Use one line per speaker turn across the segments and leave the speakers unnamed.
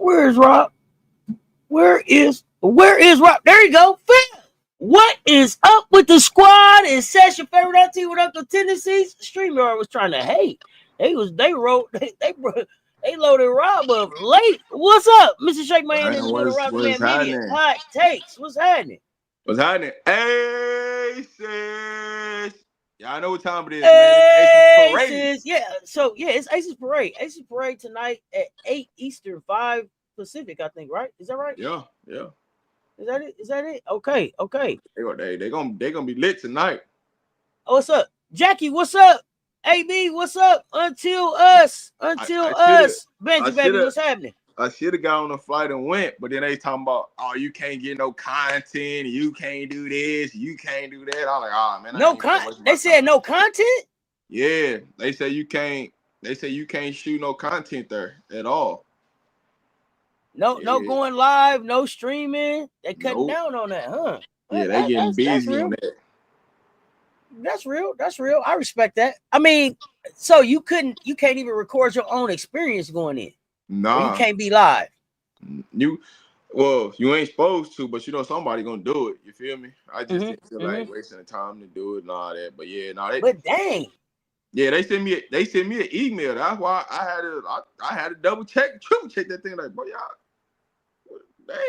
Where is Rob? Where is Rob? There you go. What is up with the squad? Is Cess your favorite auntie with Uncle Tendencies? StreamYard was trying to hate. They loaded Rob up late. What's up, Mr. Shake My Hand in the building? RobDaManMedia. Hot takes. What's happening?
What's happening? Hey, sis. Y'all know what time it is,
man. It's Aces Parade. Yeah, so yeah, it's Aces Parade. Aces Parade tonight at 8 Eastern, 5 Pacific, I think, right? Is that right?
Yeah.
Is that it? Okay.
They gonna be lit tonight.
Oh, what's up? Jackie, what's up? AB, what's up? Until us. Benji, baby, what's happening?
I should have got on the flight and went, but then they talking about, oh, you can't get no content, you can't do this, you can't do that. I'm like, oh man,
no content. They said no content.
Yeah, they say you can't. They say you can't shoot no content there at all.
No going live, no streaming. They cutting down on that, huh?
Yeah, they getting busy on that.
That's real. I respect that. I mean, so you can't even record your own experience going in.
Nah,
you can't be live.
You ain't supposed to, but somebody gonna do it. You feel me? I just didn't feel like wasting the time to do it and all that. But yeah,
But dang.
Yeah, they sent me an email. That's why I had to double check, triple check that thing. Like, bro, y'all,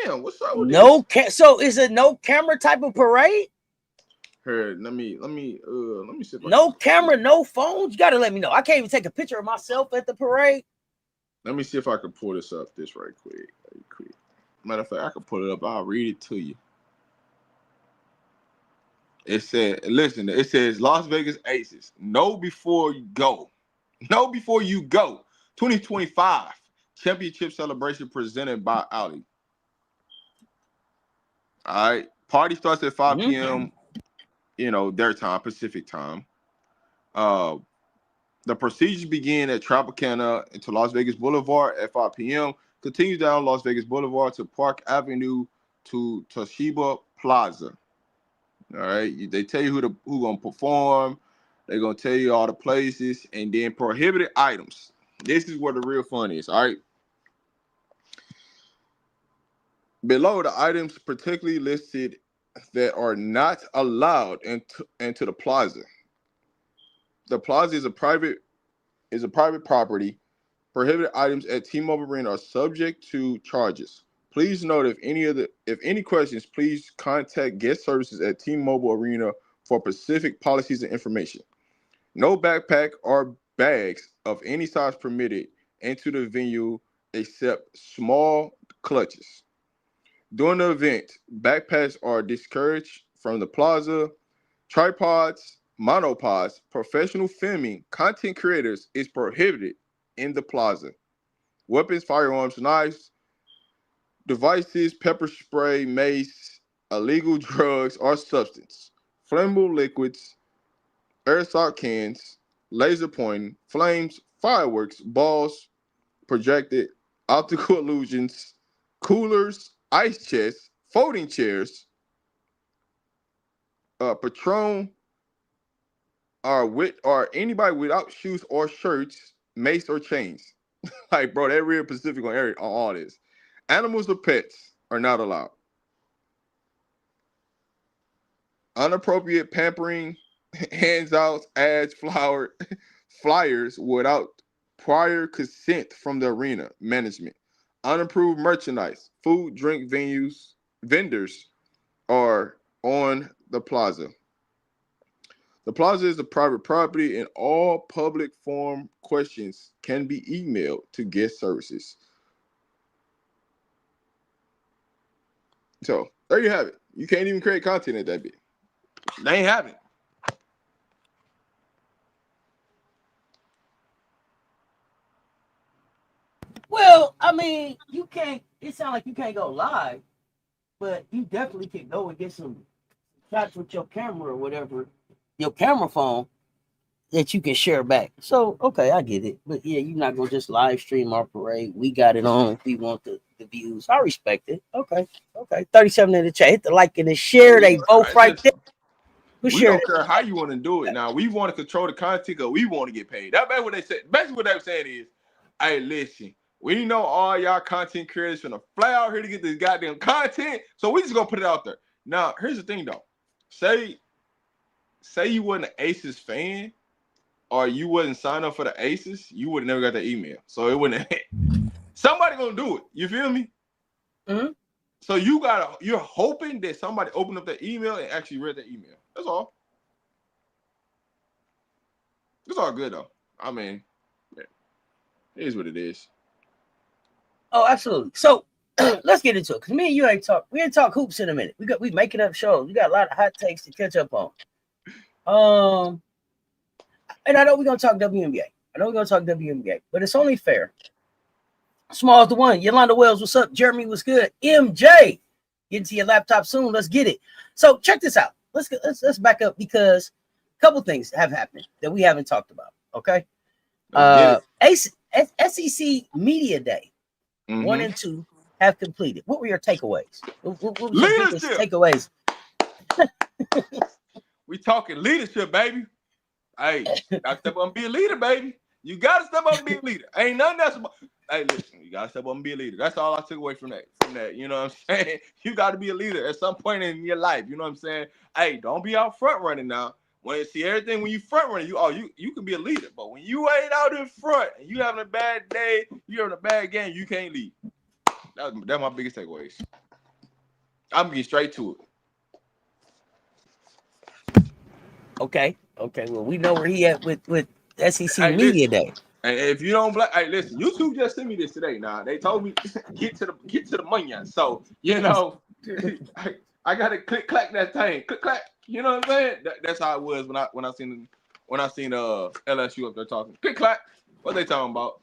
damn, what's up with
this? So is it no camera type of parade?
Here, let me see.
No camera, no phones. You gotta let me know. I can't even take a picture of myself at the parade.
Let me see if I can pull this up right quick. Matter of fact, I can pull it up. I'll read it to you. It says Las Vegas Aces. Know before you go. 2025 championship celebration presented by Auntie. All right. Party starts at 5 p.m. Their time, Pacific time. The procedures begin at Tropicana into Las Vegas Boulevard at 5 p.m. Continues down Las Vegas Boulevard to Park Avenue to Toshiba Plaza. All right, they tell you who gonna perform. They're gonna tell you all the places, and then prohibited items. This is where the real fun is. All right. Below the items particularly listed that are not allowed into the plaza. The plaza is a private property. Prohibited items at T-Mobile Arena are subject to charges. Please note if any questions, please contact guest services at T-Mobile Arena for specific policies and information. No backpack or bags of any size permitted into the venue except small clutches. During the event, backpacks are discouraged from the plaza. Tripods, monopods, professional filming, content creators is prohibited in the plaza. Weapons, firearms, knives, devices, pepper spray, mace, illegal drugs or substance, flammable liquids, aerosol cans, laser pointing, flames, fireworks, balls, projected, optical illusions, coolers, ice chests, folding chairs, Patron, or anybody without shoes or shirts, mace or chains. Like, bro, they're real specific on all this. Animals or pets are not allowed. Unappropriate pampering, hands-outs, ads, flyers without prior consent from the arena management. Unapproved merchandise, food, drink vendors are on the plaza. The plaza is a private property, and all public forum questions can be emailed to guest services. So there you have it. You can't even create content at that bit. They ain't having it.
Well, I mean, you can't. It sounds like you can't go live, but you definitely can go and get some shots with your camera or whatever, your camera phone that you can share back. So, okay, I get it. But yeah, you're not gonna just live stream our parade. We got it on. We want the views. I respect it. Okay. 37 in the chat. Hit the like and the share. They both right there.
We don't care how you want to do it. Now, we want to control the content, or we want to get paid. That's what they said. Basically, what they were saying is, hey, listen, We know all y'all content creators finna fly out here to get this goddamn content, so we just gonna put it out there. Now, here's the thing though. Say you wasn't an Aces fan, or you wasn't signed up for the Aces, you would have never got that email. So it wouldn't. Somebody gonna do it. You feel me?
Mm-hmm.
So you're hoping that somebody opened up that email and actually read that email. That's all. It's all good though. I mean, yeah, it is what it is.
Oh, absolutely. So let's get into it. Cause me and you ain't talk. We ain't talk hoops in a minute. We making up shows. We got a lot of hot takes to catch up on. And I know we're gonna talk WNBA. But it's only fair. Small's the one. Yolanda Wells, what's up? Jeremy, what's good? MJ, get into your laptop soon. Let's get it. So check this out. Let's back up because a couple things have happened that we haven't talked about. Okay. SEC Media Day 1 and 2 have completed. What were your takeaways? What were your biggest takeaways?
We talking leadership, baby. Hey, gotta step up and be a leader, baby. You gotta step up and be a leader. Ain't nothing else about. Hey, listen, you gotta step up and be a leader. That's all I took away from that. You know what I'm saying? You gotta be a leader at some point in your life. You know what I'm saying? Hey, don't be out front running now. When you see everything, when you front running, you can be a leader. But when you ain't out in front and you having a bad day, you having a bad game, you can't lead. That's my biggest takeaways. I'm getting straight to
it. Okay. Well, we know where he at with SEC Media Day.
And if you don't hey, listen, YouTube just sent me this today. Now they told me get to the money. So you know, I gotta click clack that thing. Click clack. You know what I'm saying? That's how it was when I seen LSU up there talking. Click clack. What they talking about?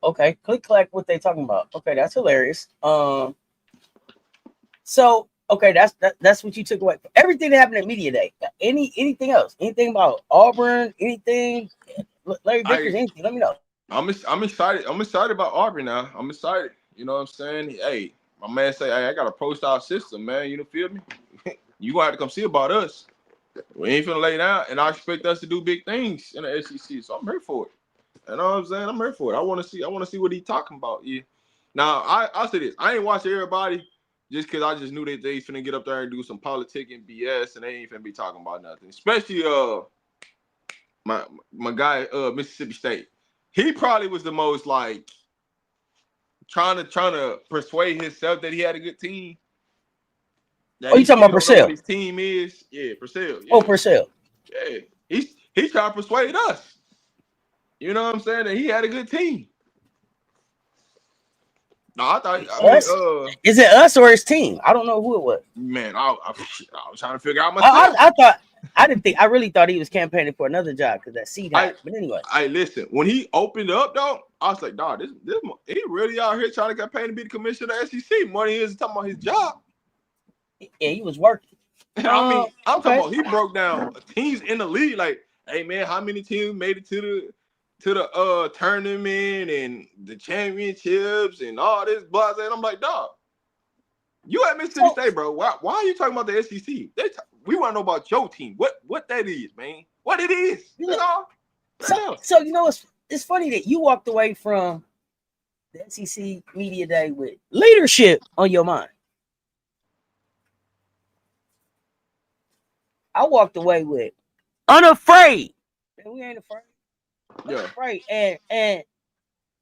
Okay, click clack. What they talking about? Okay, that's hilarious. So okay, that's what you took away. Everything that happened at Media Day. Anything else? Anything about Auburn? Anything? Larry Vickers? Anything? Let me know.
I'm excited. I'm excited about Auburn now. I'm excited. You know what I'm saying? Hey, my man say, hey, I got a pro style system, man. You know, feel me? You gonna have to come see about us. We ain't finna lay down, and I expect us to do big things in the SEC. So I'm here for it. You know what I'm saying? I'm here for it. I want to see what he's talking about. Yeah. Now I'll say this. I ain't watching everybody just because I just knew that they finna get up there and do some politic and BS, and they ain't finna be talking about nothing. Especially my guy Mississippi State. He probably was the most like trying to persuade himself that he had a good team.
Oh, you talking about Purcell?
What his team is? Yeah, Purcell. Yeah.
Oh, Purcell.
Yeah, he's trying to persuade us. You know what I'm saying? That he had a good team. No,
is it us or his team? I don't know who it was.
Man, I was trying to figure out myself.
I really thought he was campaigning for another job because that seat high. But anyway,
listen. When he opened up though, I was like, dog, this he really out here trying to campaign to be the commissioner of the SEC more than he is talking about his job.
Yeah, he was working.
I mean, I'm talking about he broke down teams in the league. Like, hey man, how many teams made it to the tournament and the championships and all this blah. And I'm like, dog, you at Mississippi State, bro. Why are you talking about the SEC? We want to know about your team. What that is, man. What it is. You know?
So you know, it's funny that you walked away from the SEC Media Day with leadership on your mind. I walked away with unafraid. And we ain't afraid. Unafraid. And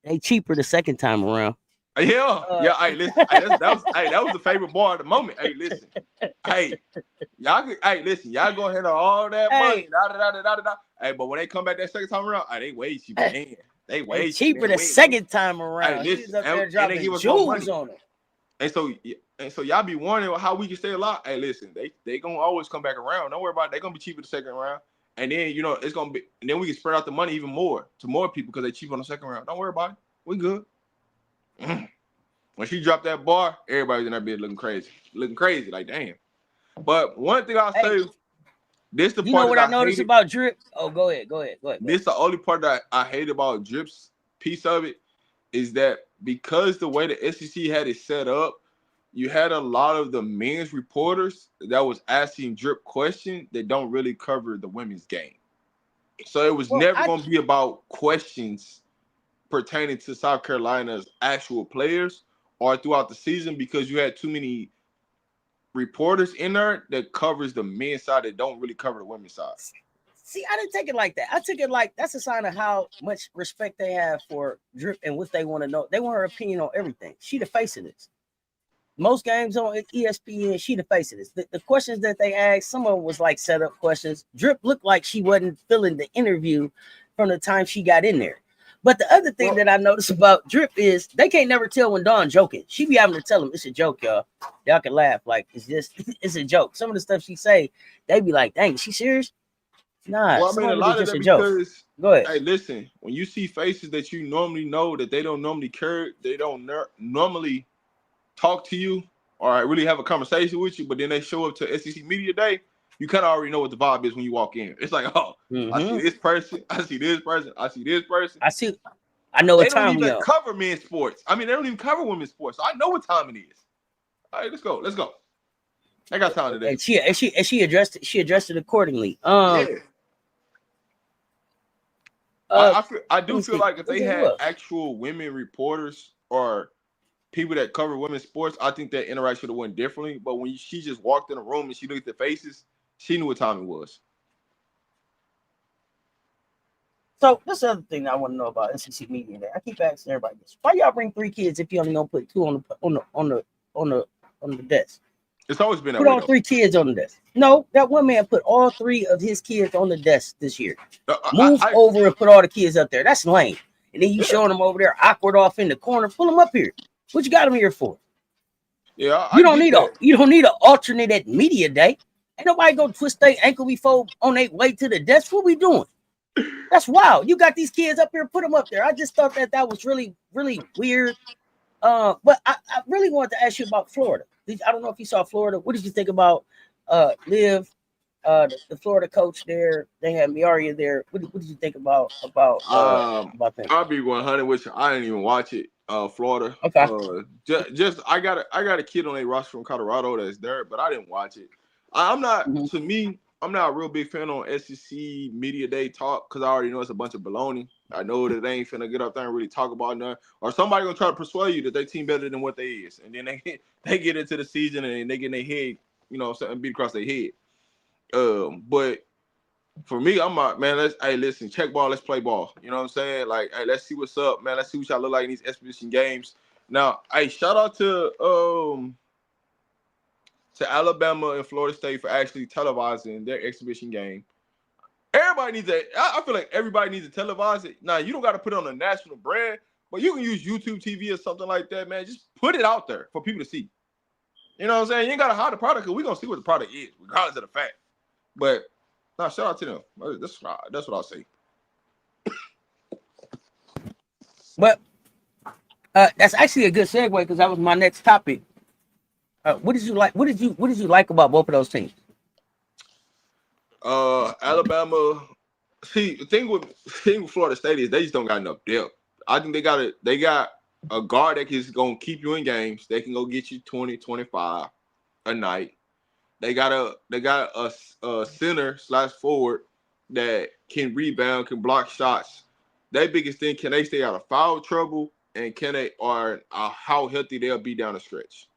they cheaper the second time around.
Yeah. Hey, listen. That was the favorite bar of the moment. Hey, listen. Listen. Y'all go ahead on all that money. Hey, but when they come back that second time around, they way cheaper. They way
cheaper the second time around.
Hey, listen, and they give us more money on it. And so y'all be wondering how we can stay alive. Hey, listen, they gonna always come back around. Don't worry about it. They're gonna be cheaper the second round. And then it's gonna be, and then we can spread out the money even more to more people because they cheap on the second round. Don't worry about it. We good. When she dropped that bar, everybody's in that bed looking crazy, like damn. But one thing I'll say, this the part.
You know what I noticed about Drip? Oh, go ahead.
This the only part that I hate about Drip's piece of it is that because the way the SEC had it set up, you had a lot of the men's reporters that was asking Drip questions that don't really cover the women's game. So it was never going to be about questions pertaining to South Carolina's actual players or throughout the season because you had too many reporters in there that covers the men's side that don't really cover the women's side.
See, I didn't take it like that. I took it like that's a sign of how much respect they have for Drip and what they want to know. They want her opinion on everything. She the face of this. Most games on ESPN, she the face of this. The questions that they asked, some of them was like setup questions. Drip looked like she wasn't feeling the interview from the time she got in there. But the other thing that I noticed about Drip is they can't never tell when Dawn joking. She be having to tell them it's a joke, y'all. Y'all can laugh like it's a joke. Some of the stuff she say, they be like, "Dang, she serious?" Nah,
well, I mean, a lot of that because,
go ahead.
Hey, listen, when you see faces that you normally know that they don't normally care, they don't normally talk to you or really have a conversation with you, but then they show up to SEC Media Day, you kind of already know what the vibe is when you walk in. It's like, oh, I see this person, I see this person, I see this person.
I know what
time
we on.
They don't even cover men's sports. I mean, they don't even cover women's sports. So I know what time it is. All right, let's go. I got time today.
And she addressed it accordingly.
Yeah. I do feel like if they had actual women reporters or people that cover women's sports, I think that interaction would have went differently. But when she just walked in a room and she looked at the faces, she knew what time it was.
So this other thing I want to know about SEC Media Day. I keep asking everybody this: why y'all bring 3 kids if you only gonna put 2 on the desk?
It's always been that
way. Put all 3 kids on the desk. No, that one man put all 3 of his kids on the desk this year. Move over and put all the kids up there. That's lame. And then you showing them over there awkward off in the corner. Pull them up here. What you got them here for?
Yeah,
you don't need an alternate at media day. Ain't nobody gonna twist their ankle before on their way to the desk. What we doing? That's wild. You got these kids up here, put them up there. I just thought that was really, really weird. But I really wanted to ask you about Florida. I don't know if you saw Florida. What did you think about Liv, the Florida coach there? They had Miaria there. What did you think about that?
I'll be 100 with you. I didn't even watch it. Florida.
Okay.
Just I got a kid on a roster from Colorado that's there, but I didn't watch it. I'm not. To me, I'm not a real big fan on SEC Media Day talk because I already know it's a bunch of baloney. I know that they ain't finna get up there and really talk about nothing, or somebody gonna try to persuade you that they team better than what they is, and then they get into the season and they get in their head, something beat across their head. But for me, I'm like, man, listen, check ball, let's play ball. You know what I'm saying? Like, hey, let's see what's up, man. Let's see what y'all look like in these exhibition games. Now, shout out to Alabama and Florida State for actually televising their exhibition game. Everybody needs I feel like everybody needs to televise it. Now, you don't got to put it on a national brand, but you can use YouTube TV or something like that, man. Just put it out there for people to see. You know what I'm saying? You ain't got to hide the product because we're going to see what the product is, regardless of the fact. But, no, shout out to them. That's what I'll say.
But that's actually a good segue because that was my next topic. What did you like? What did you like about both of those teams?
Alabama. See, the thing with Florida State is they just don't got enough depth. I think they got a guard that is gonna keep you in games. They can go get you 20, 25 a night. They got a center / forward that can rebound, can block shots. Their biggest thing, can they stay out of foul trouble, and can they how healthy they'll be down the stretch.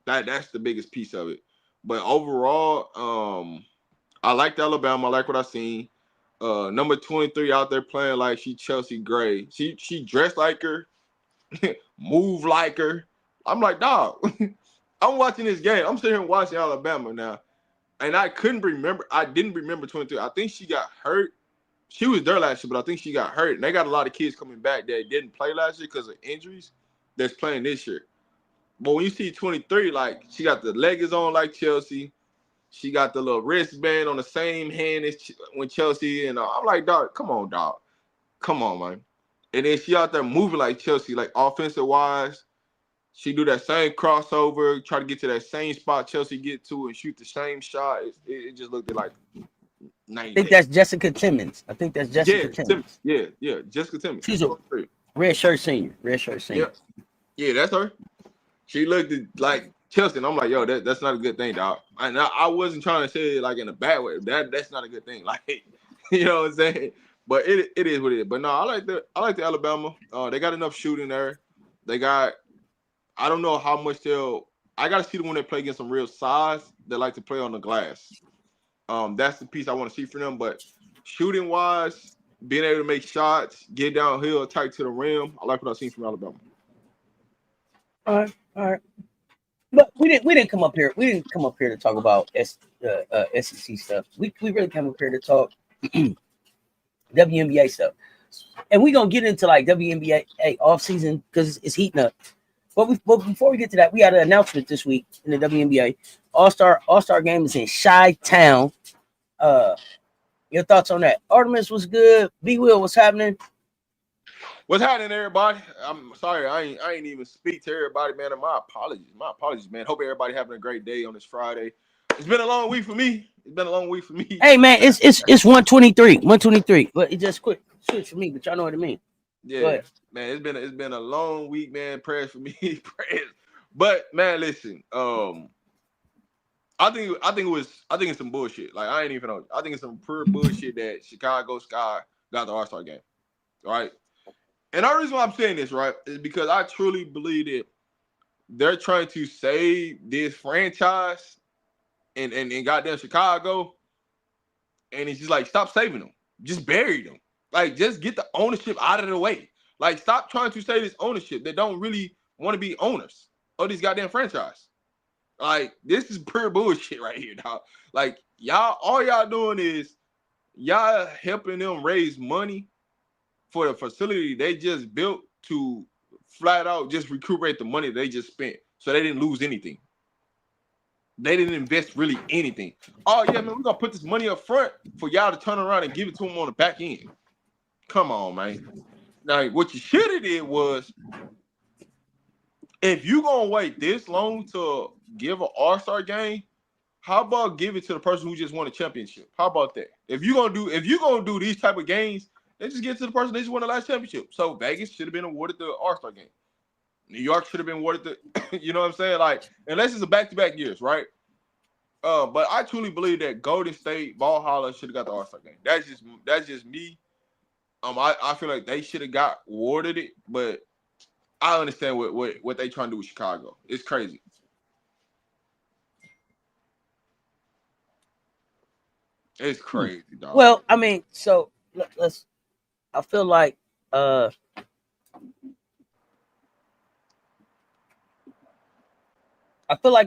That's the biggest piece of it. But overall, I liked Alabama. I like what I seen. Number 23 out there playing like she Chelsea Gray. She dressed like her, move like her. I'm like, dog. I'm watching this game. I'm sitting here watching Alabama now, and I didn't remember 23. I think she got hurt. She was there last year, but I think she got hurt. And they got a lot of kids coming back that didn't play last year because of injuries that's playing this year. But when you see 23, like, she got the leggings on like Chelsea. She got the little wristband on the same hand as when Chelsea. And I'm like, dog, come on, dog. Come on, man. And then she out there moving like Chelsea, like offensive-wise. She do that same crossover, try to get to that same spot Chelsea get to and shoot the same shot. It just looked like
I think that's Jessica Timmons. Timmons.
Yeah, Jessica Timmons.
She's a red shirt senior.
Yeah, that's her. She looked like Chelsea, and I'm like, yo, that's not a good thing, dog. And I wasn't trying to say it like in a bad way. That's not a good thing. Like, You know what I'm saying? But it is what it is. But no, I like the Alabama. They got enough shooting there. They got I don't know how much they'll. I got to see them when they play against some real size. They like to play on the glass. That's the piece I want to see from them. But shooting wise, being able to make shots, get downhill, tight to the rim, I like what I've seen from Alabama.
All right, all right. But we didn't come up here. We didn't come up here to talk about SEC stuff. We really came up here to talk WNBA stuff, and we're gonna get into like WNBA offseason because it's heating up. But before we get to that, we had an announcement this week in the WNBA All-Star game is in Chi-Town. Your thoughts on that? Artemis was good. B Will, what's happening?
What's happening, everybody? I'm sorry, I ain't even speak to everybody, man. And my apologies, man. Hope everybody having a great day on this Friday. It's been a long week for me.
Hey man, it's 123, but it just quick switch for me. But y'all know what I mean.
Yeah, man. It's been a long week, man. Prayers for me, prayers. But man, listen. I think it's some bullshit. Like I ain't even know. I think it's some pure bullshit that Chicago Sky got the All-Star game. All right. And the reason why I'm saying this, right, is because I truly believe that they're trying to save this franchise and goddamn Chicago. And it's just like, stop saving them. Just bury them. Like, just get the ownership out of the way. Like, stop trying to save this ownership that don't really want to be owners of this goddamn franchise. Like, this is pure bullshit right here, dog. Like, all y'all doing is y'all helping them raise money for the facility they just built to flat out just recuperate the money they just spent. So they didn't lose anything. They didn't invest really anything. Oh, yeah, man, we're going to put this money up front for y'all to turn around and give it to them on the back end. Come on, man. Now, what you should have did was, if you're going to wait this long to give an All-Star game, how about give it to the person who just won a championship? How about that? If you're gonna do these type of games, they just get to the person that just won the last championship. So Vegas should have been awarded the All-Star game. New York should have been awarded the, you know what I'm saying? Like, unless it's a back-to-back years, right? But I truly believe that Golden State, Valhalla should have got the All-Star game. That's just me. I feel like they should have got awarded it, but I understand what they trying to do with Chicago. It's crazy. It's crazy, dog.
Well, I mean, so let's. I feel like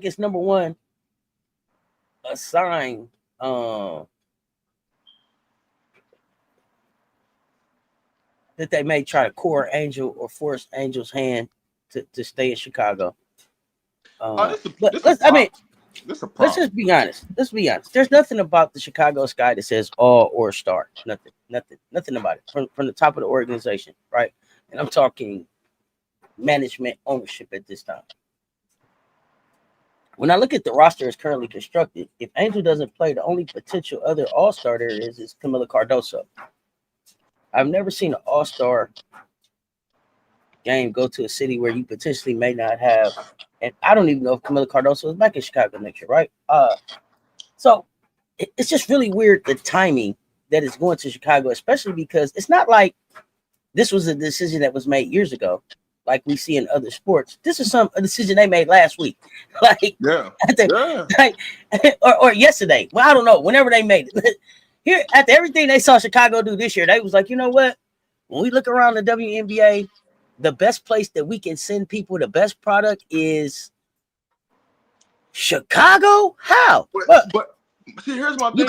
it's number one a sign that they may try to core Angel or force Angel's hand to stay in Chicago. Let's just be honest. Let's be honest. There's nothing about the Chicago Sky that says all or star. Nothing about it from the top of the organization, right? And I'm talking management ownership at this time. When I look at the roster as currently constructed, if Angel doesn't play, the only potential other all-star there is Camila Cardoso. I've never seen an all-star game go to a city where you potentially may not have, and I don't even know if Camila Cardoso is back in Chicago next year, right? So it's just really weird the timing that is going to Chicago, especially because it's not like this was a decision that was made years ago, like we see in other sports. This is a decision they made last week, like or yesterday. Well, I don't know. Whenever they made it, here after everything they saw Chicago do this year, they was like, you know what? When we look around the WNBA, the best place that we can send people the best product is Chicago. How?
But see, here's my thing.
You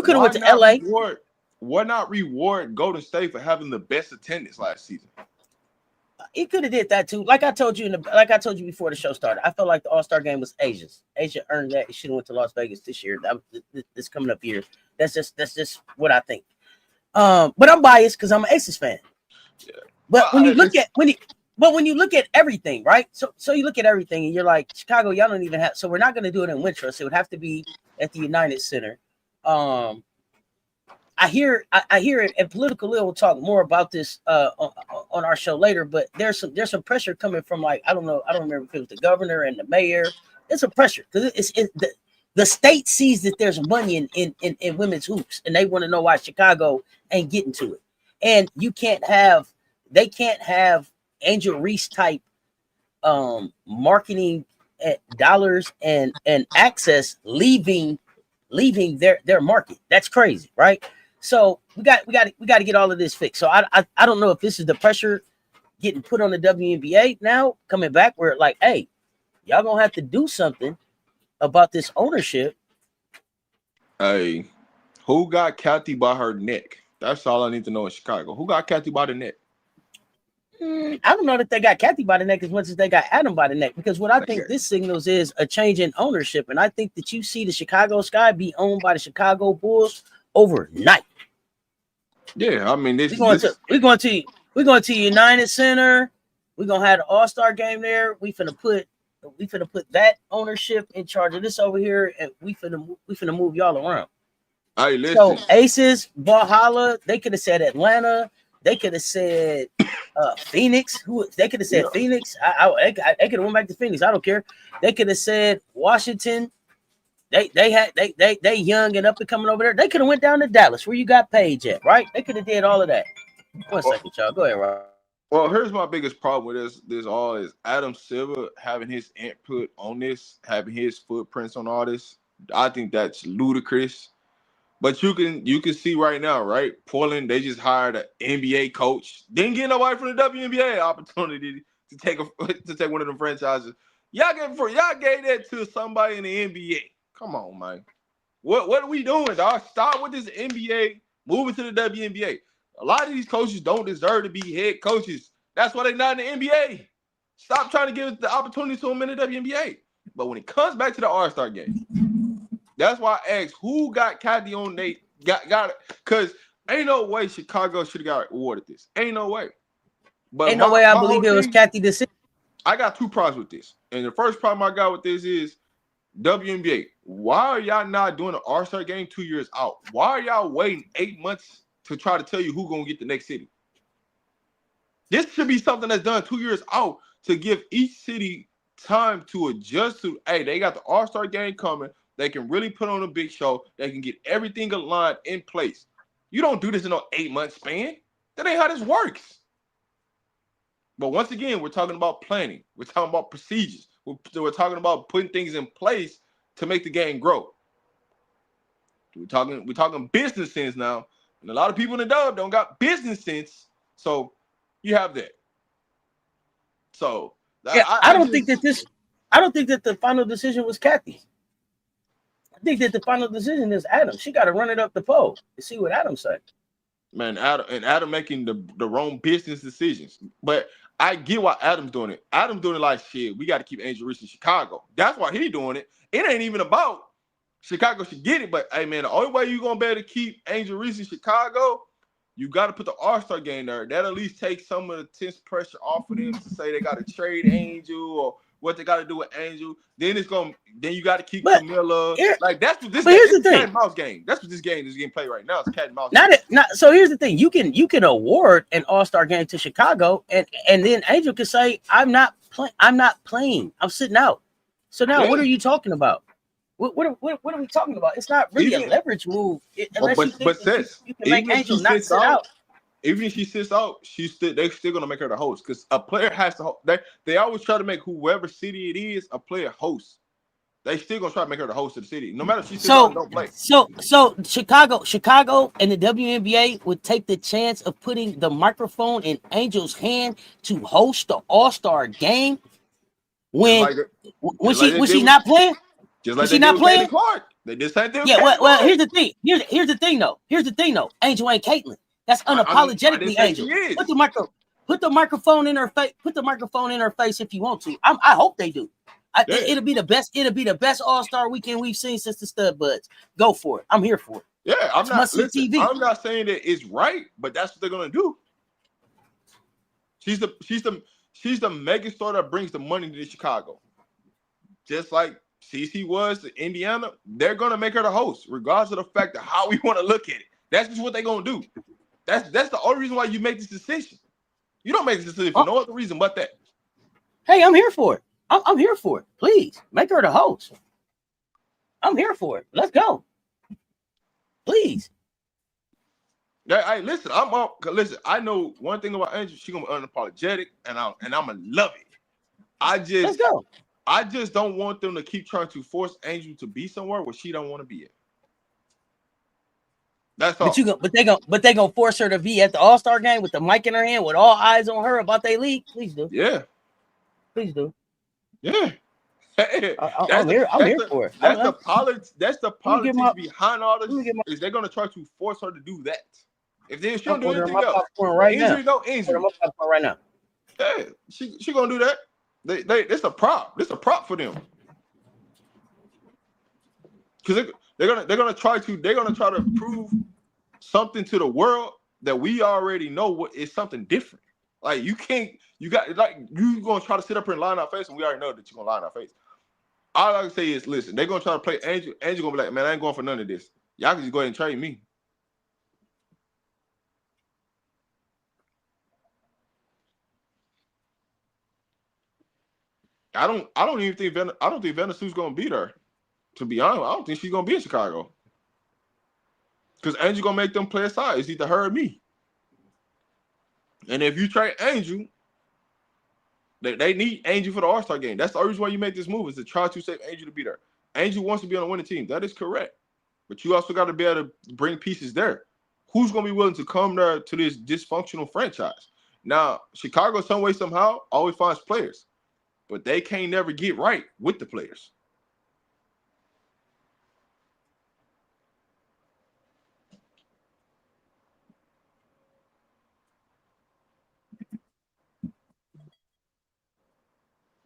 could have went to LA.
Why not reward Golden State for having the best attendance last season?
He could have did that too. Like I told you before the show started, I felt like the All-Star game was Asia's. Asia earned that. It should have went to Las Vegas this year. This coming up year. That's just what I think. But I'm biased because I'm an Aces fan. Yeah. But when you look at everything, right? So you look at everything and you're like, Chicago, y'all don't even have. So we're not going to do it in Wintrust. It would have to be at the United Center. I hear it, and Political Lil will talk more about this on our show later. But there's some pressure coming from, like, I don't remember if it was the governor and the mayor. It's a pressure because the The state sees that there's money in women's hoops, and they want to know why Chicago ain't getting to it. And they can't have Angel Reese type marketing dollars and access leaving their market. That's crazy, right? So we got to get all of this fixed. So I don't know if this is the pressure getting put on the WNBA now coming back, where like, hey, y'all gonna have to do something about this ownership.
Hey, who got Kathy by her neck? That's all I need to know in Chicago. Who got Kathy by the neck?
I don't know that they got Kathy by the neck as much as they got Adam by the neck, because what I think this signals is a change in ownership. And I think that you see the Chicago Sky be owned by the Chicago Bulls overnight.
Yeah, I mean,
we're going to United Center. We're gonna have the All-Star game there. We finna put that ownership in charge of this over here, and we finna move y'all around.
Hey, listen.
So Aces, Valhalla, they could have said Atlanta. They could have said Phoenix. They could have said Phoenix. They could have went back to Phoenix. I don't care. They could have said Washington. They young and up and coming over there. They could have went down to Dallas, where you got Paige at, right? They could have did all of that. One second, y'all. Go ahead, Rob.
Well, here's my biggest problem with this all is Adam Silver having his input on this, having his footprints on all this. I think that's ludicrous. But you can see right now, right? Portland, they just hired an NBA coach. Didn't get nobody from the WNBA opportunity to take one of them franchises. Y'all gave that to somebody in the NBA. Come on, man. What are we doing, dog? Stop with this NBA, moving to the WNBA. A lot of these coaches don't deserve to be head coaches. That's why they're not in the NBA. Stop trying to give the opportunity to them in the WNBA. But when it comes back to the All-Star game, that's why I asked who got Kathy on Nate. Got it. Because ain't no way Chicago should have got awarded this. Ain't no way. But
ain't no way I believe it was Kathy decision.
I got two problems with this. And the first problem I got with this is WNBA. Why are y'all not doing an All-Star game 2 years out? Why are y'all waiting 8 months to try to tell you who's going to get the next city? This should be something that's done 2 years out to give each city time to adjust to, hey, they got the All-Star game coming. They can really put on a big show. They can get everything aligned in place. You don't do this in an 8-month span. That ain't how this works. But once again, we're talking about planning. We're talking about procedures. We're talking about putting things in place to make the game grow. We're talking business sense now. And a lot of people in the dub don't got business sense. So you have that. So
yeah, I don't think that the final decision was Kathy. I think that the final decision is Adam. She got to run it up the pole to see what Adam said.
Man, Adam making the wrong business decisions. But I get why Adam's doing it. Adam's doing it like, shit, we got to keep Angel Reese in Chicago. That's why he's doing it. It ain't even about Chicago should get it. But, hey, man, the only way you're going to be able to keep Angel Reese in Chicago, you got to put the All-Star game there. That at least takes some of the tense pressure off of them to say they got to trade Angel or what they got to do with Angel. Then you got to keep Camilla. Like that's what this game is. Cat and mouse game. That's what this game played right now. It's cat and mouse.
So here's the thing: you can award an All-Star game to Chicago, and then Angel can say, "I'm not playing. I'm sitting out." So now, what are you talking about? What are we talking about? It's not really a leverage move, unless you can make Angel not sit out.
Even if she sits out, they're still gonna make her the host because a player has to. They always try to make whoever city it is a player host. They still gonna try to make her the host of the city, no matter if she sits out and don't play.
So Chicago, and the WNBA would take the chance of putting the microphone in Angel's hand to host the All-Star game when she not playing.
Just like she not playing. Clark. They did the same thing.
Yeah, well, here's the thing. Here's the thing though. Angel ain't Caitlyn. That's unapologetically Angel. Put the microphone in her face. Put the microphone in her face if you want to. I hope they do. It'll be the best. It'll be the best All-Star weekend we've seen since the Stud Buds. Go for it. I'm here for it.
Yeah, I'm not saying that it's right, but that's what they're gonna do. She's the megastar that brings the money to Chicago. Just like CC was to Indiana, they're gonna make her the host, regardless of the fact of how we want to look at it. That's just what they're gonna do. That's the only reason why you make this decision. You don't make this decision for no other reason but that.
Hey, I'm here for it. I'm here for it. Please make her the host. I'm here for it. Let's go. Please.
Hey, listen, listen. I know one thing about Angel. She gonna be unapologetic, and I'm gonna love it.
Let's go.
I just don't want them to keep trying to force Angel to be somewhere where she don't want to be at. That's all.
But they gonna force her to be at the All-Star game with the mic in her hand, with all eyes on her about their league. Please do.
Yeah.
Please do.
Yeah.
I'm here for it.
That's the politics behind all this. Is they're gonna try to force her to do that? If they don't do anything else, injury.
Right now.
Yeah, she gonna do that. It's a prop. It's a prop for them. Because they're gonna try to prove something to the world that we already know what is something different. Like you gonna try to sit up here and lie in our face, and we already know that you're gonna lie in our face. All I can say is, listen, they're gonna try to play Angel. Angel gonna be like, man, I ain't going for none of this. Y'all can just go ahead and trade me. I don't even think Vanessou's gonna beat her. To be honest, I don't think she's gonna be in Chicago. Because Angel gonna make them play a side. It's either her or me. And if you trade Angel, they need Angel for the All-Star game. That's the reason why you make this move, is to try to save Angel to beat her. Angel wants to be on a winning team. That is correct. But you also got to be able to bring pieces there. Who's going to be willing to come there to this dysfunctional franchise? Now, Chicago, some way, somehow, always finds players. But they can't never get right with the players.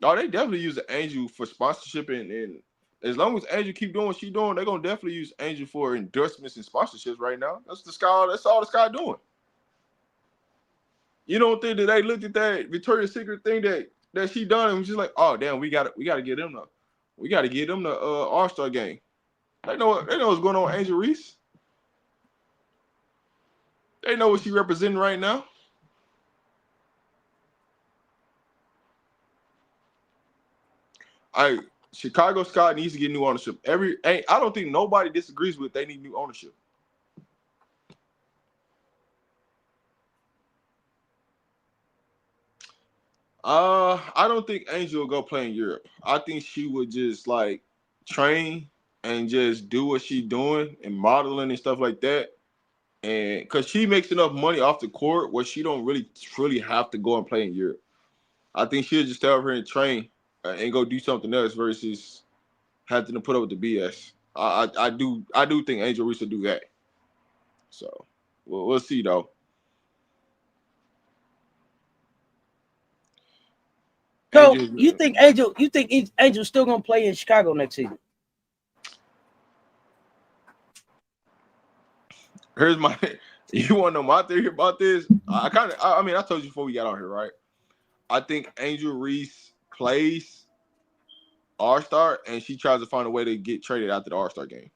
No, they definitely use the Angel for sponsorship, and as long as Angel keep doing what she's doing, they're gonna definitely use Angel for endorsements and sponsorships right now. That's all the Sky doing. You don't think that they looked at that Victoria's Secret thing that she done and was just like, oh damn, we gotta get them the All-Star game. They know what's going on with Angel Reese. They know what she's representing right now. Chicago Sky needs to get new ownership. I don't think nobody disagrees with they need new ownership. I don't think Angel will go play in Europe. I think she would just like train and just do what she's doing and modeling and stuff like that. And because she makes enough money off the court where she don't really truly have to go and play in Europe. I think she'll just stay over here and train and go do something else versus having to put up with the BS. I do think Angel Reese will do that. So we'll see though.
So you think Angel's still gonna play in Chicago next season?
Here's my you want to know my theory about this? I told you before we got on here, right? I think Angel Reese plays All-Star and she tries to find a way to get traded after the All-Star game.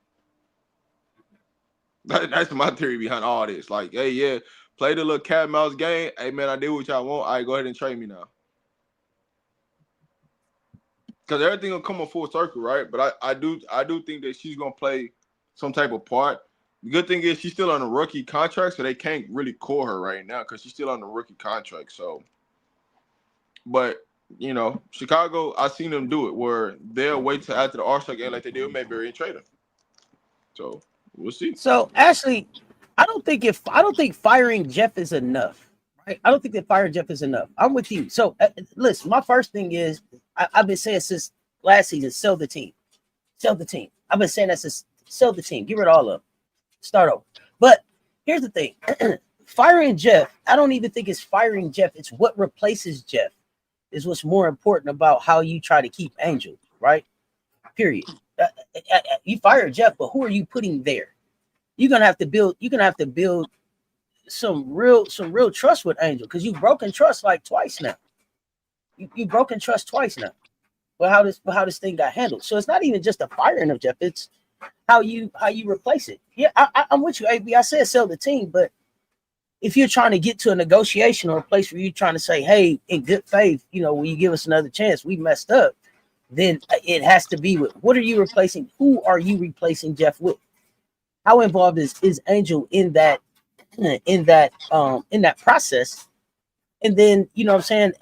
That's my theory behind all this. Like, hey, yeah, play the little cat and mouse game. Hey man, I did what y'all want. All right, go ahead and trade me now. Because everything will come a full circle, right? But I do think that she's gonna play some type of part. The good thing is she's still on a rookie contract, so they can't really call her right now because she's still on a rookie contract. So, but you know, Chicago, I've seen them do it where they'll wait till after the All-Star game like they did with Mayberry and trade her. So we'll see.
So actually, I don't think firing Jeff is enough. Right? I don't think that firing Jeff is enough. I'm with you. So listen, my first thing is I've been saying since last season, sell the team. Sell the team. I've been saying that since sell the team. Get rid of all of them. Start over. But here's the thing. Firing Jeff, I don't even think it's firing Jeff. It's what replaces Jeff is what's more important about how you try to keep Angel, right? Period. You fire Jeff, but who are you putting there? You're gonna have to build some real trust with Angel because you've broken trust like twice now. You've broken trust twice now. But how this thing got handled. So it's not even just the firing of Jeff, it's how you replace it. Yeah, I'm with you, AB. I said sell the team, but if you're trying to get to a negotiation or a place where you're trying to say, hey, in good faith, you know, will you give us another chance? We messed up. then it has to be with what are you replacing? Who are you replacing Jeff with? How involved is Angel in that process? And then you know what I'm saying,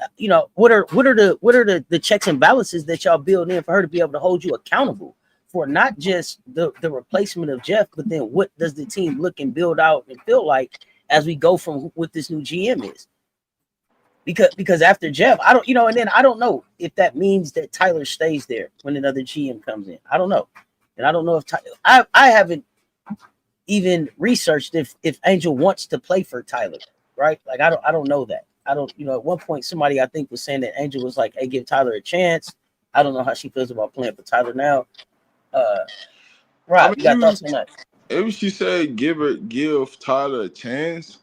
what are the checks and balances that y'all build in for her to be able to hold you accountable for not just the replacement of Jeff, but then what does the team look and build out and feel like as we go from what this new GM is? Because after Jeff, I don't, and then I don't know if that means that Tyler stays there when another GM comes in. I don't know, and I don't know if I haven't even researched if Angel wants to play for Tyler, right? Like I don't know that. I don't, at one point somebody I think was saying that Angel was like, "Hey, give Tyler a chance." I don't know how she feels about playing for Tyler now.
I
Rob, you got
mean,
thoughts on that?
if she said give Tyler a chance,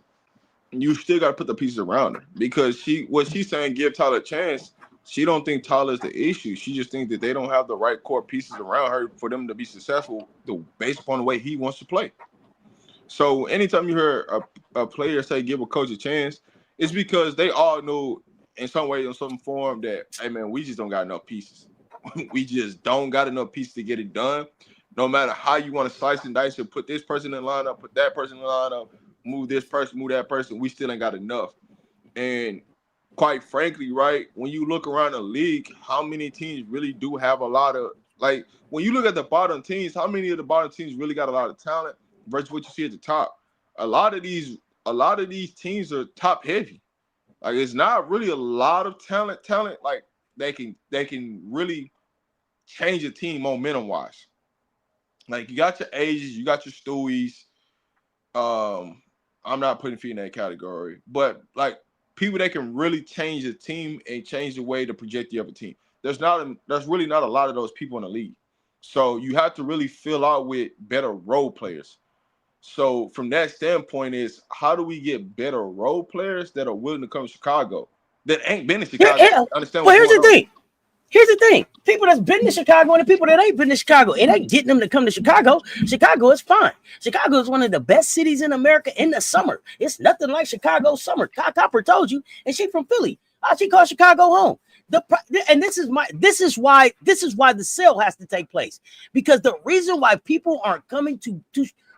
you still got to put the pieces around her because what she's saying, give Tyler a chance. She don't think Tyler's the issue. She just thinks that they don't have the right core pieces around her for them to be successful based upon the way he wants to play. So anytime you hear a player say give a coach a chance, it's because they all know in some way, in some form that, hey man, we just don't got enough pieces. We just don't got enough pieces to get it done. No matter how you want to slice and dice and put this person in lineup, put that person in lineup, move this person, move that person, we still ain't got enough. And quite frankly, right, when you look around the league, how many teams really do have a lot of, like, when you look at the bottom teams, how many of the bottom teams really got a lot of talent versus what you see at the top? A lot of these teams are top heavy. Like, it's not really a lot of talent like they can really change a team momentum wise. Like, you got your ages, you got your Stewies. I'm not putting feet in that category, but like people that can really change the team and change the way to project the other team. There's really not a lot of those people in the league. So you have to really fill out with better role players. So from that standpoint is how do we get better role players that are willing to come to Chicago that ain't been in
Here,
Chicago,
here,
understand
well,
what's
here's
going
the
on?
thing. Here's the thing. People that's been to Chicago and the people that ain't been to Chicago, it ain't getting them to come to Chicago. Chicago is fine. Chicago is one of the best cities in America in the summer. It's nothing like Chicago summer. Copper told you, and she from Philly. She called Chicago home. And this is why the sale has to take place, because the reason why people aren't coming to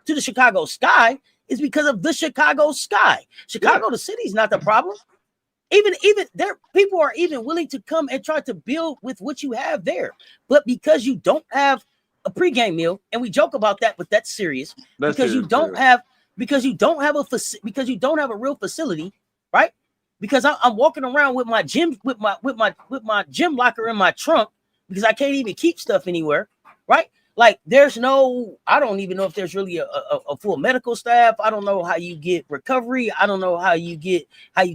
the Chicago sky is because of the Chicago sky.
Yeah,
Chicago, the city, is not the problem. Even there, people are even willing to come and try to build with what you have there. But because you don't have a pregame meal, and we joke about that, but that's serious.
that's
Because you
serious.
don't have because you don't have because you don't have a real facility, right? Because I'm walking around with my gym with my gym locker in my trunk because I can't even keep stuff anywhere, right? Like there's no, I don't even know if there's really a full medical staff. I don't know how you get recovery. I don't know how you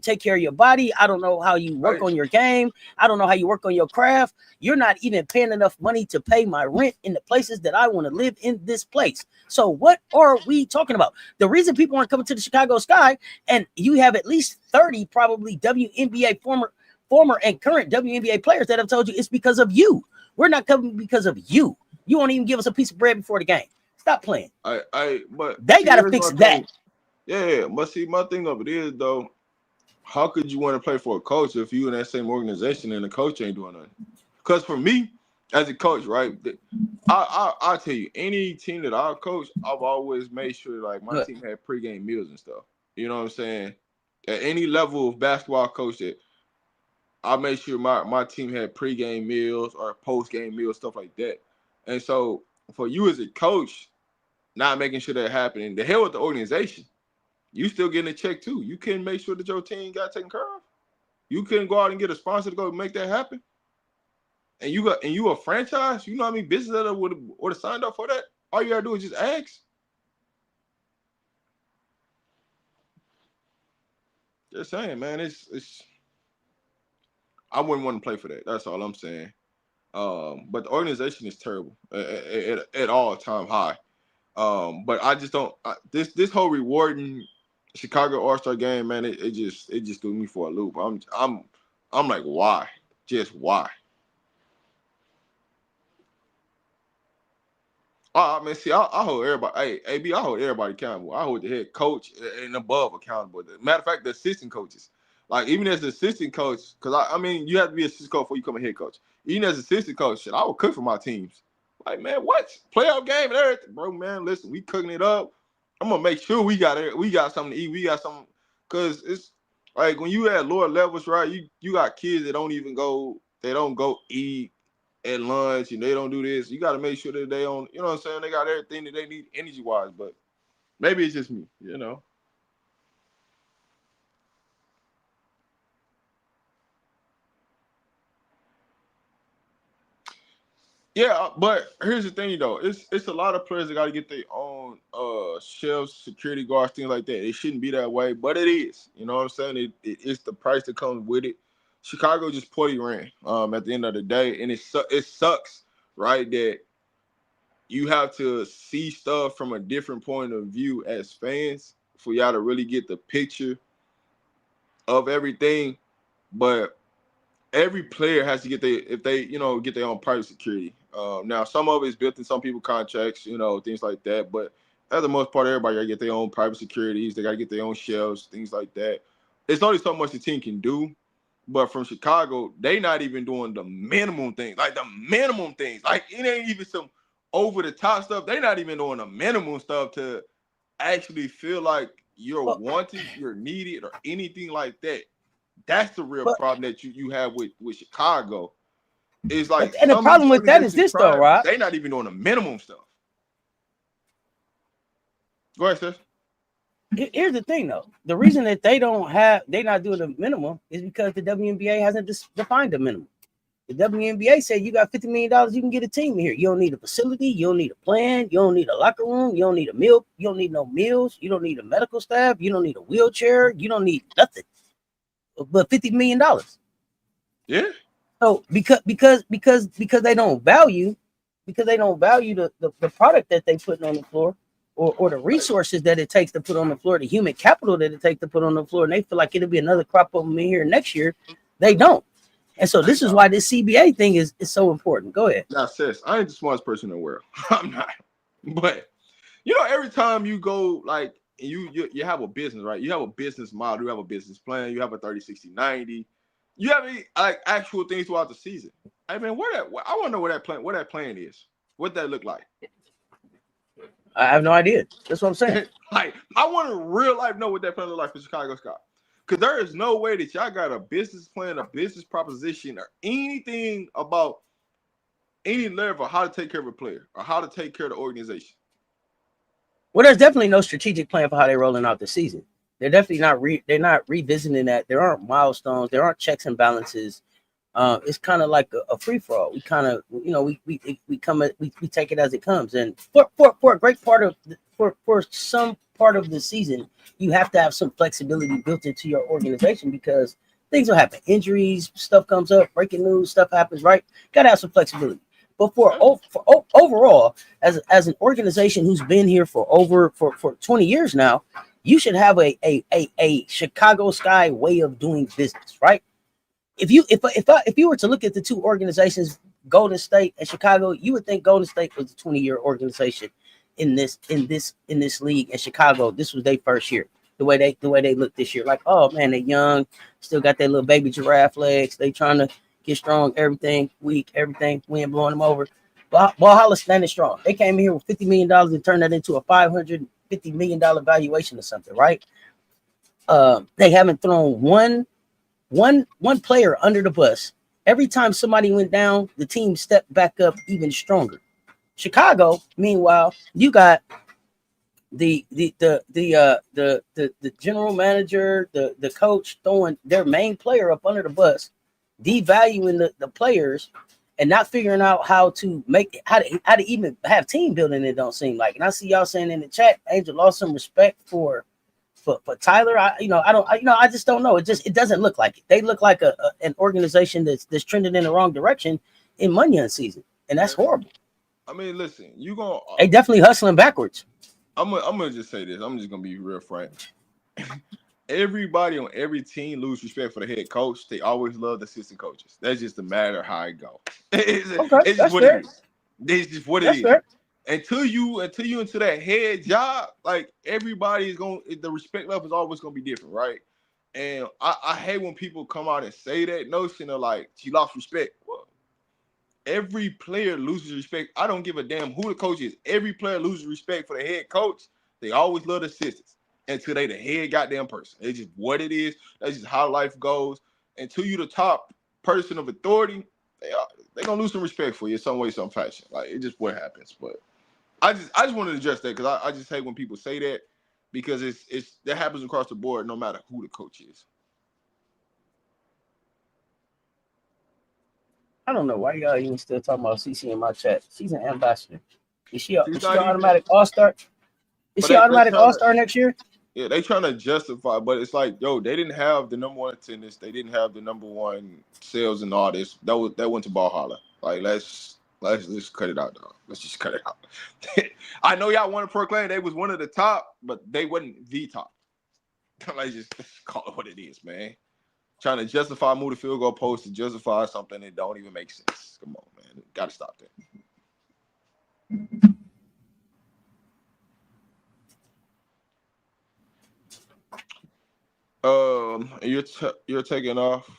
take care of your body. I don't know how you work
Hey,
on your game. I don't know how you work on your craft. You're not even paying enough money to pay my rent in the places that I want to live in this place. So what are we talking about? The reason people aren't coming to the Chicago sky, and you have at least 30 probably WNBA former and current WNBA players that have told you it's because of you. We're not coming because of you. You won't even give us a piece of bread before the game. Stop playing.
but
They
see,
got to
here's
fix
my
that.
thing. Yeah, but see, my thing of it is though, how could you want to play for a coach if you in that same organization and the coach ain't doing nothing? Because for me, as a coach, right, I tell you, any team that I coach, I've always made sure like my
Good.
team had pregame meals and stuff. You know what I'm saying? At any level of basketball coach that I made sure my team had pregame meals or postgame meals, stuff like that. And so for you as a coach, not making sure that happening, the hell with the organization. You still getting a check too. You can make sure that your team got taken care of. You couldn't go out and get a sponsor to go make that happen. And you a franchise. You know what I mean? Business that would have signed up for that. All you gotta do is just ask. Just saying, man. It's. I wouldn't want to play for that. That's all I'm saying. But the organization is terrible at all time high. But I just don't. This whole rewarding Chicago All-Star game, man. It just threw me for a loop. I'm like, why? Just why? I mean, see, I hold everybody. Hey, AB, I hold everybody accountable. I hold the head coach and above accountable. Matter of fact, the assistant coaches, like even as the assistant coach, because I mean, you have to be assistant coach before you become a head coach. Even as assistant coach, shit, I would cook for my teams. Like, man, what? Playoff game and everything. Bro, man, listen, we cooking it up. I'm gonna make sure we got something to eat. We got something, cause it's like when you at lower levels, right? You got kids that they don't go eat at lunch and they don't do this. You got to make sure that they don't, you know what I'm saying? They got everything that they need energy wise, but maybe it's just me, you know. Yeah, but here's the thing though. It's a lot of players that gotta get their own shelves, security guards, things like that. It shouldn't be that way, but it is. You know what I'm saying? It's the price that comes with it. Chicago just poorly ran at the end of the day, and it sucks, right? That you have to see stuff from a different point of view as fans for y'all to really get the picture of everything. But every player has to get get their own private security. Now some of it is built in some people's contracts, things like that. But for the most part, everybody gotta get their own private securities. They gotta get their own shelves, things like that. It's only so much the team can do. But from Chicago, they not even doing the minimum things, like the minimum things. Like it ain't even some over the top stuff. They not even doing the minimum stuff to actually feel like you're wanted, you're needed, or anything like that. That's the real problem that you have with Chicago. Is like
and the
some of
problem
these
with that is
organizations
this though,
trying,
Rob.
they not even doing the minimum stuff. Go ahead, Cess.
Here's the thing though. The reason that they not doing the minimum is because the WNBA hasn't defined the minimum. The WNBA said you got $50 million, you can get a team here. You don't need a facility, you don't need a plan, you don't need a locker room, you don't need a meal, you don't need no meals, you don't need a medical staff, you don't need a wheelchair, you don't need nothing. But $50 million.
Yeah.
So because they don't value the product that they put on the floor, or the resources that it takes to put on the floor, the human capital that it takes to put on the floor, and they feel like it'll be another crop of them in here next year, they don't. And so this is why this CBA thing is so important. Go ahead.
Now, Cess, I ain't the smartest person in the world. I'm not. But every time you go, like, you have a business, right? You have a business model, you have a business plan, you have a 30, 60, 90. You have like actual things throughout the season. I mean, I want to know what that plan is. What that look like?
I have no idea. That's what I'm saying.
Like, I want to real life know what that plan look like for Chicago Sky. Because there is no way that y'all got a business plan, a business proposition, or anything about any level of how to take care of a player or how to take care of the organization.
Well, there's definitely no strategic plan for how they're rolling out the season. They're definitely not revisiting that. There aren't milestones. There aren't checks and balances. It's kind of like a free for all. We kind of, we take it as it comes. And for a great part of for some part of the season, you have to have some flexibility built into your organization because things will happen. Injuries, stuff comes up, breaking news, stuff happens. Right? Got to have some flexibility. But for overall, as an organization who's been here for 20 years now, you should have a Chicago Sky way of doing business, right? If you were to look at the two organizations, Golden State and Chicago, you would think Golden State was a 20-year organization in this league. And Chicago, this was their first year. The way they look this year, like, oh man, they're young, still got their little baby giraffe legs. They trying to get strong, everything weak, everything wind blowing them over. But Valhalla standing strong. They came in here with $50 million and turned that into a $550 million valuation or something, right? They haven't thrown one player under the bus. Every time somebody went down, the team stepped back up even stronger. Chicago, meanwhile, you got the general manager, the coach throwing their main player up under the bus, devaluing the players, and not figuring out how to even have team building. It don't seem like. And I see y'all saying in the chat, Angel lost some respect for Tyler. I just don't know. It doesn't look like it. They look like an organization that's trending in the wrong direction in Munyon season, and that's horrible.
I mean, listen,
they definitely hustling backwards.
I'm gonna just say this. I'm just gonna be real frank. Everybody on every team lose respect for the head coach. They always love the assistant coaches. That's just the matter how it go. It's just what it is. It's just what it is. Fair. Until you into that head job, like everybody is the respect level is always gonna be different, right? And I hate when people come out and say that notion of like she lost respect. Well, every player loses respect. I don't give a damn who the coach is. Every player loses respect for the head coach. They always love the assistants until they the head goddamn person. It's just what it is. That's just how life goes. Until you the top person of authority, they gonna lose some respect for you in some way, some fashion. Like it's just what happens. But I just wanted to address that because I just hate when people say that because it's that happens across the board no matter who the coach is.
I don't know why y'all even still talking about CC in my chat. She's an ambassador. Is she
She's
an
not even,
automatic all-star? Is
but
she an automatic
trying to,
all-star next year?
yeah, they trying to justify, but it's like, yo, they didn't have the number one attendance, they didn't have the number one sales and all this. That went to Ball Holla. Like let's just cut it out, dog. Let's just cut it out. I know y'all want to proclaim they was one of the top, but they wasn't the top. Like just call it what it is, man. Trying to justify move the field goal post to justify something that don't even make sense. Come on, man. Gotta stop that. You're taking off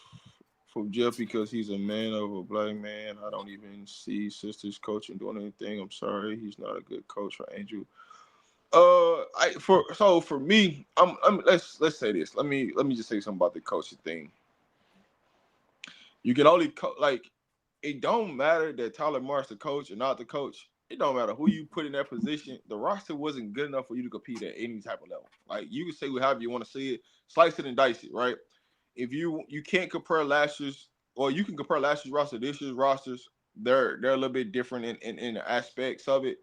from Jeff because he's a man of a black man. I don't even see sisters coaching doing anything. I'm sorry, he's not a good coach for Angel. For me, let's say this. Let me just say something about the coaching thing. You can only it don't matter that Tyler Mark's the coach or not the coach. It don't matter who you put in that position. The roster wasn't good enough for you to compete at any type of level. Like you can say however you want to see it, slice it and dice it, right? If you can't compare last year's, or you can compare last year's roster to this year's rosters. They're a little bit different in the aspects of it.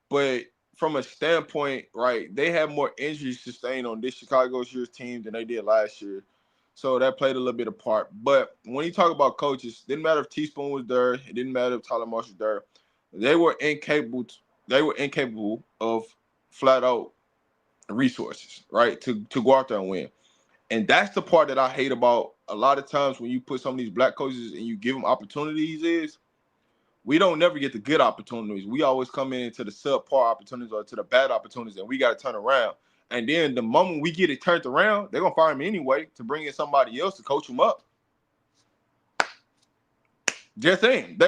But from a standpoint, right, they have more injuries sustained on this Chicago's year's team than they did last year. So that played a little bit of part. But when you talk about coaches, it didn't matter if Teaspoon was there. It didn't matter if Tyler Marsh was there. They were incapable of flat out resources, right, to go out there and win. And that's the part that I hate about a lot of times when you put some of these black coaches and you give them opportunities is we don't never get the good opportunities. We always come into the subpar opportunities or to the bad opportunities, and we got to turn around. And then the moment we get it turned around, they're going to fire me anyway to bring in somebody else to coach them up. Just saying.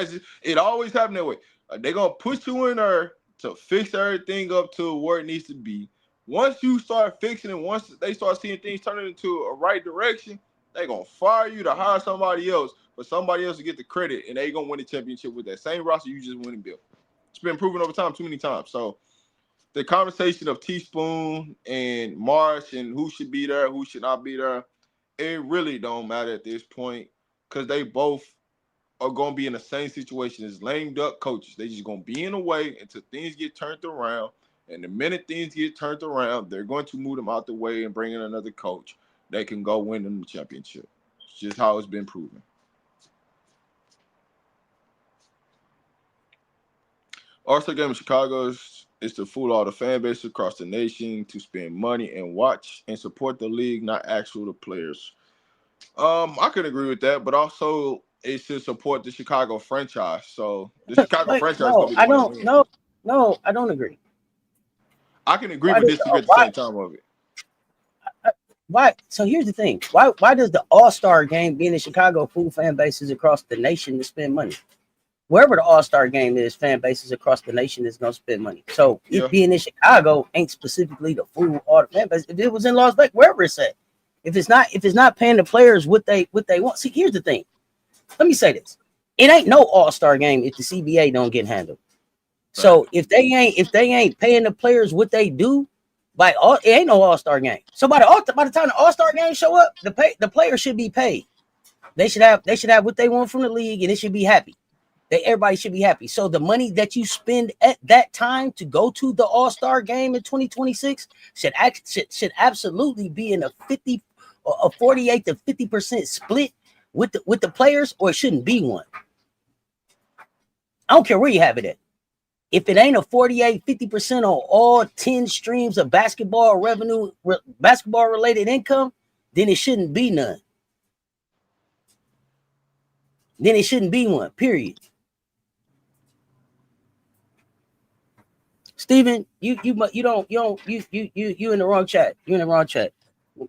It always happens that way. They're going to put you in there to fix everything up to where it needs to be. Once you start fixing it, once they start seeing things turning into a right direction, they're going to fire you to hire somebody else for somebody else to get the credit, and they're going to win the championship with that same roster you just went and built. It's been proven over time too many times. So the conversation of Teaspoon and Marsh and who should be there, who should not be there, it really don't matter at this point because they both are going to be in the same situation as lame duck coaches. They just going to be in the way until things get turned around. And the minute things get turned around, they're going to move them out the way and bring in another coach that can go win them the championship. It's just how it's been proven. All-Star Game in Chicago is to fool all the fan base across the nation to spend money and watch and support the league, not actual the players. I can agree with that, but also it should support the Chicago franchise. So the Chicago franchise is going to be the one that wins.
No, I don't agree.
I can agree but disagree at the same time of it.
Why? So here's the thing. Why does the All-Star Game being in Chicago fool fan bases across the nation to spend money? Wherever the All-Star Game is, fan bases across the nation is gonna spend money. So it being in Chicago ain't specifically to fool all the fan base. If it was in Las Vegas, wherever it's at, if it's not paying the players what they want. See, here's the thing. Let me say this: it ain't no All-Star Game if the CBA don't get handled. So if they ain't paying the players what they do, it ain't no All-Star Game. So by the time the All-Star Game show up, the players should be paid. They should have what they want from the league, and it should be happy. Everybody should be happy. So the money that you spend at that time to go to the All-Star Game in 2026 should absolutely be in a 48 to 50% split with the players, or it shouldn't be one. I don't care where you have it at. If it ain't a 48, 50% on all 10 streams of basketball revenue, basketball related income, then it shouldn't be none. Then it shouldn't be one, period. Steven, you in the wrong chat. You're in the wrong chat.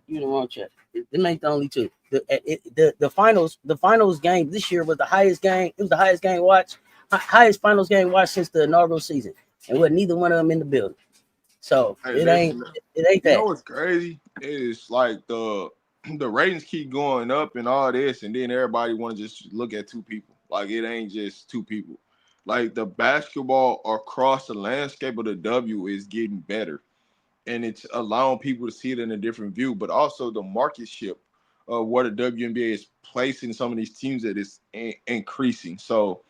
You the wrong chat. Them ain't the only two. The finals game this year was the highest game. It was the highest game watched, highest finals game watched since the inaugural season, and with neither one of them in the building. So
Hey,
it ain't
listen,
it ain't
you know
that.
what's crazy? It's like the ratings keep going up and all this, and then everybody want to just look at two people. Like it ain't just two people. Like the basketball across the landscape of the W is getting better, and it's allowing people to see it in a different view. But also the market ship of where the WNBA is placing some of these teams that is increasing. So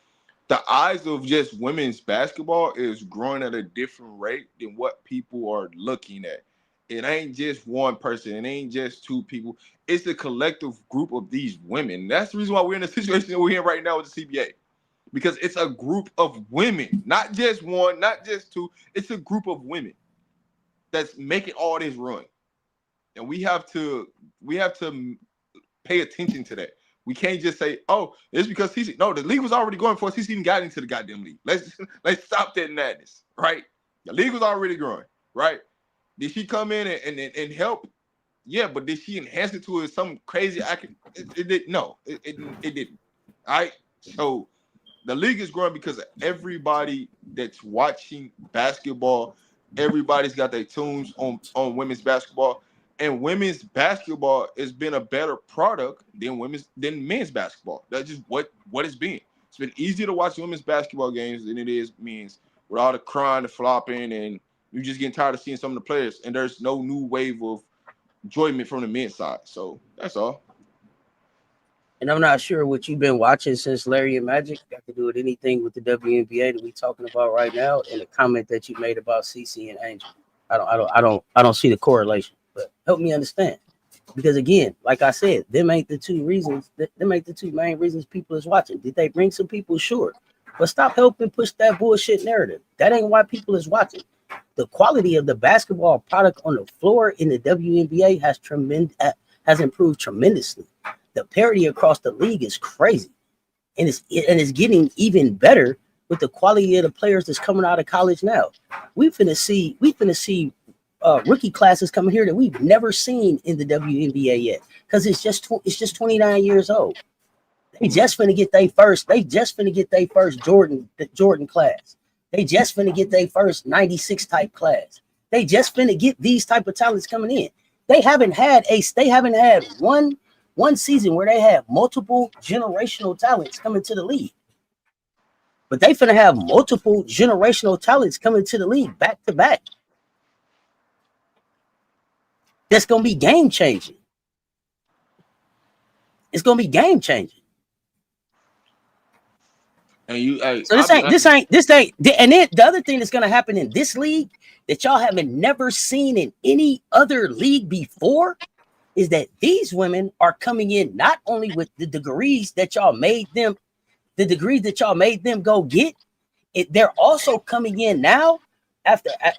the eyes of just women's basketball is growing at a different rate than what people are looking at. It ain't just one person. It ain't just two people. It's a collective group of these women. That's the reason why we're in the situation that we're in right now with the CBA. Because it's a group of women, not just one, not just two. It's a group of women that's making all this run. And we have to pay attention to that. We can't just say, "Oh, it's because CC." No, the league was already going for CC even got into the goddamn league. Let's stop that madness, right? The league was already growing, right? Did she come in and help? Yeah, but did she enhance it to some crazy? It did no, it didn't. All right, so the league is growing because of everybody that's watching basketball. Everybody's got their tunes on women's basketball, and women's basketball has been a better product than men's basketball. That's just what it's been. It's been easier to watch women's basketball games than it is men's, with all the crying and flopping, and you just getting tired of seeing some of the players. And there's no new wave of enjoyment from the men's side. So that's all.
And I'm not sure what you've been watching since Larry and Magic got to do with anything with the WNBA that we talking about right now, and the comment that you made about CC and Angel. I don't see the correlation. But help me understand. Because again, like I said, them ain't the two reasons. Them ain't the two main reasons people is watching. Did they bring some people? Sure, but stop helping push that bullshit narrative. That ain't why people is watching. The quality of the basketball product on the floor in the WNBA has improved tremendously. The parity across the league is crazy, and it's getting even better with the quality of the players that's coming out of college now. We finna see rookie classes coming here that we've never seen in the WNBA yet, because it's just 29 years old. They just finna get their first. They just finna get their first Jordan class. They just finna get their first 96 type class. They just finna get these type of talents coming in. They haven't had one season where they had multiple generational talents coming to the league. But they finna have multiple generational talents coming to the league back to back. That's gonna be game changing. It's gonna be game changing.
And you, hey,
So this ain't. And then the other thing that's gonna happen in this league that y'all haven't never seen in any other league before is that these women are coming in not only with the degrees that y'all made them, go get. They're also coming in now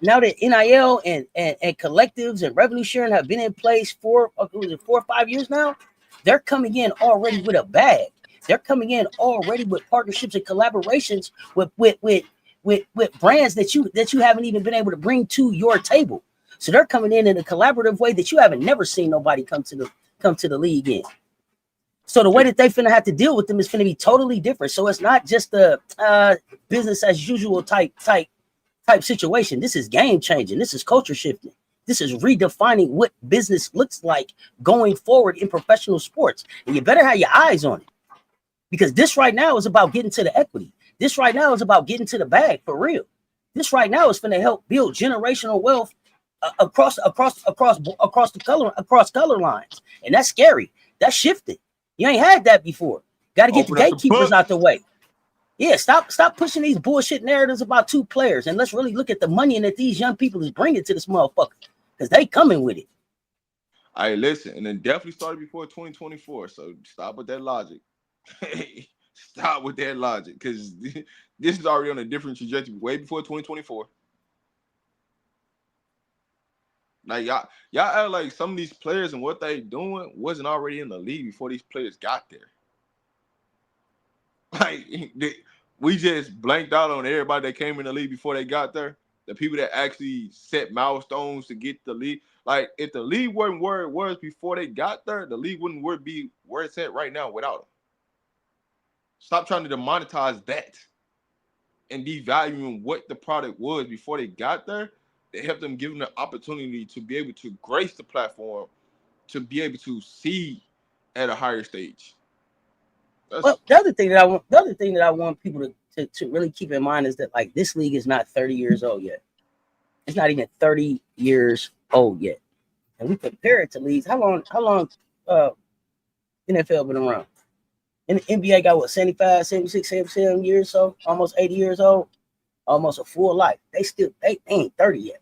now that NIL and collectives and revenue sharing have been in place for 4 or 5 years now. They're coming in already with a bag. They're coming in already with partnerships and collaborations with brands that you haven't even been able to bring to your table. So they're coming in a collaborative way that you haven't never seen nobody come to the league in. So the way that they finna have to deal with them is finna be totally different. So it's not just a business as usual type situation. This is game changing. This is culture shifting. This is redefining what business looks like going forward in professional sports. And you better have your eyes on it, because this right now is about getting to the equity. This right now is about getting to the bag for real. This right now is finna help build generational wealth across color lines, and that's scary. That's shifting. You ain't had that before. Got to get the
open up the
gatekeepers out
books.
the way. Yeah, stop pushing these bullshit narratives about two players, and let's really look at the money that these young people is bringing to this motherfucker, because they coming with it.
Hey, listen, and it definitely started before 2024. So stop with that logic. Stop with that logic, because this is already on a different trajectory way before 2024. Like y'all act like some of these players and what they doing wasn't already in the league before these players got there. Like we just blanked out on everybody that came in the league before they got there. the people that actually set milestones to get the league. Like if the league wasn't where it was before they got there, the league wouldn't be where it's at right now without them. Stop trying to demonetize that and devaluing what the product was before they got there. They helped them give them the opportunity to be able to grace the platform, to be able to see at a higher stage.
Well, the other thing that I want people to really keep in mind is that like this league is not 30 years old yet. It's not even 30 years old yet. And we compare it to leagues. How long NFL been around? And the NBA got what, 75, 76, 77 years, so almost 80 years old, almost a full life. They ain't 30 yet.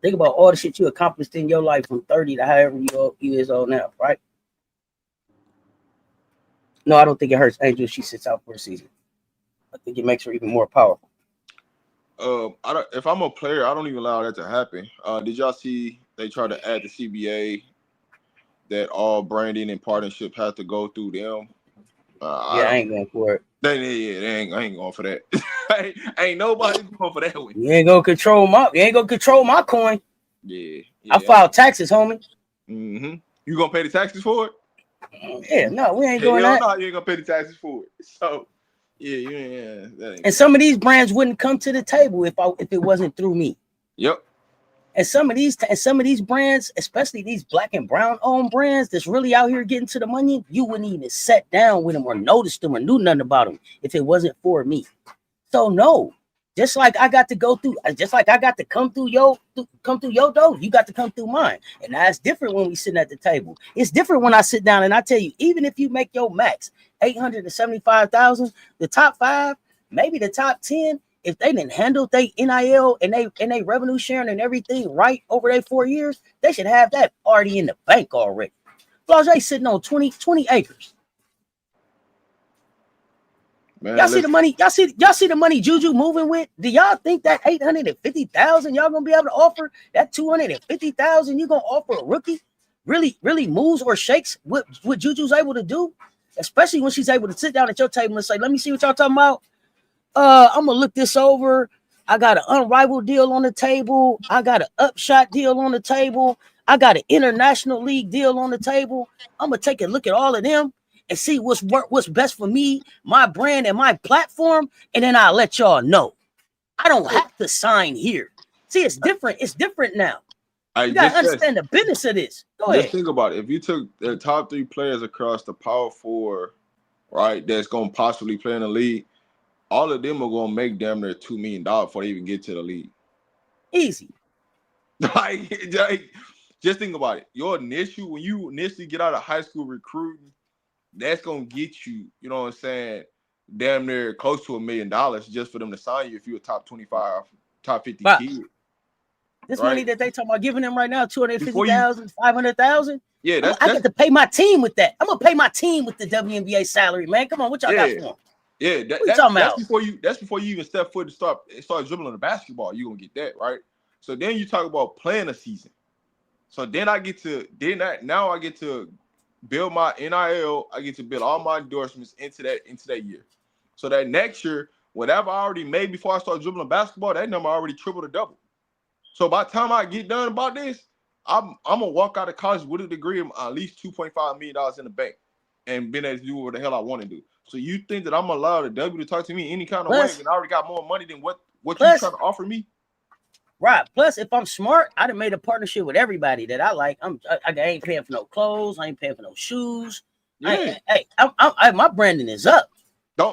Think about all the shit you accomplished in your life from 30 to however you years old now, right? No, I don't think it hurts Angel if she sits out for a season. I think it makes her even more powerful.
If I'm a player, I don't even allow that to happen. Did y'all see they tried to add the CBA that all branding and partnership has to go through them?
I ain't going for it.
I ain't going for that. ain't nobody going for that one.
You ain't gonna control my coin.
Yeah.
I file taxes, homie.
Mm-hmm. You gonna pay the taxes for it?
Yeah, no, we ain't doing that.
No, you ain't gonna pay the taxes for it. So, yeah.
And some of these brands wouldn't come to the table if it wasn't through me.
Yep.
And some of these brands, especially these black and brown owned brands that's really out here getting to the money, you wouldn't even sit down with them or notice them or knew nothing about them if it wasn't for me. So no, just like I got to come through your door, you got to come through mine. And that's different when we sitting at the table. It's different when I sit down and I tell you, even if you make your max 875,000, the top 5, maybe the top 10, if they didn't handle their NIL and they revenue sharing and everything right over their 4 years, they should have that already in the bank already. Blase sitting on 20 acres. Man, y'all see the money. Y'all see the money Juju moving with. Do y'all think that 850,000 y'all gonna be able to offer? That 250,000 you gonna offer a rookie? Really moves or shakes what Juju's able to do, especially when she's able to sit down at your table and say, "Let me see what y'all talking about. I'm gonna look this over. I got an unrivaled deal on the table. I got an upshot deal on the table. I got an international league deal on the table. I'm gonna take a look at all of them and see what's best for me, my brand, and my platform, and then I'll let y'all know. I don't have to sign here. See, it's different. It's different now. You gotta understand the business of this. Go ahead.
Think about it. If you took the top 3 players across the Power 4, right, that's gonna possibly play in the league, all of them are gonna make damn near $2 million before they even get to the league.
Easy.
Like, just think about it. When you initially get out of high school recruiting, that's gonna get you, you know what I'm saying, damn near close to $1 million just for them to sign you if you're a top 25, top 50 kid.
This money that they talking about giving them right now, 250,000, 500,000.
Yeah,
I get to pay my team with that. I'm gonna pay my team with the WNBA salary, man. Come on, what y'all got for them?
Yeah, that's before you even step foot to start dribbling the basketball. You're gonna get that, right? So then you talk about playing a season. So then I get to build my NIL. I get to build all my endorsements into that year. So that next year, whatever I already made before I start dribbling basketball, that number already tripled or double. So by the time I get done about this, I'm gonna walk out of college with a degree of at least $2.5 million in the bank and being able to do what the hell I want to do. So you think that I'm allowed the W to talk to me any kind of way and I already got more money than what you trying to offer me?
Right. Plus, if I'm smart, I'd have made a partnership with everybody that I like. I ain't paying for no clothes. I ain't paying for no shoes. Yeah. My branding is up.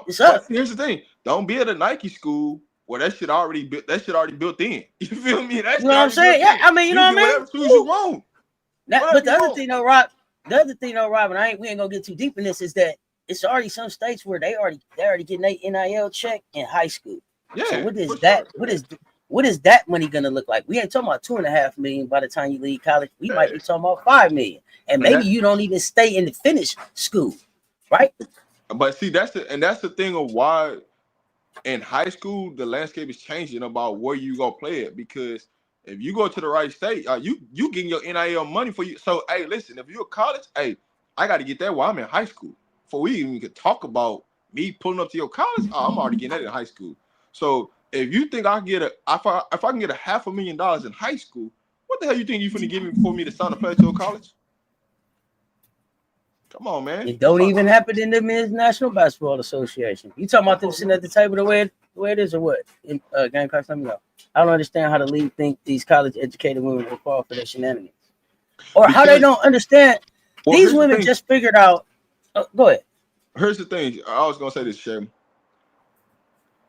It's up. Here's the thing. Don't be at a Nike school where that shit already built in. You feel me? That's
you know what I'm saying? Yeah, I mean, you know what I mean?
Whatever shoes you want.
But the other thing though, Rob, and we ain't gonna get too deep in this, is that it's already some states where they already getting their NIL check in high school. Yeah. So what is that money gonna look like? We ain't talking about $2.5 million by the time you leave college. We might be talking about $5 million, and maybe you don't even stay in the finish school, right?
But see, that's the thing of why in high school the landscape is changing about where you gonna play it, because if you go to the right state, you getting your NIL money for you. So hey, listen, if you're college, hey, I got to get that while I'm in high school. Before we even could talk about me pulling up to your college, I'm already getting that in high school. So If you think if I can get $500,000 in high school, what the hell you think you finna give me for me to sign a player to a college? Come on, man.
It don't even happen in the Men's National Basketball Association. You talking about them sitting at the table the way it is or what? In Gamecocks, let me know. I don't understand how the league think these college educated women will fall for their shenanigans. Or how they don't understand. These women just figured out. Go ahead.
Here's the thing. I was gonna say this, Shem.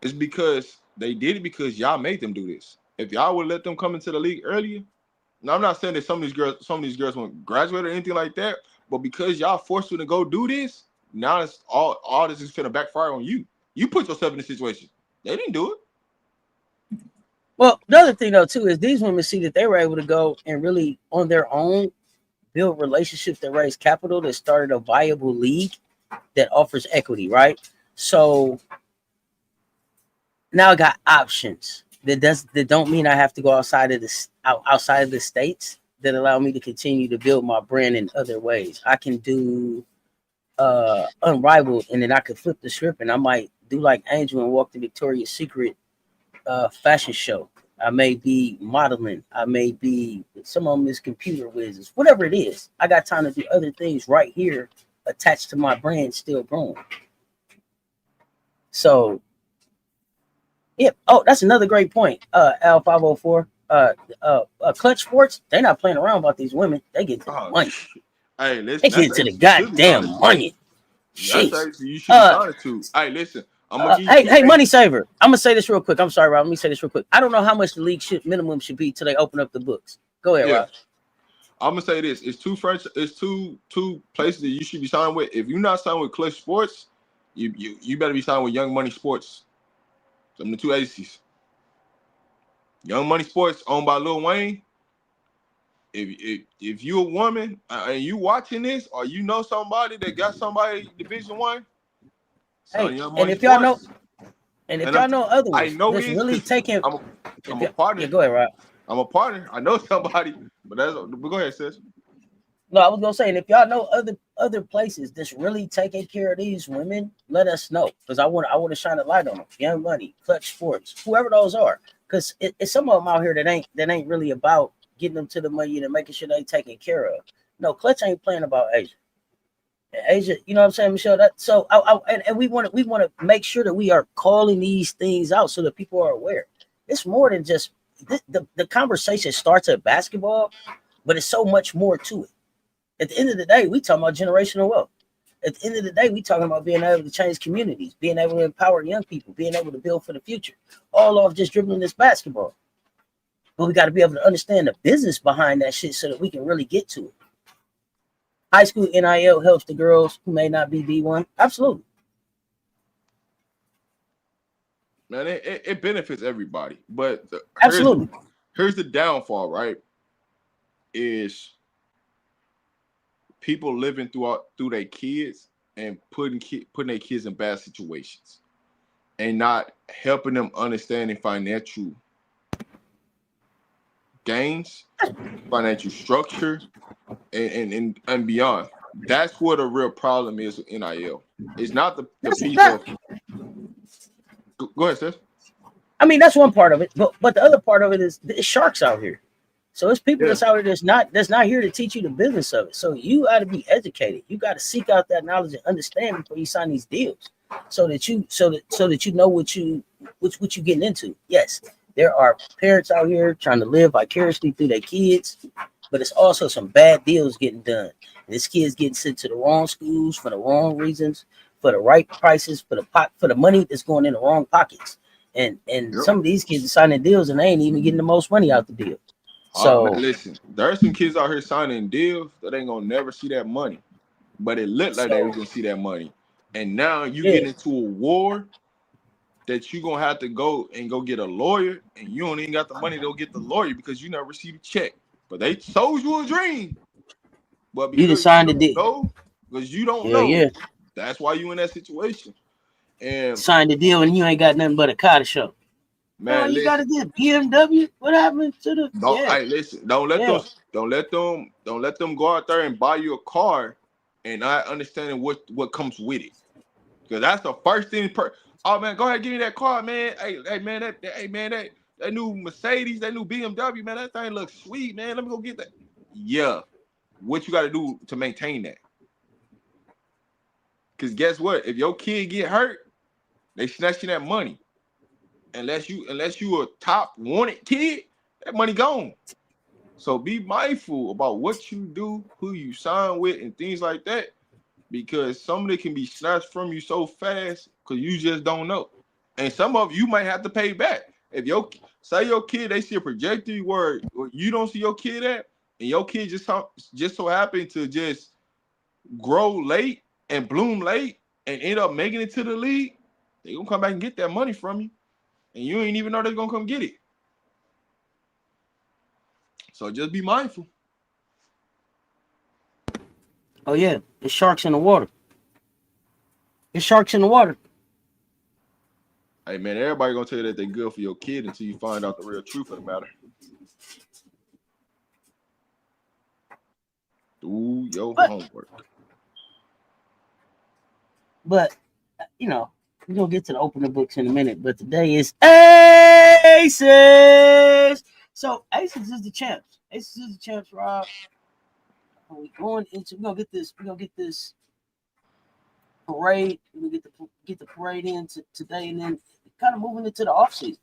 It's because they did it because y'all made them do this. If y'all would let them come into the league earlier, now I'm not saying that some of these girls won't graduate or anything like that, but because y'all forced them to go do this, now it's all this is gonna backfire on you. You put yourself in a situation. They didn't do it.
Well, the other thing though too is these women see that they were able to go and really on their own build relationships that raise capital that started a viable league that offers equity, right? So now I got options. That don't mean I have to go outside of the states that allow me to continue to build my brand in other ways. I can do Unrivaled, and then I could flip the script, and I might do like Angel and walk the Victoria's Secret fashion show. I may be modeling. I may be some of them is computer whizzes. Whatever it is, I got time to do other things right here attached to my brand, still growing. So. Yep. Oh, that's another great point. L504. Clutch Sports. They're not playing around about these women. They get to the money.
Hey, listen.
They get to the goddamn money.
That's actually you should be started to. Hey, listen.
Hey, money saver. I'm gonna say this real quick. I'm sorry, Rob. Let me say this real quick. I don't know how much the league minimum should be till they open up the books. Go ahead, Rob.
I'm gonna say this: it's two places that you should be signed with. If you're not signed with Clutch Sports, you better be signed with Young Money Sports. Them the two agencies. Young Money Sports, owned by Lil Wayne. If you a woman and you watching this, or you know somebody that got somebody Division I,
hey, and if y'all know, other ones,
I know
that's really taking.
I'm a partner.
Yeah, go ahead, Rob.
I'm a partner. I know somebody, but go ahead, sis.
No, I was gonna say, and if y'all know other places that's really taking care of these women, let us know, because I want to shine a light on them. Young Money, Clutch Sports, whoever those are, because it's some of them out here that ain't really about getting them to the money and making sure they taken care of. No, Clutch ain't playing about Asia, you know what I'm saying, Michelle? And we want to make sure that we are calling these things out so that people are aware. It's more than just the conversation starts at basketball, but it's so much more to it. At the end of the day, we talking about generational wealth. At the end of the day, we talking about being able to change communities, being able to empower young people, being able to build for the future, all off just dribbling this basketball. But we got to be able to understand the business behind that shit so that we can really get to it. High school NIL helps the girls who may not be D1. Absolutely.
Man, it benefits everybody. But
absolutely,
here's the downfall, right? Is people living through their kids and putting their kids in bad situations and not helping them understanding financial gains, financial structure, and beyond. That's what a real problem is with NIL. It's not the piece of. Go ahead, Seth.
I mean, that's one part of it, but the other part of it is it's sharks out here. So it's people that's out here that's not here to teach you the business of it. So you got to be educated. You got to seek out that knowledge and understand before you sign these deals, so that you know what you getting into. Yes, there are parents out here trying to live vicariously through their kids, but it's also some bad deals getting done. And this kid's getting sent to the wrong schools for the wrong reasons, for the right prices, for the money that's going in the wrong pockets. And some of these kids are signing deals and they ain't even getting the most money out the deal. So
man, listen, there are some kids out here signing deals that ain't gonna never see that money, but it looked like they was gonna see that money. And now you get into a war that you gonna have to go get a lawyer, and you don't even got the money to go get the lawyer because you never received a check. But they sold you a dream. But because
you signed the deal,
because you don't know, that's why you in that situation. And
signed the deal and you ain't got nothing but a car to show.
Man,
you gotta get BMW. What happened to the?
Hey, listen. Don't let them go out there and buy you a car and not understanding what comes with it. Because that's the first thing. Oh man, go ahead, give me that car, man. Hey man, that new Mercedes, that new BMW, man, that thing looks sweet, man. Let me go get that. Yeah, what you got to do to maintain that? Because guess what? If your kid get hurt, they snatching that money. Unless you a top wanted kid, that money gone. So be mindful about what you do, who you sign with, and things like that, because some of it can be snatched from you so fast because you just don't know. And some of you might have to pay back. If your kid, they see a trajectory where you don't see your kid at, and your kid just so happen to just grow late and bloom late and end up making it to the league, they gonna come back and get that money from you, and you ain't even know they're gonna come get it. So just be mindful.
Oh yeah, there's sharks in the water. There's sharks in the water.
Hey man, everybody gonna tell you that they're good for your kid until you find out the real truth of the matter. Do your homework.
But you know, we're gonna get to the opening books in a minute. But today is Aces. So Aces is the champs. Aces is the champs, Rob. We're gonna get this parade. We're gonna get the parade in today, and then kind of moving into the offseason.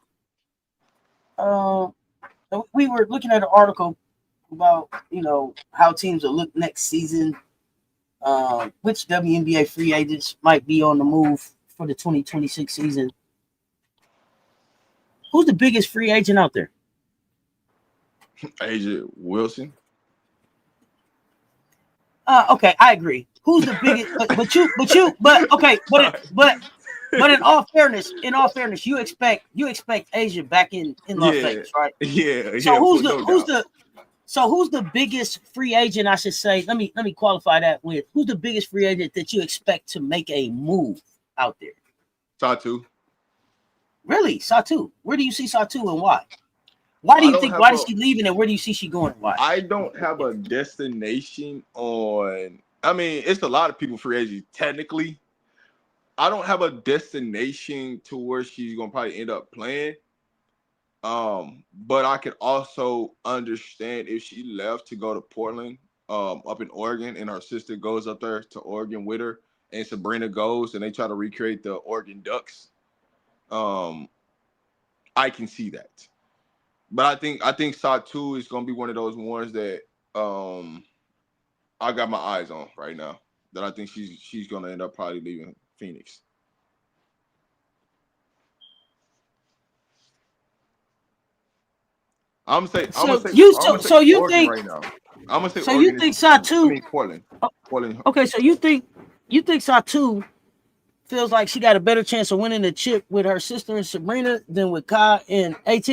We were looking at an article about how teams will look next season. Which WNBA free agents might be on the move for the 2026 season? Who's the biggest free agent out there?
Agent Wilson.
Okay, I agree. Who's the biggest? But in all fairness, you expect Asia back in Las Vegas, right?
Yeah.
So who's the biggest free agent? I should say. Let me qualify that with who's the biggest free agent that you expect to make a move out there?
Satu.
Really, Satu? Where do you see Satu and why? Why do you think? Why is she leaving, and where do you see she going? And why?
I don't have a destination on. I mean, it's a lot of people free agents technically. I don't have a destination to where she's gonna probably end up playing. But I could also understand if she left to go to Portland, up in Oregon, and her sister goes up there to Oregon with her, and Sabrina goes, and they try to recreate the Oregon Ducks. I can see that. But I think Satu is gonna be one of those ones that I got my eyes on right now. That I think she's gonna end up probably leaving Phoenix. I'm gonna say Oregon right now. I'm gonna say
so
Oregon.
You think Satu?
I mean Portland. Portland.
Okay, so you think Satu feels like she got a better chance of winning the chip with her sister and Sabrina than with Kai and AT?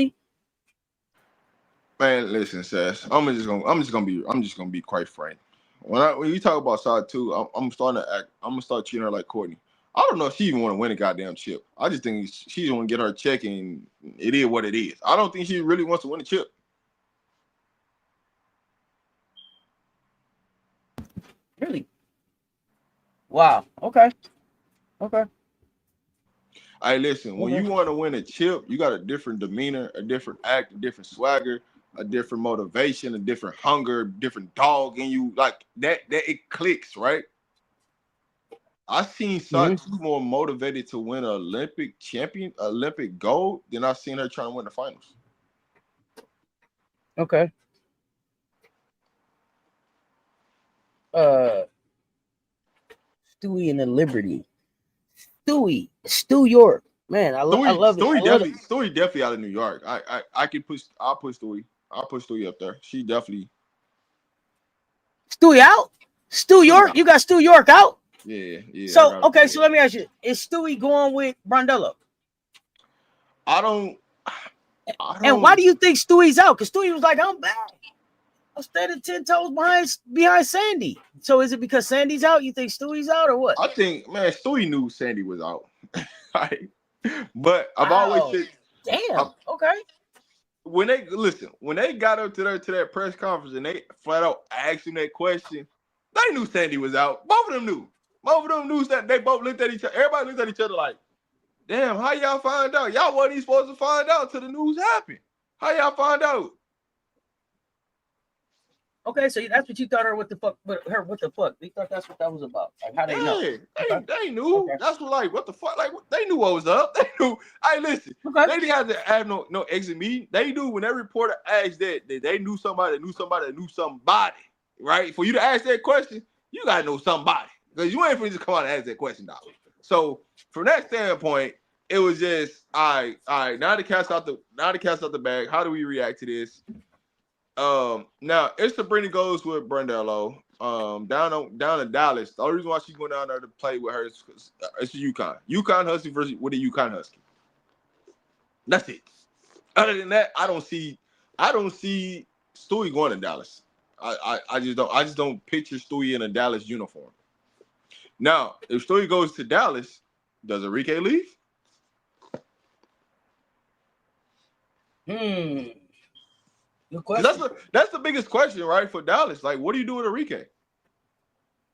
Man, listen, Cess. I'm just gonna be quite frank. When you talk about Satu, I'm gonna start treating her like Courtney. I don't know if she even want to win a goddamn chip. I just think she's want to get her check, and it is what it is. I don't think she really wants to win a chip.
Really? Wow. Okay.
Hey, listen. When you want to win a chip, you got a different demeanor, a different act, a different swagger, a different motivation, a different hunger, different dog in you. Like that it clicks, right? I've seen Satu more motivated to win an Olympic gold than I've seen her trying to win the finals.
Okay. Stewie and the Liberty. Stu York. Man, I love it.
Stewie definitely out of New York. I'll push Stewie. I'll push Stewie up there. She definitely.
Stewie out? Stu York? You got Stu York out?
Yeah.
So let me ask you: is Stewie going with Brondello?
I don't.
And why do you think Stewie's out? Because Stewie was like, "I'm back. I'm standing 10 toes behind Sandy." So is it because Sandy's out? You think Stewie's out or what?
I think, man, Stewie knew Sandy was out. Right? But I've always said,
damn. Okay.
When they got up to that press conference and they flat out asked him that question, they knew Sandy was out. Both of them knew that. They both looked at each other. Everybody looked at each other like, Damn, how y'all find out? Y'all wasn't even supposed to find out till the news happened. How y'all find out?
Okay, so that's what you thought her what the fuck? You thought that's what that was about? Like how they know?
Yeah,
Okay.
they knew.
Okay.
That's what the fuck? Like they knew what was up. They knew. Hey, listen,
Okay.
they didn't have to have no exit meeting. They knew when that reporter asked that they knew somebody that knew somebody that knew somebody. Right? For you to ask that question, you gotta know somebody because you ain't finna just come out and ask that question, dog. So from that standpoint, it was just all right. Now the cat's out the bag. How do we react to this? Now it's Sabrina goes with Brendello. Down in Dallas. The only reason why she's going down there to play with her is because it's a UConn Husky versus with a UConn Husky. That's it. Other than that, I don't see Stewie going to Dallas. I just don't picture Stewie in a Dallas uniform. Now, if Stewie goes to Dallas, does Enrique leave?
Good question.
That's the biggest question, right? For Dallas. Like, what do you do with Enrique?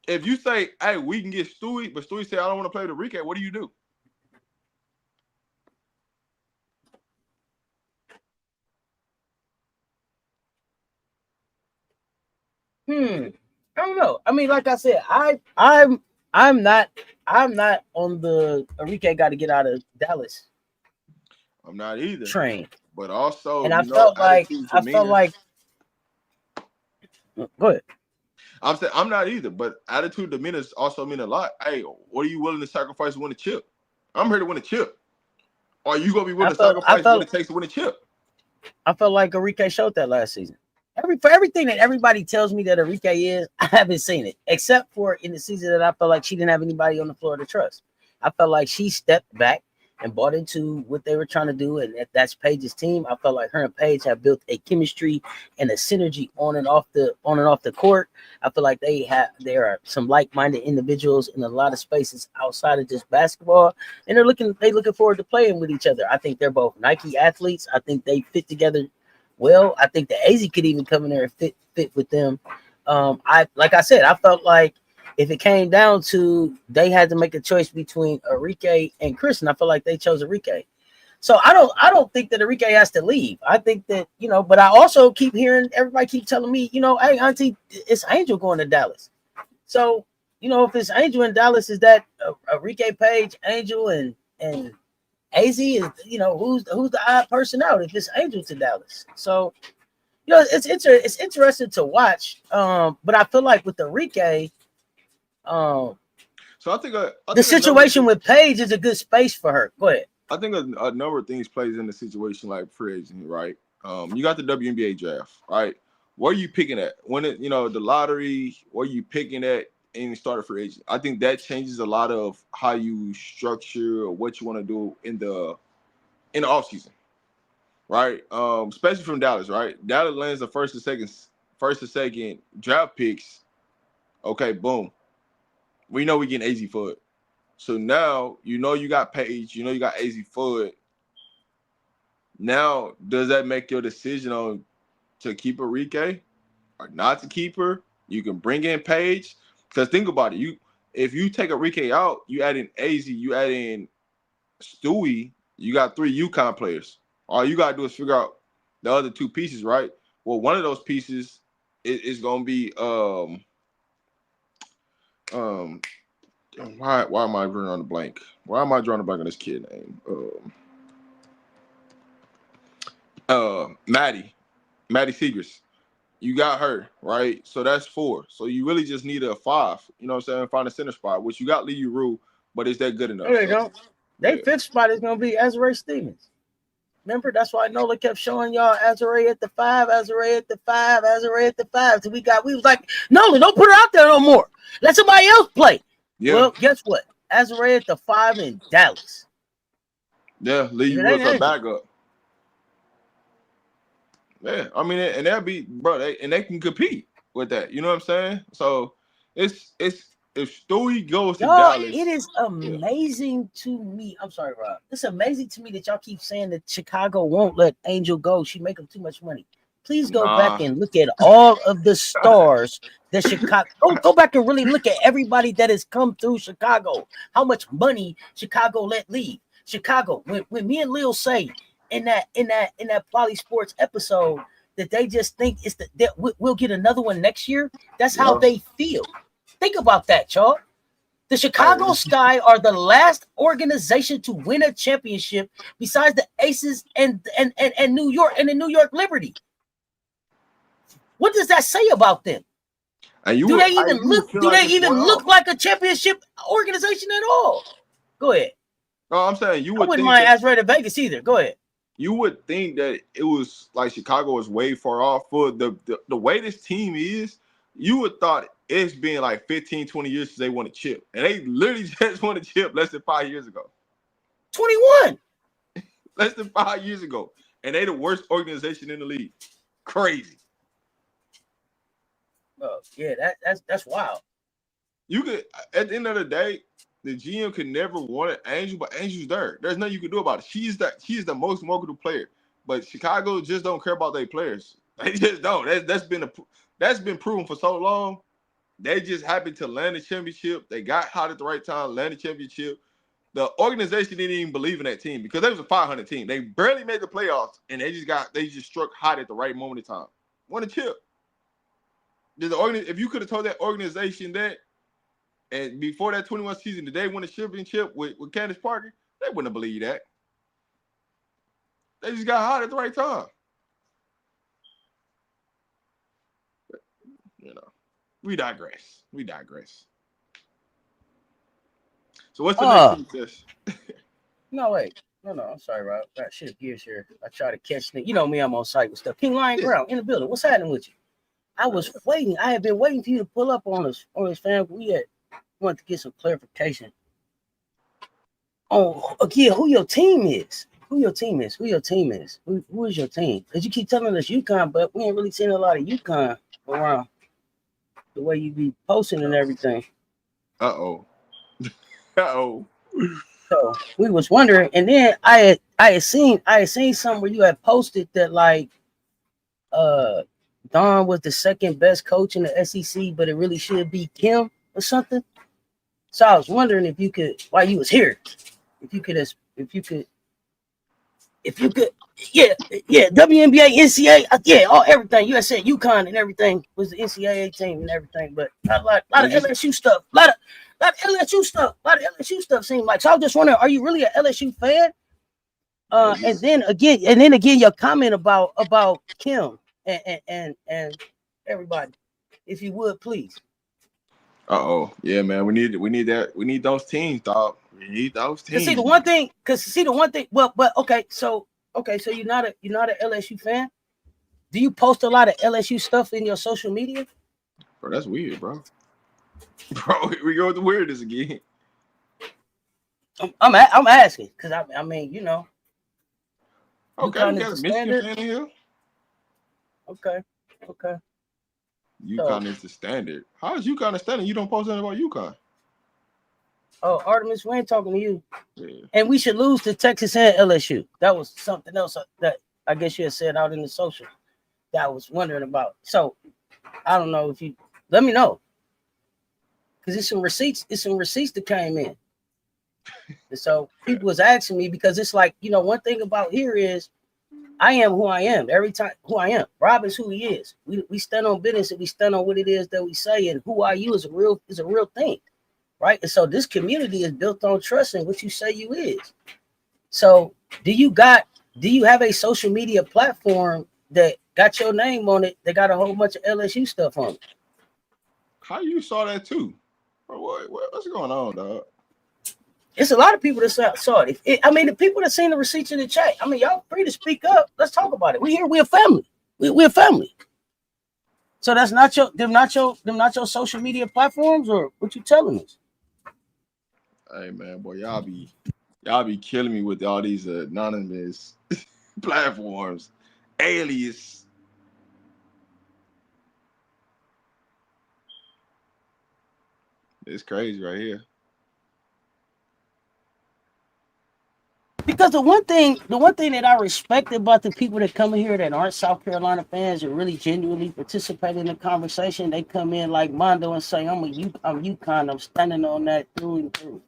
If you say, hey, we can get Stewie, but Stewie say, I don't want to play with Enrique, what do you do?
I don't know. I mean, like I said, I'm not on the Enrique got to get out of Dallas.
I'm not either.
Train.
But also,
and I felt like go ahead.
I'm saying I'm not either, but attitude demeanor also mean a lot. Hey, what are you willing to sacrifice to win a chip? I'm here to win a chip. Are you gonna be willing to sacrifice what it takes to win a chip?
I felt like Enrique showed that last season. For everything that everybody tells me that Enrique is, I haven't seen it, except for in the season that I felt like she didn't have anybody on the floor to trust. I felt like she stepped back and bought into what they were trying to do, and that's Paige's team. I felt like her and Paige have built a chemistry and a synergy on and off the court. I feel like there are some like-minded individuals in a lot of spaces outside of just basketball, and they're looking forward to playing with each other. I think they're both Nike athletes. I think they fit together well. I think the AZ could even come in there and fit with them. Like I said, I felt like if it came down to they had to make a choice between Enrique and Chris, and I feel like they chose Enrique. So I don't think that Enrique has to leave. I think that, but I also keep hearing everybody keep telling me, hey, Auntie, it's Angel going to Dallas. So, if it's Angel in Dallas, is that Enrique, Paige, Angel, and AZ is, who's the odd person out if it's Angel to Dallas? So, it's interesting to watch. But I feel like with Enrique,
so I think
the situation with Paige is a good space for her. Go ahead.
I think a number of things plays in the situation like free agent, right? You got the WNBA draft, right? Where are you picking at? When the lottery, where are you picking at and start a free agent? I think that changes a lot of how you structure or what you want to do in the offseason, right? Especially from Dallas, right? Dallas lands the first and second draft picks. Okay, boom. We know we getting AZ for it. So now you got Paige, you got AZ for it. Now, does that make your decision on to keep Enrique or not to keep her? You can bring in Paige. Because think about it. If you take Enrique out, you add in AZ, you add in Stewie, you got 3 UConn players. All you gotta do is figure out the other 2 pieces, right? Well, one of those pieces is gonna be why am I drawing on the blank? Why am I drawing a blank on this kid name? Maddie Segrist. You got her, right? So that's 4. So you really just need a 5. You know what I'm saying? Find a center spot, which you got Lee Rue, but is that good enough?
There you go. Their 5th spot is gonna be Azurá Stevens. Remember, that's why Nola kept showing y'all Azurá at the 5, Azurá at the 5, Azurá at the 5. So we was like, Nola, don't put her out there no more. Let somebody else play. Yeah. Well, guess what? Azurá at the 5 in Dallas.
Yeah, Lee Rue was her backup. Yeah, I mean, and they'll be, bro, they can compete with that. You know what I'm saying? So it's if Stewie goes to Dallas,
it is amazing to me. I'm sorry, Rob. It's amazing to me that y'all keep saying that Chicago won't let Angel go. She make them too much money. Please go back and look at all of the stars that Chicago. Go back and really look at everybody that has come through Chicago. How much money Chicago let leave. Chicago. When me and Lil say in that Poly Sports episode that they just think it's that we'll get another one next year. That's how they feel. Think about that, y'all. The Chicago Sky are the last organization to win a championship besides the Aces and New York and the New York Liberty. What does that say about them? Do they even look like a championship organization at all? Go ahead.
No, I'm saying you
I
would
wouldn't
think
mind as Red Vegas either. Go ahead.
You would think that it was like Chicago was way far off for the way this team is. You would thought it's been like 15, 20 years since they won a chip. And they literally just won a chip less than 5 years ago.
21.
Less than 5 years ago. And they the worst organization in the league. Crazy.
Oh, yeah, that's wild.
You could, at the end of the day, the GM could never want Angel, but Angel's there. There's nothing you can do about it. She's the most marketable player. But Chicago just don't care about their players. They just don't. That's been proven for so long. They just happened to land a championship. They got hot at the right time, land a championship. The organization didn't even believe in that team because they was a 500 team. They barely made the playoffs, and they just struck hot at the right moment in time. Won a chip. If you could have told that organization that, and before that 21 season, did they win a championship with Candace Parker? They wouldn't have believed that. They just got hot at the right time. But, we digress. So what's the next thing, Cess?
No, wait. No, I'm sorry, Rob. I shift gears here. I try to catch things. You know me, I'm on site with stuff. King Lion Brown in the building. What's happening with you? I was waiting. I had been waiting for you to pull up on us, fam. We wanted to get some clarification on again who your team is. Who is your team? Because you keep telling us UConn, but we ain't really seen a lot of UConn around the way you be posting and everything.
Uh-oh.
So we was wondering, and then I had seen something where you had posted that like Don was the second best coach in the SEC, but it really should be Kim or something. So I was wondering if you could, while you was here, if you could, WNBA, NCAA, all everything. You had said UConn and everything was the NCAA team and everything, but a lot of LSU stuff, a lot of LSU stuff seemed like. So I was just wondering, are you really an LSU fan? And then again, your comment about Kim and everybody, if you would please.
Yeah, man. We need that. We need those teams, dog. We need those teams.
See the one thing. Well, but okay. So you're not a LSU fan. Do you post a lot of LSU stuff in your social media?
Bro, that's weird, bro. Bro, we go with the weirdest again.
I'm asking because I mean
Okay, we got a Michigan fan in here.
Okay.
UConn is the standard. How is UConn a standard? You don't post anything about UConn.
Oh, Artemis, we ain't talking to you.
Yeah.
And we should lose to Texas and LSU. That was something else that I guess you had said out in the social that I was wondering about. So I don't know if you let me know. Because it's some receipts that came in. And so people was asking me because it's like, one thing about here is I am who I am. Every time who I am. Rob is who he is. We stand on business and we stand on what it is that we say, and who are you is a real thing. Right. And so this community is built on trust in what you say you is. So do you have a social media platform that got your name on it that got a whole bunch of LSU stuff on it?
How you saw that too? What's going on, dog?
It's a lot of people that saw it. The people that seen the receipts in the chat. I mean, y'all free to speak up. Let's talk about it. We're a family. We're a family. So that's not your social media platforms, or what you telling us?
Hey man, boy, y'all be killing me with all these anonymous platforms, alias. It's crazy right here.
Because the one thing that I respect about the people that come in here that aren't South Carolina fans and really genuinely participate in the conversation, they come in like Mondo and say, I'm UConn, I'm standing on that through and through.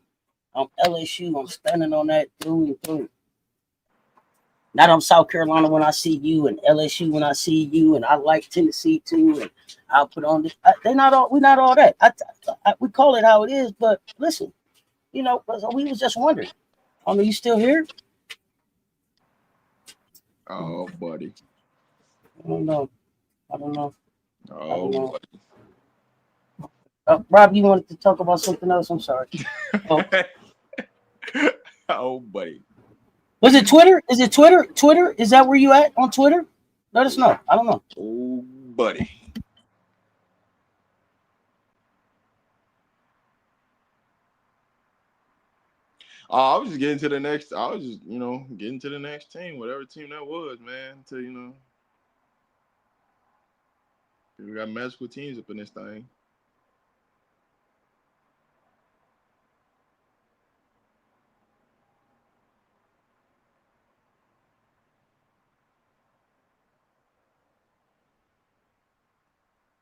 I'm LSU. I'm standing on that through and through. Not I'm South Carolina when I see you, and LSU when I see you, and I like Tennessee too, and I'll put on this. They not all. We not all that. We call it how it is, but listen, we was just wondering. I mean, you still here?
Oh, buddy.
I don't know. I don't know.
Oh,
buddy. Rob, you wanted to talk about something else? I'm sorry. Oh,
oh, buddy.
was it Twitter? Is it Twitter? Twitter? Is that where you at on Twitter? Let us know. I don't know.
Oh, buddy. I was just getting to the next. I was just, getting to the next team, whatever team that was, man. Until we got magical teams up in this thing.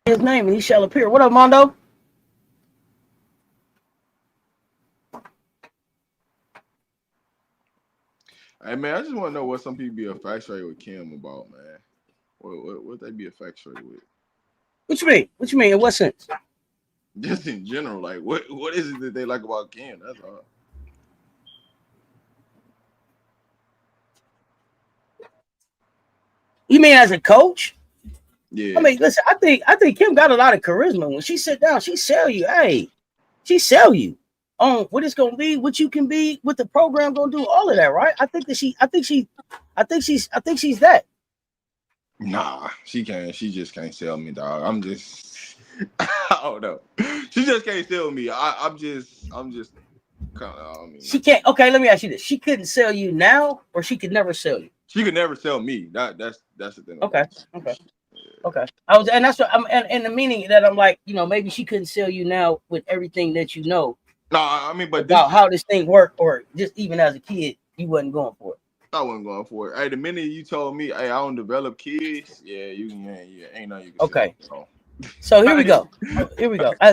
His name and he shall appear. What up, Mondo?
Hey, man, I just want to know what some people be infatuated with Kim about, man. What they be infatuated with?
What you mean? What you mean? In what sense?
Just in general, like what is it that they like about Kim? That's all.
You mean as a coach?
Yeah.
I mean, listen, I think Kim got a lot of charisma. When she sit down, she sell you. Hey, she sell you on what it's gonna be, what you can be, what the program gonna do, all of that, right? I think she's that.
Nah, she can't. She just can't sell me, dog. I'm just, I don't know. She just can't sell me. I'm just kind of.
She can't. Okay, let me ask you this: she couldn't sell you now, or she could never sell you.
She could never sell me. That's the thing.
Okay. Okay. And that's what I'm, and the meaning that I'm like, maybe she couldn't sell you now with everything that you know.
No, I mean, but
about how this thing worked, or just even as a kid, you wasn't going for it.
I wasn't going for it. Hey, the minute you told me, hey, I don't develop kids, ain't nothing you can
okay.
say.
So here we go.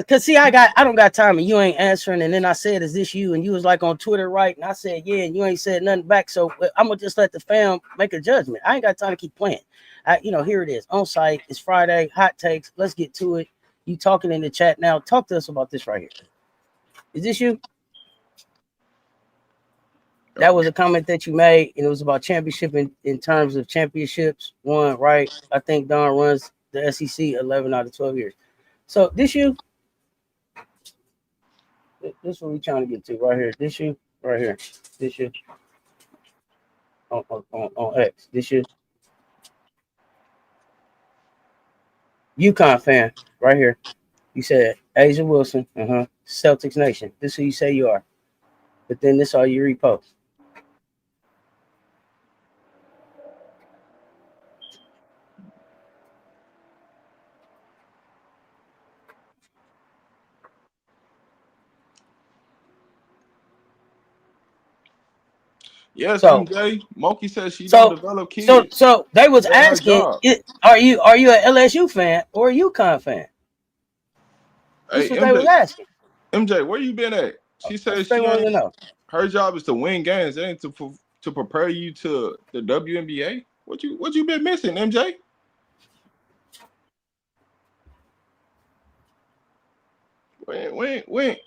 Cause see, I don't got time, and you ain't answering. And then I said, "Is this you?" And you was like on Twitter, right? And I said, "Yeah," and you ain't said nothing back. So I'm gonna just let the fam make a judgment. I ain't got time to keep playing. Here it is on site. It's Friday. Hot takes. Let's get to it. You talking in the chat now? Talk to us about this right here. Is this you? That was a comment that you made, and it was about championship in terms of championships won, right? I think Don runs the SEC 11 out of 12 years. So this you? This is what we trying to get to right here. This you? Right here. This you? On X. This you? UConn fan, right here. You said Asia Wilson, Celtics Nation. This is who you say you are. But then this all you repost.
Yes, MJ. Monkey says she don't develop kids.
So they was asking, are you an LSU fan or a UConn fan? That's what they was asking.
MJ, where you been at? She says her job is to win games, ain't to prepare you to the WNBA. What you been missing, MJ?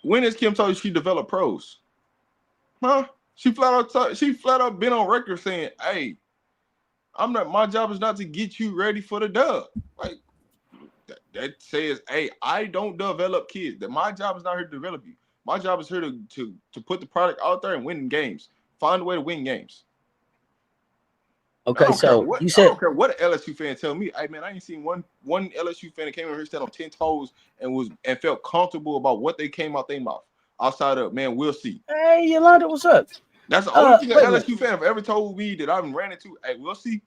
When is Kim told you she developed pros? Huh? She flat out been on record saying, "Hey, my job is not to get you ready for the dub." Like that says, "Hey, I don't develop kids. That my job is not here to develop you. My job is here to put the product out there and win games. Find a way to win games."
Okay, so
you said I don't care what an LSU fan tell me. Hey man, I ain't seen one LSU fan that came in here stand on 10 toes and felt comfortable about what they came out their mouth. Outside of, man, we'll see.
Hey, Yolanda, what's up?
That's the only thing an LSU fan have ever told me that I've ran into. Hey, we'll see.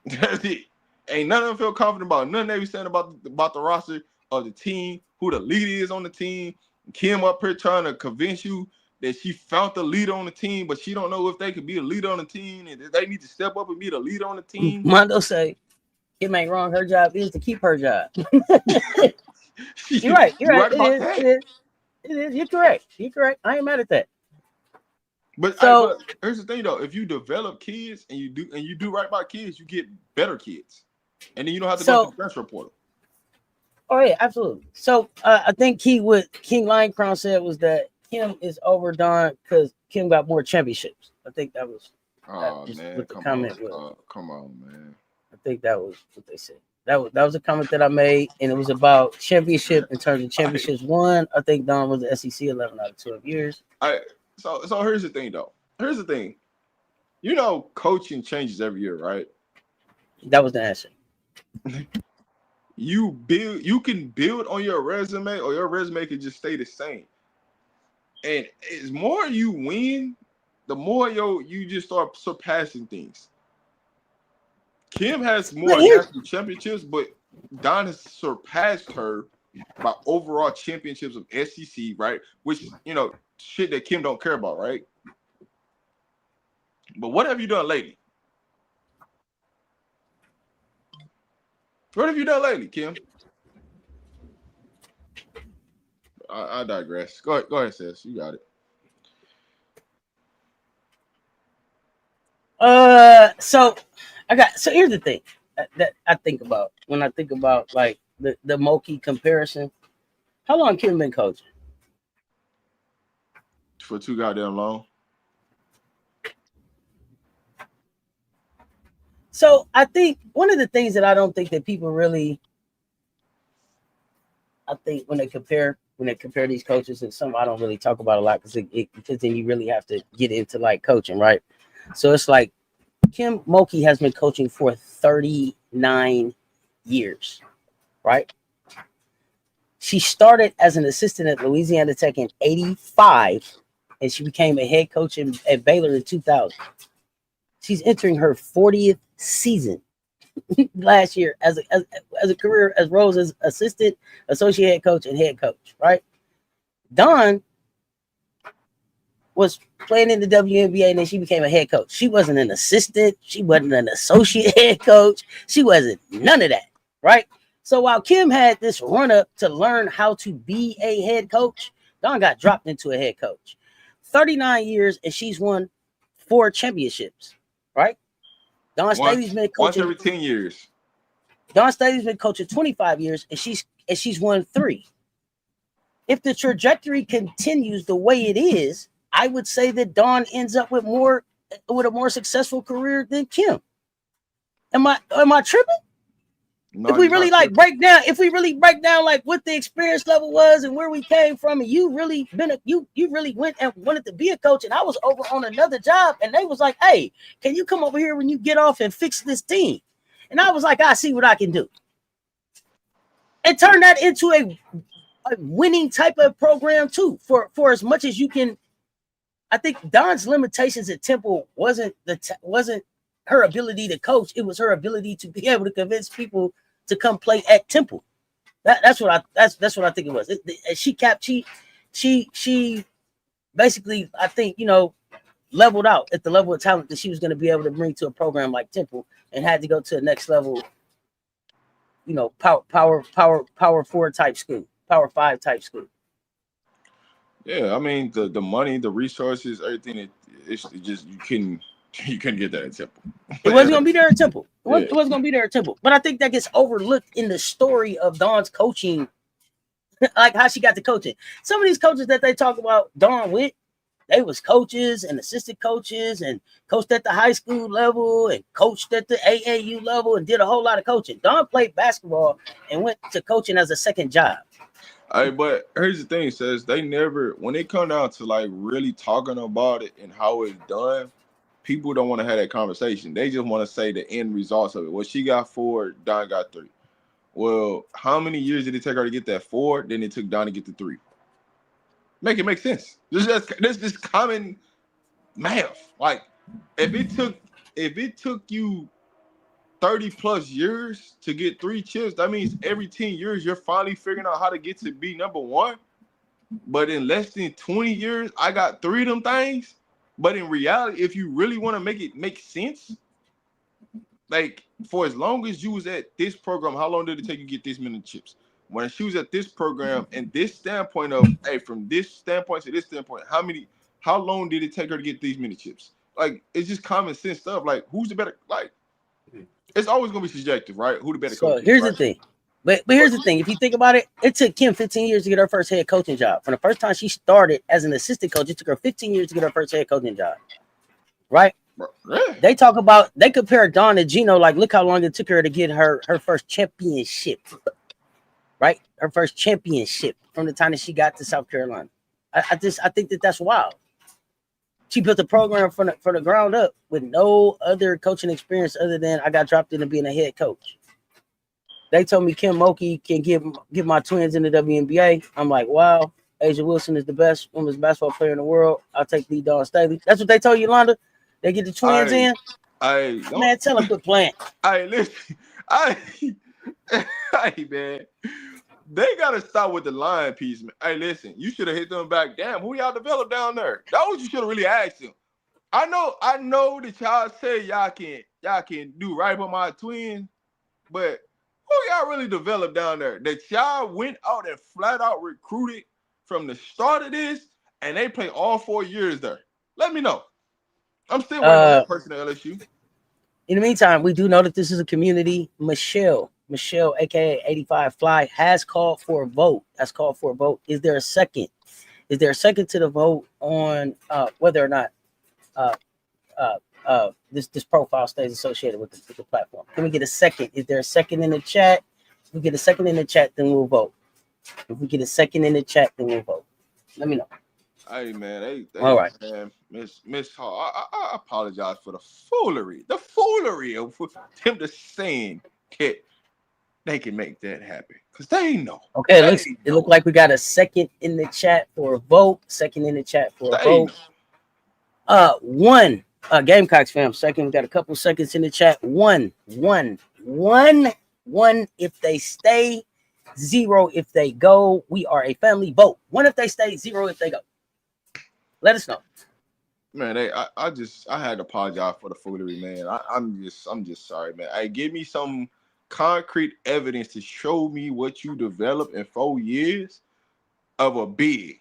That's it. Ain't none of them feel confident about nothing they be saying about the roster of the team, who the leader is on the team. Kim up here trying to convince you that she found the leader on the team, but she don't know if they could be a leader on the team and they need to step up and be the leader on the team.
Mondo say, Kim ain't wrong. Her job is to keep her job. You're right. You're
You're
right.
right about that.
It is. You're correct. You're correct. I ain't mad at that.
But
So,
here's the thing though: if you develop kids and you do right by kids, you get better kids, and then you don't have to go through
so,
the transfer portal.
oh yeah, absolutely. So, I think what King Lion Crown said was that Kim is overdone because Kim got more championships. I think that was
Oh man,
what the comment was.
come on, man.
I think that was what they said. That was a comment that I made, and it was about championship in terms of championships won. I think Don was the SEC 11 out of 12 years.
So here's the thing though. Here's the thing. You know, coaching changes every year, right?
That was the answer.
You can build on your resume, or your resume can just stay the same. And as more you win, the more you just start surpassing things. Kim has
But
more
here's
national championships, but Don has surpassed her by overall championships of SEC, right? Which, shit that Kim don't care about, right? But what have you done lately? What have you done lately, Kim? I digress. Go ahead, Cess. You got it.
So here's the thing that I think about when I think about like the Moki comparison. How long Kim been coaching?
For too goddamn long.
So I think one of the things that I don't think that people really, I think when they compare these coaches, and some I don't really talk about a lot because then you really have to get into like coaching, right? So it's like Kim Mulkey has been coaching for 39 years, right? She started as an assistant at Louisiana Tech in '85, and she became a head coach at Baylor in 2000. She's entering her 40th season last year as a career as roles as assistant, associate head coach, and head coach, right? Dawn was playing in the WNBA and then she became a head coach. She wasn't an assistant. She wasn't an associate head coach. She wasn't none of that, right? So while Kim had this run up to learn how to be a head coach, Dawn got dropped into a head coach. 39 years and she's won 4 championships, right? Dawn Staley's been coaching
once every 10 years.
Dawn Staley's been coaching 25 years and she's won 3. If the trajectory continues the way it is, I would say that Dawn ends up with a more successful career than Kim. Am I tripping?
No,
if we really break down like what the experience level was and where we came from, and you really went and wanted to be a coach, and I was over on another job, and they was like, "Hey, can you come over here when you get off and fix this team?" And I was like, "I see what I can do," and turn that into a winning type of program too. For as much as you can, I think Dawn's limitations at Temple wasn't her ability to coach; it was her ability to be able to convince people to come play at Temple. That's what I think it was. She basically, I think, leveled out at the level of talent that she was going to be able to bring to a program like Temple, and had to go to the next level. Power 4 type school, Power 5 type school.
Yeah, I mean the money, the resources, everything. It's just you couldn't get that at Temple.
It wasn't going to be there at Temple. It wasn't going to be there at Temple. But I think that gets overlooked in the story of Dawn's coaching, like how she got to coaching. Some of these coaches that they talk about Dawn with, they was coaches and assistant coaches and coached at the high school level and coached at the AAU level and did a whole lot of coaching. Dawn played basketball and went to coaching as a second job.
But here's the thing, says they never, when it come down to like really talking about it and how it's done, people don't want to have that conversation. They just want to say the end results of it. Well, she got 4, Don got 3. Well, how many years did it take her to get that 4? Then it took Don to get the 3. Make it make sense. This is common math. Like if it took you 30 plus years to get 3 chips, that means every 10 years you're finally figuring out how to get to be number 1. But in less than 20 years, I got 3 of them things. But in reality, if you really want to make it make sense, like for as long as you was at this program, how long did it take you to get this many chips? when she was at this program and this standpoint of, hey, from this standpoint to this standpoint, how long did it take her to get these many chips? Like, it's just common sense stuff. Like, who's the better? Like, it's always gonna be subjective, right? Who the better
So
coach is,
here's the
right?
thing. But here's the thing. If you think about it, it took Kim 15 years to get her first head coaching job. From the first time she started as an assistant coach, it took her 15 years to get her first head coaching job. Right?
Yeah.
They compare Dawn to Gino, like, look how long it took her to get her first championship. Right? Her first championship from the time that she got to South Carolina. I think that's wild. She built the program from the ground up with no other coaching experience other than I got dropped into being a head coach. They told me Kim Mulkey can give my twins in the WNBA. I'm like, wow, Asia Wilson is the best women's basketball player in the world. I'll take Lee Dawn Staley. That's what they told you, Londa. They get the twins in. Man, tell them quit playing.
Listen. Hey, man. They gotta stop with the line piece, man. Hey, listen, you should have hit them back. Damn, who y'all developed down there? That was you should have really asked them. I know that y'all say y'all can do right by my twins, but who y'all really developed down there? That y'all went out and flat out recruited from the start of this, and they play all 4 years there. Let me know. I'm still waiting on that person at LSU.
In the meantime, we do know that this is a community. Michelle, aka 85 Fly, has called for a vote. Is there a second? Is there a second to the vote on whether or not this profile stays associated with the platform? Can we get a second? Is there a second in the chat? If we get a second in the chat, then we'll vote. If we get a second in the chat, then we'll vote. Let me know.
Hey, man,
all right,
man, Miss Hall, I apologize for the foolery of them to saying that they can make that happen because they know.
Okay, it looks like we got a second in the chat for a vote. One. Gamecocks fam, second. We got a couple seconds in the chat. One if they stay, 0 if they go. We are a family. Vote 1 if they stay, 0 if they go. Let us know.
Man, I had to apologize for the foolery, man. I'm just sorry, man. Give me some concrete evidence to show me what you developed in 4 years of a big.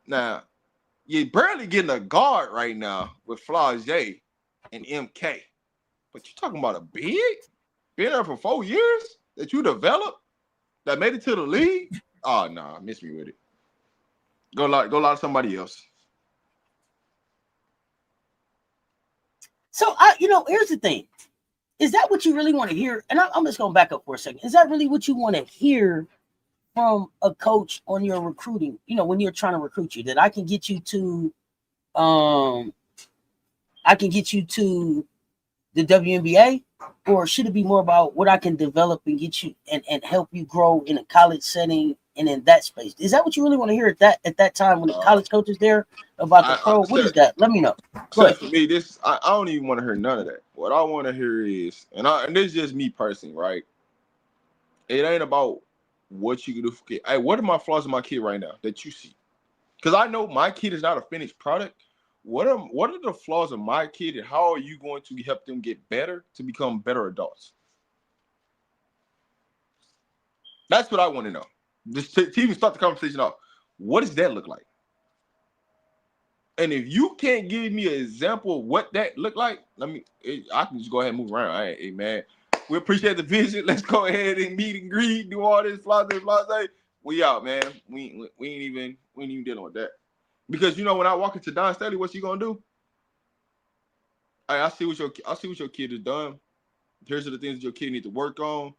Now, you're barely getting a guard right now with Flage and MK. But you're talking about a big? Been there for 4 years that you developed? That made it to the league? Oh, nah, miss me with it. Go lie to somebody else.
So, here's the thing. Is that what you really want to hear? And I'm just going to back up for a second. Is that really what you want to hear from a coach on your recruiting? When you're trying to recruit you, that I can get you to the WNBA, or should it be more about what I can develop and get you and help you grow in a college setting and in that space? Is that what you really want to hear at that time when the college coach is there about the pro? What is that? Let me know.
For me, I don't even want to hear none of that. What I want to hear is, and this is just me personally, right? It ain't about what you can do for kid. Hey, what are my flaws in my kid right now that you see? Because I know my kid is not a finished product. What are the flaws of my kid, and how are you going to help them get better to become better adults? That's what I want to know. Just to even start the conversation off. What does that look like? And if you can't give me an example of what that looked like, I can just go ahead and move around. Hey, man, we appreciate the visit. Let's go ahead and meet and greet, do all this, blase. We out, man. We ain't even dealing with that. Because when I walk into Don Staley, what's he gonna do? Hey, I see what your kid has done. Here's the things that your kid needs to work on.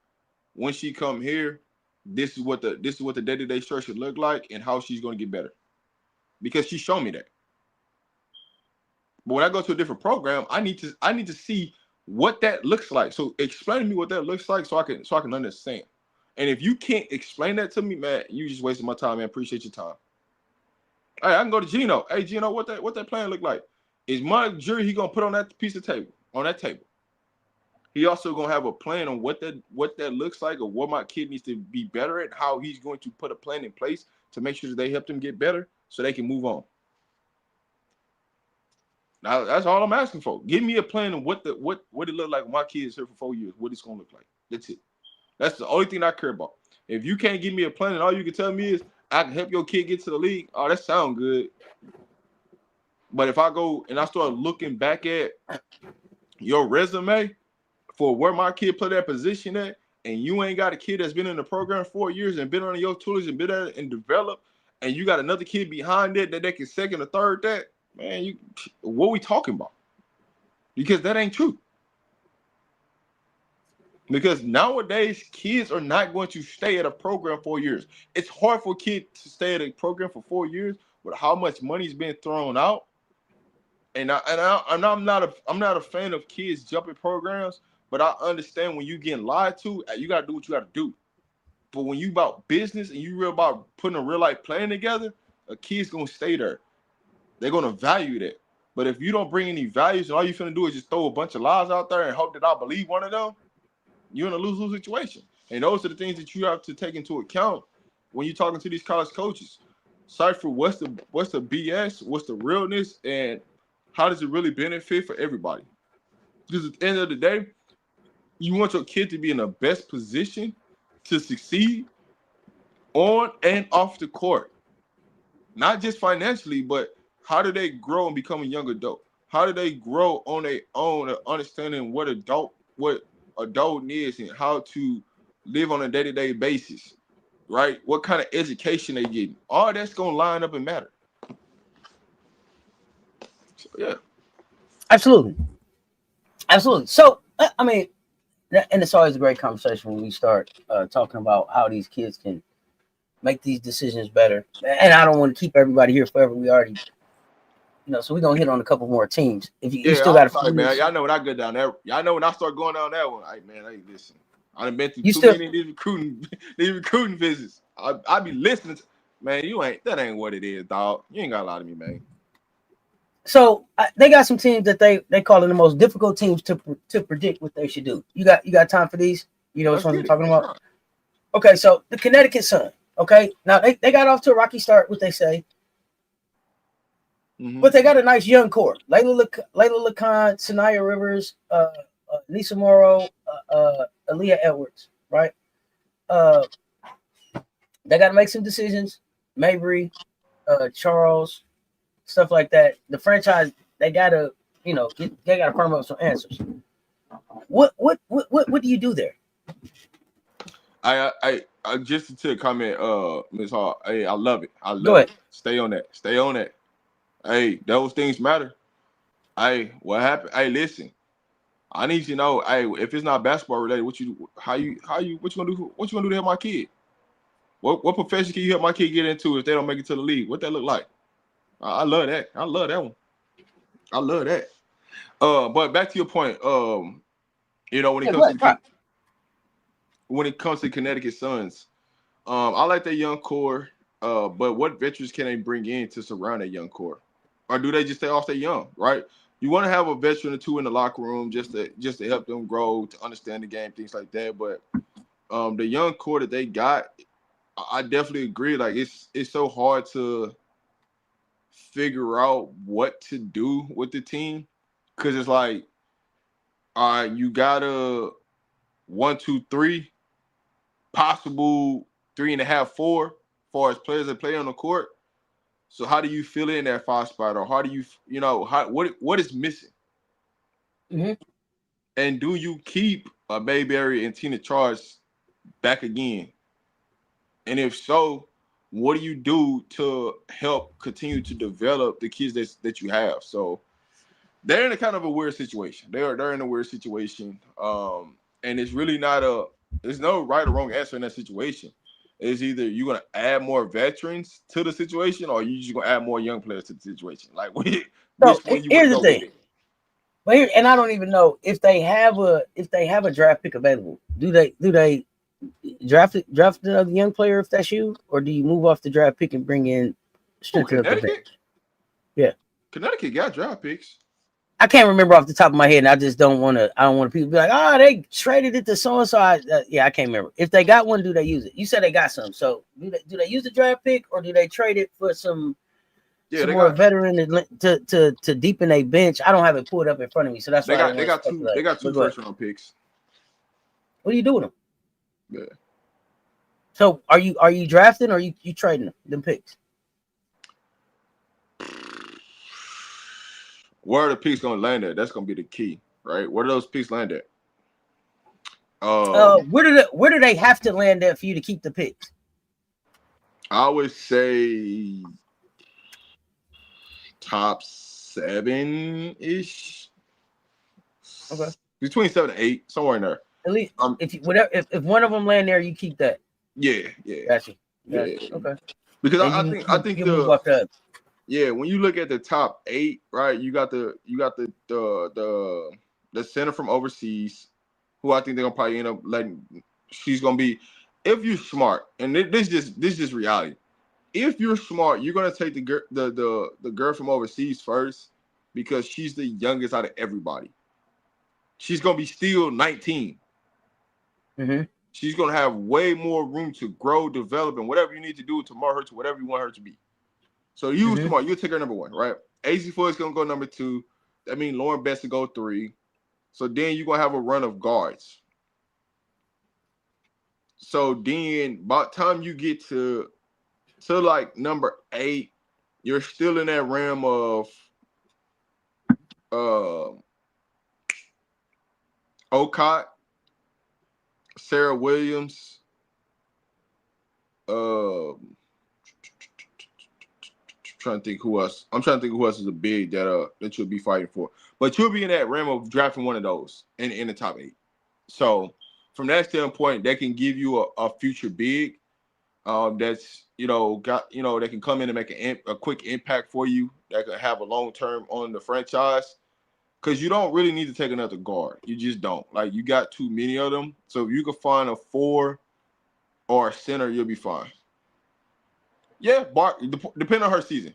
When she come here, this is what the day-to-day structure look like and how she's gonna get better. Because she showed me that. But when I go to a different program, I need to see what that looks like. So explain to me what that looks like so I can understand. And if you can't explain that to me, man, you just wasting my time, man. Appreciate your time. Hey, I can go to Gino. Hey, Gino, what that plan look like? Is my jury he gonna put on that table? He also gonna have a plan on what that looks like, or what my kid needs to be better at, how he's going to put a plan in place to make sure that they help them get better so they can move on. Now that's all I'm asking for. Give me a plan of what it look like when my kids here for 4 years. What it's gonna look like. That's it. That's the only thing I care about. If you can't give me a plan and all you can tell me is I can help your kid get to the league, oh, that sounds good. But if I go and I start looking back at your resume for where my kid played that position at, and you ain't got a kid that's been in the program 4 years and been on your tools and been at it and developed, and you got another kid behind it that they can second or third that, man, what we talking about? Because that ain't true. Because nowadays, kids are not going to stay at a program 4 years. It's hard for a kid to stay at a program for 4 years with how much money's been thrown out. And I'm not a fan of kids jumping programs, but I understand when you getting lied to, you gotta do what you gotta do. But when you about business and you real about putting a real life plan together, a kid's gonna stay there. They're gonna value that. But if you don't bring any values and all you finna do is just throw a bunch of lies out there and hope that I believe one of them, you're in a lose-lose situation. And those are the things that you have to take into account when you're talking to these college coaches. Cipher what's the BS, what's the realness, and how does it really benefit for everybody? Because at the end of the day, you want your kid to be in the best position to succeed on and off the court. Not just financially, but how do they grow and become a young adult? How do they grow on their own, understanding what adult is and how to live on a day-to-day basis, right? What kind of education they getting? All that's gonna line up and matter. So, yeah,
Absolutely. So I mean, and it's always a great conversation when we start talking about how these kids can make these decisions better. And I don't want to keep everybody here forever. We already, so we're gonna hit on a couple more teams. If you still got a few
man. Y'all know when I go down there. Y'all know when I start going down that one. Hey, listen. I done been through many of these recruiting visits. I be listening to, man, that ain't what it is, dog. You ain't gotta lie to me, man.
So they got some teams that they call it the most difficult teams to predict what they should do. You got time for these? You know which ones I'm talking about? Right. Okay, so the Connecticut Sun. Okay, now they got off to a rocky start, what they say. Mm-hmm. But they got a nice young core. Layla Lacan, Sanaya Rivers, Lisa Morrow, Aaliyah Edwards, right? They got to make some decisions. Mabry, Charles, stuff like that. The franchise, they got to, they got to firm up some answers. What do you do there?
I just to comment, Ms. Hall. Hey, I love it. I love it. Stay on that. Hey, those things matter. Hey, what happened? Hey, listen. I need you to know. Hey, if it's not basketball related, what you gonna do? What you gonna do to help my kid? What profession can you help my kid get into if they don't make it to the league? What that look like? I love that. I love that one. I love that. But back to your point. When it comes to Connecticut Suns, I like that young core. But what veterans can they bring in to surround that young core? Or do they just stay off that young, right? You want to have a veteran or two in the locker room just to help them grow, to understand the game, things like that. But the young core that they got, I definitely agree. Like it's so hard to figure out what to do with the team because it's like, you got a 1, 2, 3, possible 3.5, 4, as far as players that play on the court. So how do you fill in that 5 spot, or how do you, what is missing?
Mm-hmm.
And do you keep Mayberry and Tina Charles back again? And if so, what do you do to help continue to develop the kids that you have? So they're in a kind of a weird situation. They're in a weird situation, and it's really there's no right or wrong answer in that situation. It's either you're gonna add more veterans to the situation, or you just gonna add more young players to the situation. Like, which one you want to go with it?
But and I don't even know if they have a draft pick available. Do they draft another young player if that's you, or do you move off the draft pick and bring in
Connecticut?
Yeah,
Connecticut got draft picks.
I can't remember off the top of my head, and I just don't want to. I don't want people to be like, they traded it to so and so. I can't remember. If they got one, do they use it? You said they got some. So do they use the draft pick, or do they trade it for some more veteran to deepen a bench? I don't have it pulled up in front of me, so that's
why they got two first round picks.
What do you do with them?
Yeah.
So are you drafting or you trading them picks?
Where are the picks gonna land at? That's gonna be the key, right? Where do those picks land at?
Where do they have to land at for you to keep the picks?
I would say top 7-ish.
Okay.
Between 7 and 8, somewhere in there.
At least if one of them land there, you keep that.
Yeah, yeah,
Gotcha.
yeah.
Okay.
Because
And
I think
you move up the
when you look at the top 8, right? You got the center from overseas, who I think they're gonna probably end up letting. She's gonna be, if you're smart, and this just reality. If you're smart, you're gonna take the girl from overseas first because she's the youngest out of everybody. She's gonna be still 19.
Mm-hmm.
She's gonna have way more room to grow, develop, and whatever you need to do to mold her to whatever you want her to be. So you
Mm-hmm.
smart, you take her number 1, right? AC Floyd's gonna go number 2. That means Lauren Best to go 3. So then you're gonna have a run of guards. So then by the time you get to like number 8, you're still in that realm of uh Ocott, Sarah Williams, trying to think who else. I'm trying to think who else is a big that you'll be fighting for. But you'll be in that realm of drafting one of those in the top 8. So from that standpoint, that can give you a future big that's that can come in and make a quick impact for you, that can have a long term on the franchise. Because you don't really need to take another guard. You just don't. Like, you got too many of them. So if you can find a 4 or a center, you'll be fine. Yeah, depending on her season.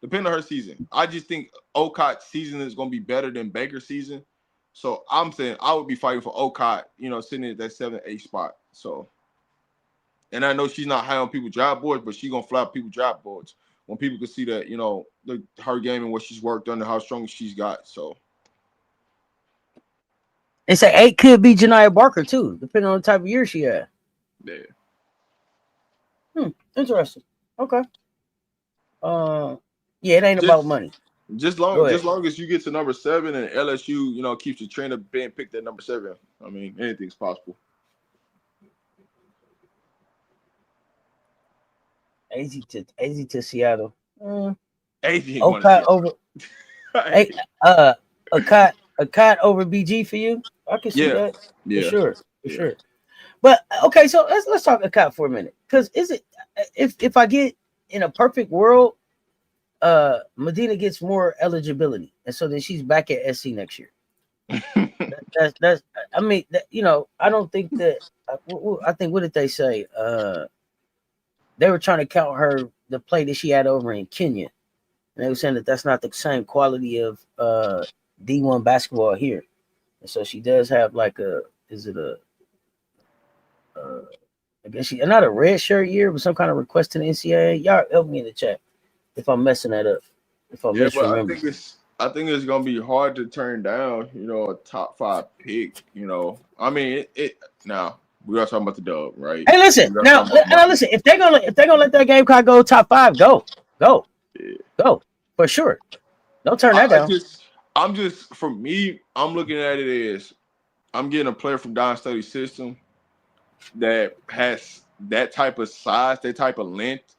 Depending on her season. I just think Ocott's season is going to be better than Baker's season. So I'm saying I would be fighting for Ocott, sitting at that 7-8 spot. So, and I know she's not high on people's job boards, but she's going to fly up people's job boards when people can see that, her game and what she's worked on and how strong she's got. So,
They say 8 could be Janiah Barker too, depending on the type of year she had.
yeah.
Interesting. Okay. Yeah, it ain't about money.
Just
Go ahead.
long as you get to number 7 and LSU, keeps the trend of being picked at number 7. I mean, anything's possible.
AZ to Seattle.
AZ ain't going to
Ocott
Seattle.
over a cut over BG for you. I can see that for sure. Sure. But okay, so let's talk a cut for a minute. Because is it if I get in a perfect world, Medina gets more eligibility, and so then she's back at SC next year. That's I mean I don't think that I think what did they say? They were trying to count the play that she had over in Kenya, and they were saying that that's not the same quality of D1 basketball here, and so she does have like I guess she not a red shirt year, but some kind of request to the NCAA. Y'all help me in the chat if I'm messing that up. If I'm misremembering.
But I think it's gonna be hard to turn down, a top 5 pick. I mean, now we are talking about the dub, right?
Hey, listen now. Listen, if they're gonna let that game clock go top 5, go for sure. Don't turn that down.
I'm just for me, I'm looking at it as I'm getting a player from Don Study system that has that type of size, that type of length.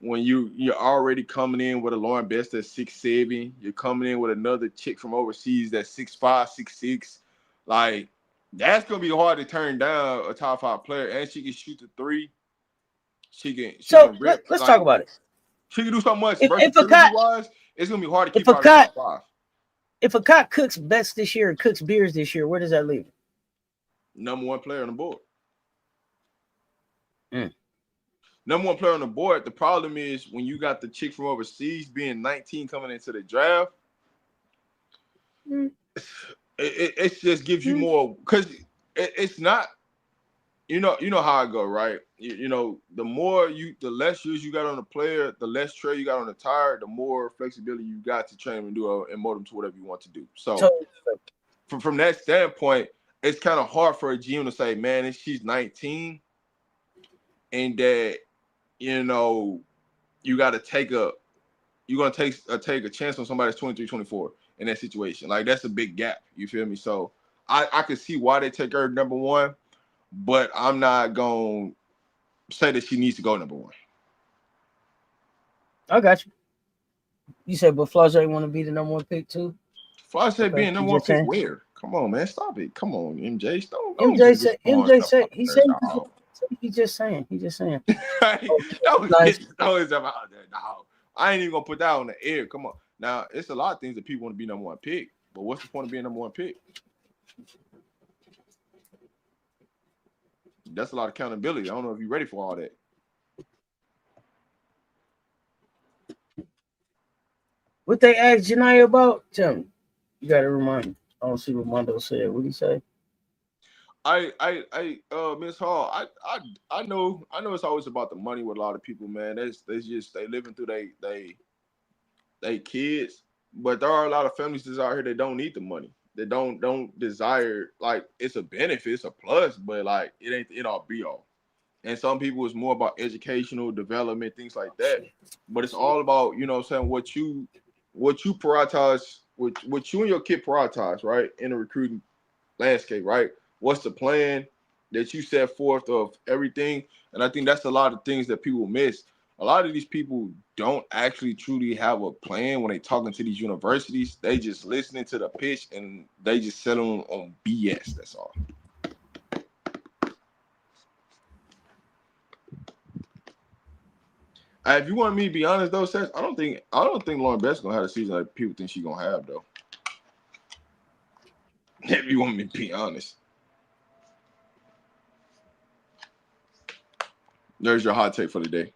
When you're already coming in with a Lauren Best that's 6'7", you're coming in with another chick from overseas that's 6'5", 6'6", like that's gonna be hard to turn down a top 5 player, and she can shoot the 3. She can rip.
Let's talk about it.
She can do so much
versatility
wise. It's gonna be hard to keep her top 5.
If a cop cooks bets this year and cooks beers this year, where does that leave him?
Number 1 player on the board. Number 1 player on the board. The problem is when you got the chick from overseas being 19 coming into the draft, it just gives you more, because it's not. You know how I go, right? The less years you got on the player, the less tread you got on the tire, the more flexibility you got to train them and mold them to whatever you want to do. So from that standpoint, it's kind of hard for a GM to say, man, if she's 19 and that, you know, you got to you're going to take a chance on somebody that's 23, 24 in that situation. Like, that's a big gap. You feel me? So I can see why they take her number one, but I'm not going to say that she needs to go number one.
I got you. You said, but Flau'jae want to be the number one pick too.
Flau'jae
Okay,
being
you
number one
just
pick
saying.
where? Come on, man. Stop it. Come on, MJ. Don't
MJ
get this
said.
on
MJ
stuff
said.
out
He
there,
said.
dog.
He just saying. He just saying.
Don't
Nice.
get those stuff out there, dog. I ain't even going to put that on the air. Come on. Now, it's a lot of things that people want to be number one pick, but what's the point of being number one pick? That's a lot of accountability. I don't know if you're ready for all that.
What they asked Janai about? Tell me. You got to remind me. I don't see what Mondo said. What did he say?
Miss Hall, I know it's always about the money with a lot of people, man. They just they living through they kids, but there are a lot of families that's out here that don't need the money. They don't desire, like, it's a benefit, it's a plus, but like it ain't it all be all. And some people it's more about educational development, things like that. But it's all about, you know what I'm saying, what you prioritize, what you and your kid prioritize, right? In the recruiting landscape, right? What's the plan that you set forth of everything? And I think that's a lot of things that people miss. A lot of these people don't actually truly have a plan when they talking to these universities. They just listening to the pitch and they just settle on BS. That's all. If you want me to be honest though, Cess, I don't think Lauren Beth's gonna have a season like people think she's gonna have though. If you want me to be honest. There's your hot take for the day.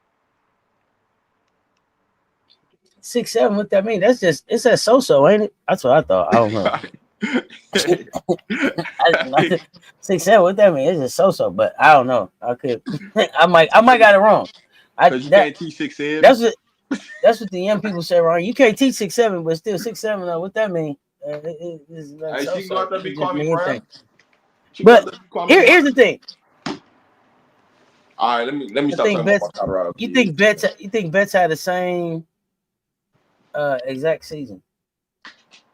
6'7". What that mean? That's just it's that so ain't it? That's what I thought. I don't know. 6'7". What that mean? It's just so, but I don't know. I could. I might got it wrong.
Because you can't teach 6'7".
That's what the young people say, Ron. You can't teach 6'7", but still 6'7". What that mean? It's like
Hey, she can go out there and be
It just
Kwame
mean
Brown.
anything. But here's the thing.
All right, let me
I
stop
think
talking about
Betts.
my Colorado
You
kids.
think Betts had the same exact season?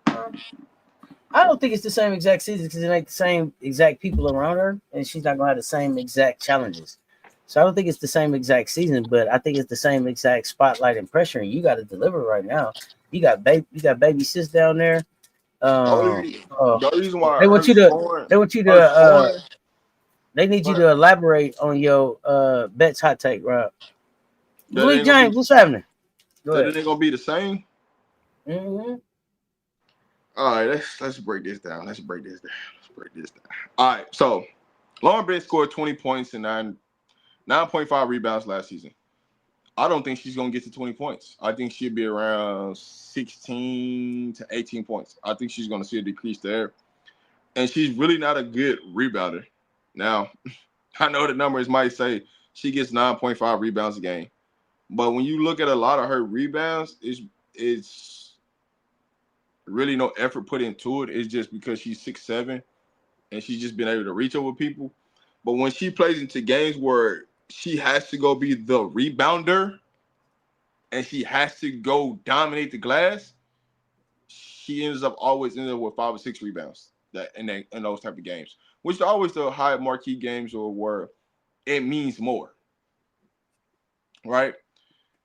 I don't think it's the same exact season because it ain't the same exact people around her, and she's not gonna have the same exact challenges. So I don't think it's the same exact season, but I think it's the same exact spotlight and pressure. And you got to deliver right now. You got baby sis down there.
The reason why
They want you to. They need you to elaborate on your Betts hot take, Rob. Malik James, what's happening?
Go ahead. That it ain't gonna be the same.
Mm-hmm.
All right, let's break this down. All right, so Lauren Beth scored 20 points and 9.5 rebounds last season. I don't think she's gonna get to 20 points. I think she'll be around 16 to 18 points. I think she's gonna see a decrease there. And she's really not a good rebounder. Now, I know the numbers might say she gets 9.5 rebounds a game. But when you look at a lot of her rebounds, it's really no effort put into it. It's just because she's 6'7" and she's just been able to reach over people. But when she plays into games where she has to go be the rebounder and she has to go dominate the glass, she ends up with 5 or 6 rebounds in those type of games, which are always the high marquee games or where it means more, right?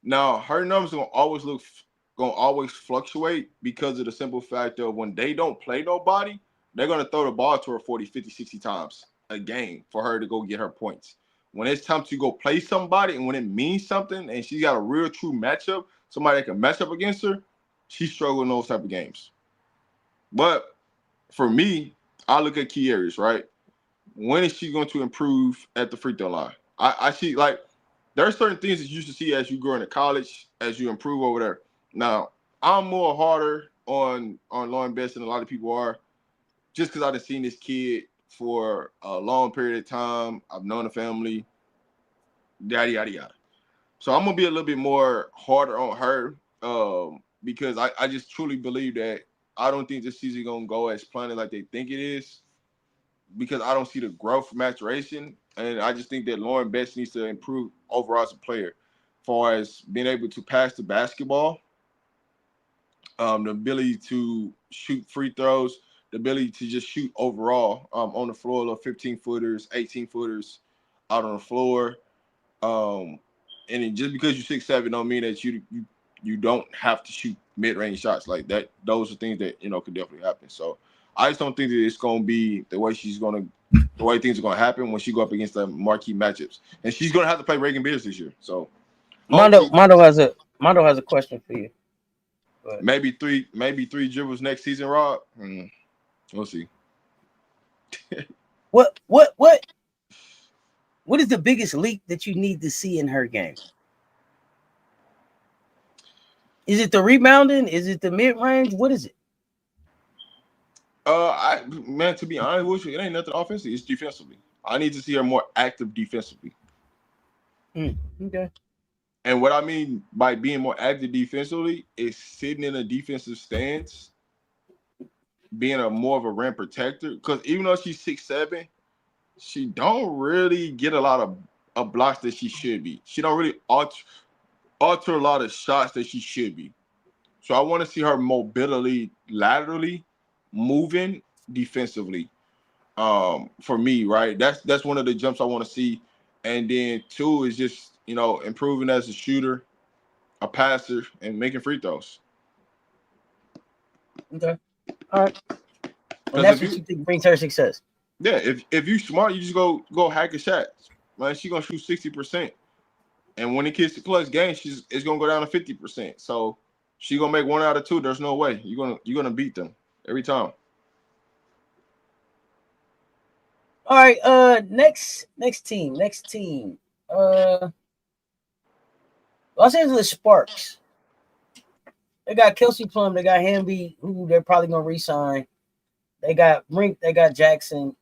Now her numbers gonna always fluctuate because of the simple fact of when they don't play nobody, they're gonna throw the ball to her 40, 50, 60 times a game for her to go get her points. When it's time to go play somebody and when it means something and she's got a real true matchup, somebody that can match up against her, she's struggling in those type of games. But for me, I look at key areas, right? When is she going to improve at the free throw line? I see, like, there are certain things that you should see as you grow into college, as you improve over there. Now, I'm more harder on Lauren Best than a lot of people are, just because I've seen this kid for a long period of time. I've known the family, yada, yada, yada. So I'm going to be a little bit more harder on her because I just truly believe that I don't think this season going to go as planned like they think it is. because I don't see the growth maturation, and I just think that Lauren Betts needs to improve overall as a player, as far as being able to pass the basketball, the ability to shoot free throws, the ability to just shoot overall on the floor, of 15 footers, 18 footers out on the floor. Um, and then just because you're 6'7" don't mean that you don't have to shoot mid range shots like that. Those are things that could definitely happen. So I just don't think that it's gonna be the way things are gonna happen when she go up against the marquee matchups, and she's gonna have to play Reagan Beers this year. So
Mondo
hopefully,
Mondo has a question for you. But
maybe three dribbles next season, Rob. We'll see.
what is the biggest leap that you need to see in her game? Is it the rebounding? Is it the mid range? What is it?
To be honest with you, it ain't nothing offensively. It's defensively. I need to see her more active defensively.
Okay.
And what I mean by being more active defensively is sitting in a defensive stance, being a more of a rim protector. Because even though she's 6'7", she don't really get a lot of blocks that she should be. She don't really alter a lot of shots that she should be. So I want to see her mobility laterally moving defensively. For me, right? That's one of the jumps I want to see. And then two is just, improving as a shooter, a passer, and making free throws.
Okay. All right. And
Because
that's
if
what
you
you think brings her success.
yeah, if you smart, you just go hack a shot. Man, she gonna shoot 60%. And when it gets to clutch game, it's gonna go down to 50%. So she gonna make one out of two. There's no way. You're gonna beat them every time.
All right. Next team. Uh, Los Angeles Sparks. They got Kelsey Plum. They got Hamby, who they're probably gonna re-sign. They got Brink. They got Jackson.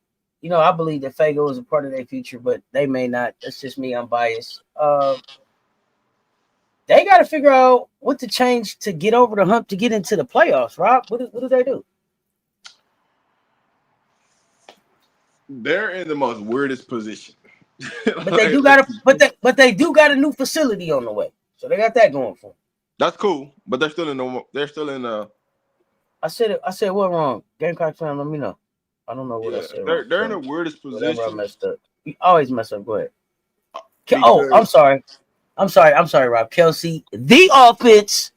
I believe that Fago is a part of their future, but they may not. That's just me. I'm biased. They got to figure out what to change to get over the hump to get into the playoffs. Rob, what do they do?
They're in the most weirdest position.
But they do got but they do got a new facility on the way, so they got that going for them.
That's cool, but they're still in.
I said what wrong? Gamecock fan, let me know. I don't know what I
Yeah,
said wrong.
they're in the weirdest
Whatever I
position
messed up. You always mess up. Go ahead. Oh, I'm
because
sorry. I'm sorry, Rob. Kelsey, the offense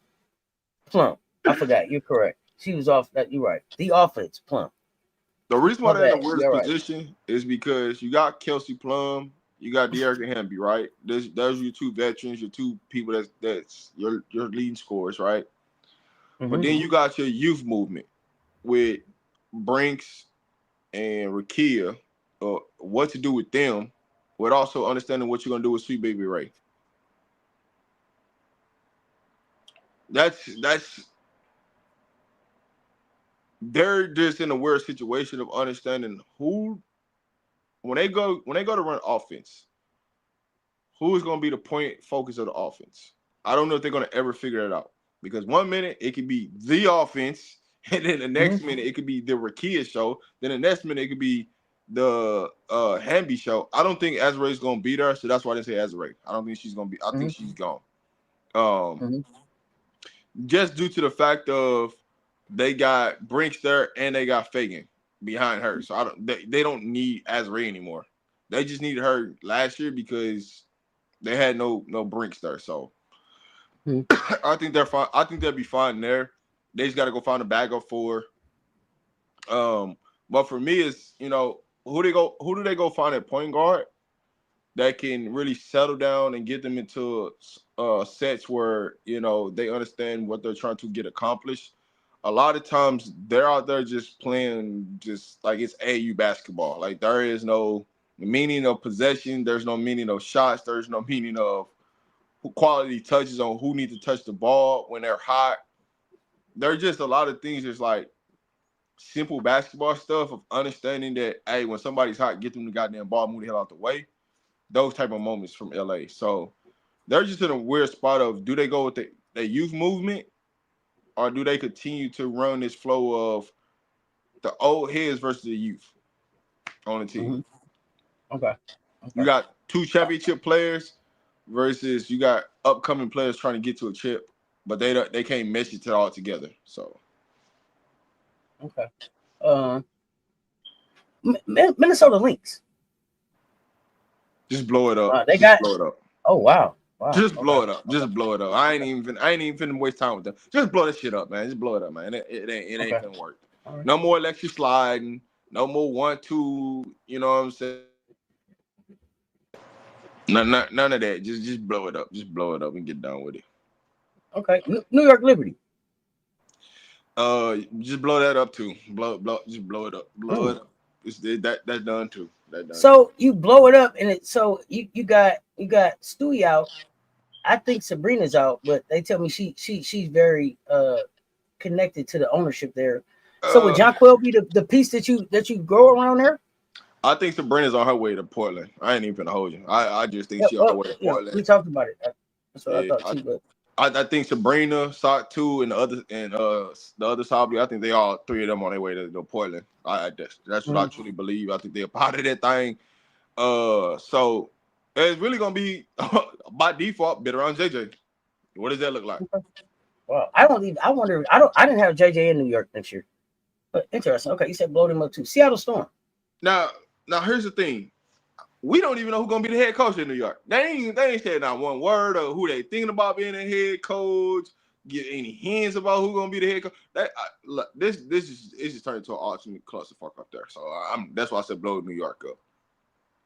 plump. I forgot. You're correct. She was off. That you're right. The offense plump.
the reason why
My
they're in the
bad.
weirdest
You're right.
position is because you got Kelsey Plum, you got De'Arica Hamby, right? Those are your two veterans, your two people that's your leading scorers, right? But then you got your youth movement with Brinks and Rakia, what to do with them, with also understanding what you're gonna do with Sweet Baby Ray. That's they're just in a weird situation of understanding who when they go to run offense, who is going to be the point focus of the offense. I don't know if they're going to ever figure it out because 1 minute it could be the offense, and then the next minute it could be the Rakia show. Then the next minute it could be the Hamby show. I don't think Azrae's going to be there, so that's why I didn't say Azrae. I don't think she's going to be. I think she's gone. Just due to the fact of they got Brinks there and they got Fagan behind her, so they don't need Azrae anymore. They just needed her last year because they had no Brinks there. So I think they're fine. I think they'll be fine there. They just got to go find a backup for. But for me, it's who do they go find at point guard that can really settle down and get them into sets where they understand what they're trying to get accomplished. A lot of times they're out there just playing just like it's AU basketball. Like there is no meaning of possession. There's no meaning of shots. There's no meaning of quality touches on who needs to touch the ball when they're hot. There's just a lot of things just like simple basketball stuff of understanding that, hey, when somebody's hot, get them the goddamn ball, move the hell out the way. Those type of moments from LA. So they're just in a weird spot of do they go with the youth movement or do they continue to run this flow of the old heads versus the youth? on the team.
Mm-hmm. Okay.
You got 2 championship players versus you got upcoming players trying to get to a chip, but they can't mesh it all together. So
okay. Minnesota Lynx.
just blow it up.
They
Just
got.
blow it up.
Oh wow.
Just blow
Okay.
it up. Just blow it up. I ain't even finna waste time with them. Just blow that shit up, man. Just blow it up, man. It ain't finna work.
Right.
No more electric sliding. No more 1-2. You know what I'm saying? None of that. Just blow it up. Just blow it up and get done with it.
Okay. New York Liberty.
Just blow that up too. Just blow it up. Blow it up. That's done too.
So you blow it up, and you got Stewie out. I think Sabrina's out, but they tell me she's very connected to the ownership there. So would Jonquel be the piece that you grow around there?
I think Sabrina's on her way to Portland. I ain't even finna hold you. I just think she's on her way to Portland.
We talked about it. That's what I thought too. But
I think Sabrina, Sock 2, and the other Sabri, I think they all 3 of them on their way to Portland. That's what I truly believe. I think they're part of that thing. So it's really gonna be by default bit around JJ. What does that look like?
Well, I wonder. I didn't have JJ in New York next year. But interesting. Okay, you said blow them up too. Seattle Storm.
Now here's the thing. We don't even know who's gonna be the head coach in New York. They ain't said not one word of who they thinking about being a head coach. Get any hints about who's gonna be the head coach. This just turned into an ultimate clusterfuck up there. So that's why I said blow New York up.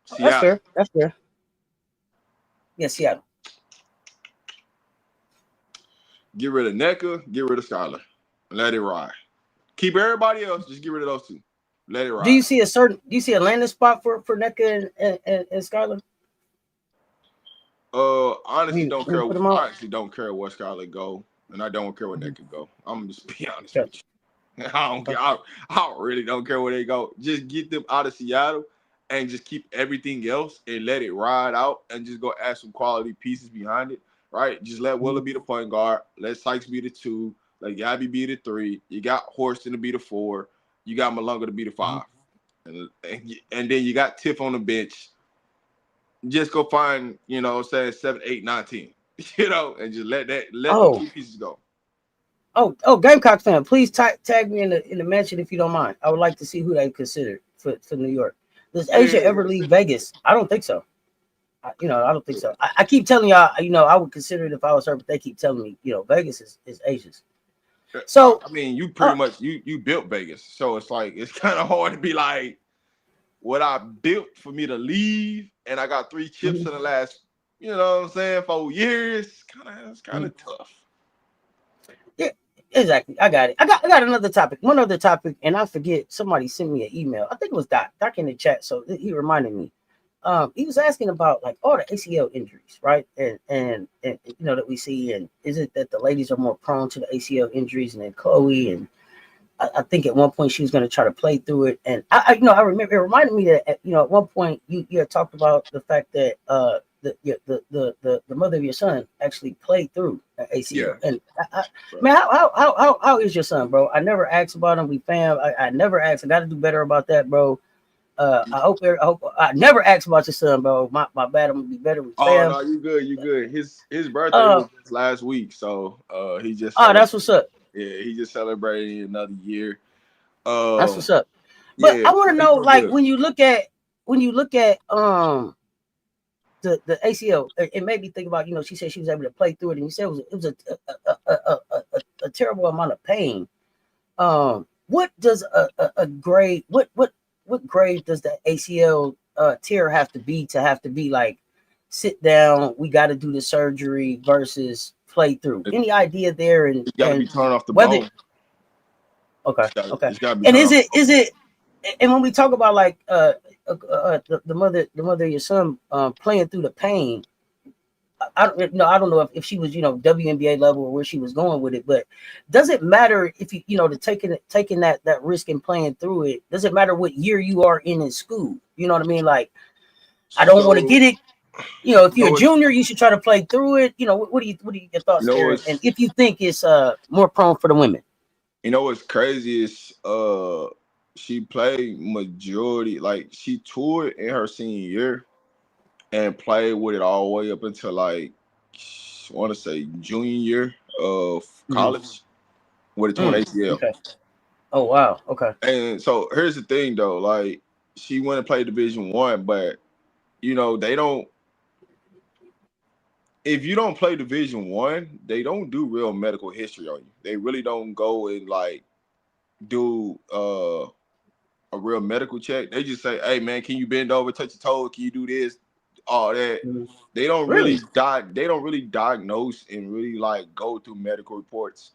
Seattle. That's fair. Yeah, Seattle.
Get rid of NECA, get rid of Skyler. Let it ride. Keep everybody else, just get rid of those 2. Let it ride.
Do you see a landing spot for NECA and Skyler?
Honestly, don't care. I actually don't care where Skyler go, and I don't care where NECA go. I'm gonna just be honest with you. I don't care. I really don't care where they go. Just get them out of Seattle and just keep everything else and let it ride out and just go add some quality pieces behind it. Right? Just let Willa be the point guard. Let Sykes be the 2. Let Gabby be the 3. You got Horston to be the 4. You got Malunga to be the 5. And then you got Tiff on the bench. Just go find, 7, 8, 9, 10. And just let the 2 pieces go.
Oh, Gamecock fan, please tag me in the mention if you don't mind. I would like to see who they consider for New York. Does Asia ever leave Vegas? I don't think so. I don't think so. I keep telling y'all, I would consider it if I was her, but they keep telling me, Vegas is Asia's. So
I mean, you pretty much you built Vegas, so it's like it's kind of hard to be like what I built for me to leave, and I got 3 chips in the last, 4 years. It's kind of tough.
Yeah, exactly. I got it. I got another topic. One other topic, and I forget. Somebody sent me an email. I think it was Doc in the chat. So he reminded me. He was asking about like all the ACL injuries, right? And that we see, and is it that the ladies are more prone to the ACL injuries, and then Chloe, and I think at one point she was going to try to play through it, and I remember it reminded me that at one point you had talked about the fact that the mother of your son actually played through the ACL, and man, how is your son, bro? I never asked about him. We fam. I never asked. I got to do better about that, bro. I hope I never asked about your son, bro. My bad. I'm gonna be better with fam.
Oh no, you good. His birthday was last week, so he just
that's what's up.
Yeah, he just celebrated another year.
That's what's up. But I want to know, like, when you look at the ACL, it made me think about, she said she was able to play through it, and you said it was a terrible amount of pain. What does a grade what grade does the ACL tear have to be like, sit down, we got to do the surgery versus play through? Any idea there? And
you got to be torn off the bone.
Okay. And is it? And when we talk about like the mother of your son playing through the pain, I don't know if she was WNBA level or where she was going with it, but does it matter if you taking that risk and playing through it? Does it matter what year you are in school? You know what I mean? Like, I don't want to get it. If you're a junior, you should try to play through it. What are your thoughts there? And if you think it's more prone for the women?
What's crazy is she played majority, like she toured in her senior year and played with it all the way up until like I want to say junior year of college with a torn ACL.
Okay. Oh wow. Okay.
And so here's the thing though, like she went and played Division 1, but they don't. If you don't play Division 1, they don't do real medical history on you. They really don't go and like do a real medical check. They just say, "Hey man, can you bend over, touch your toes? Can you do this, all that?" They don't
Really?
They don't really diagnose and really like go through medical reports.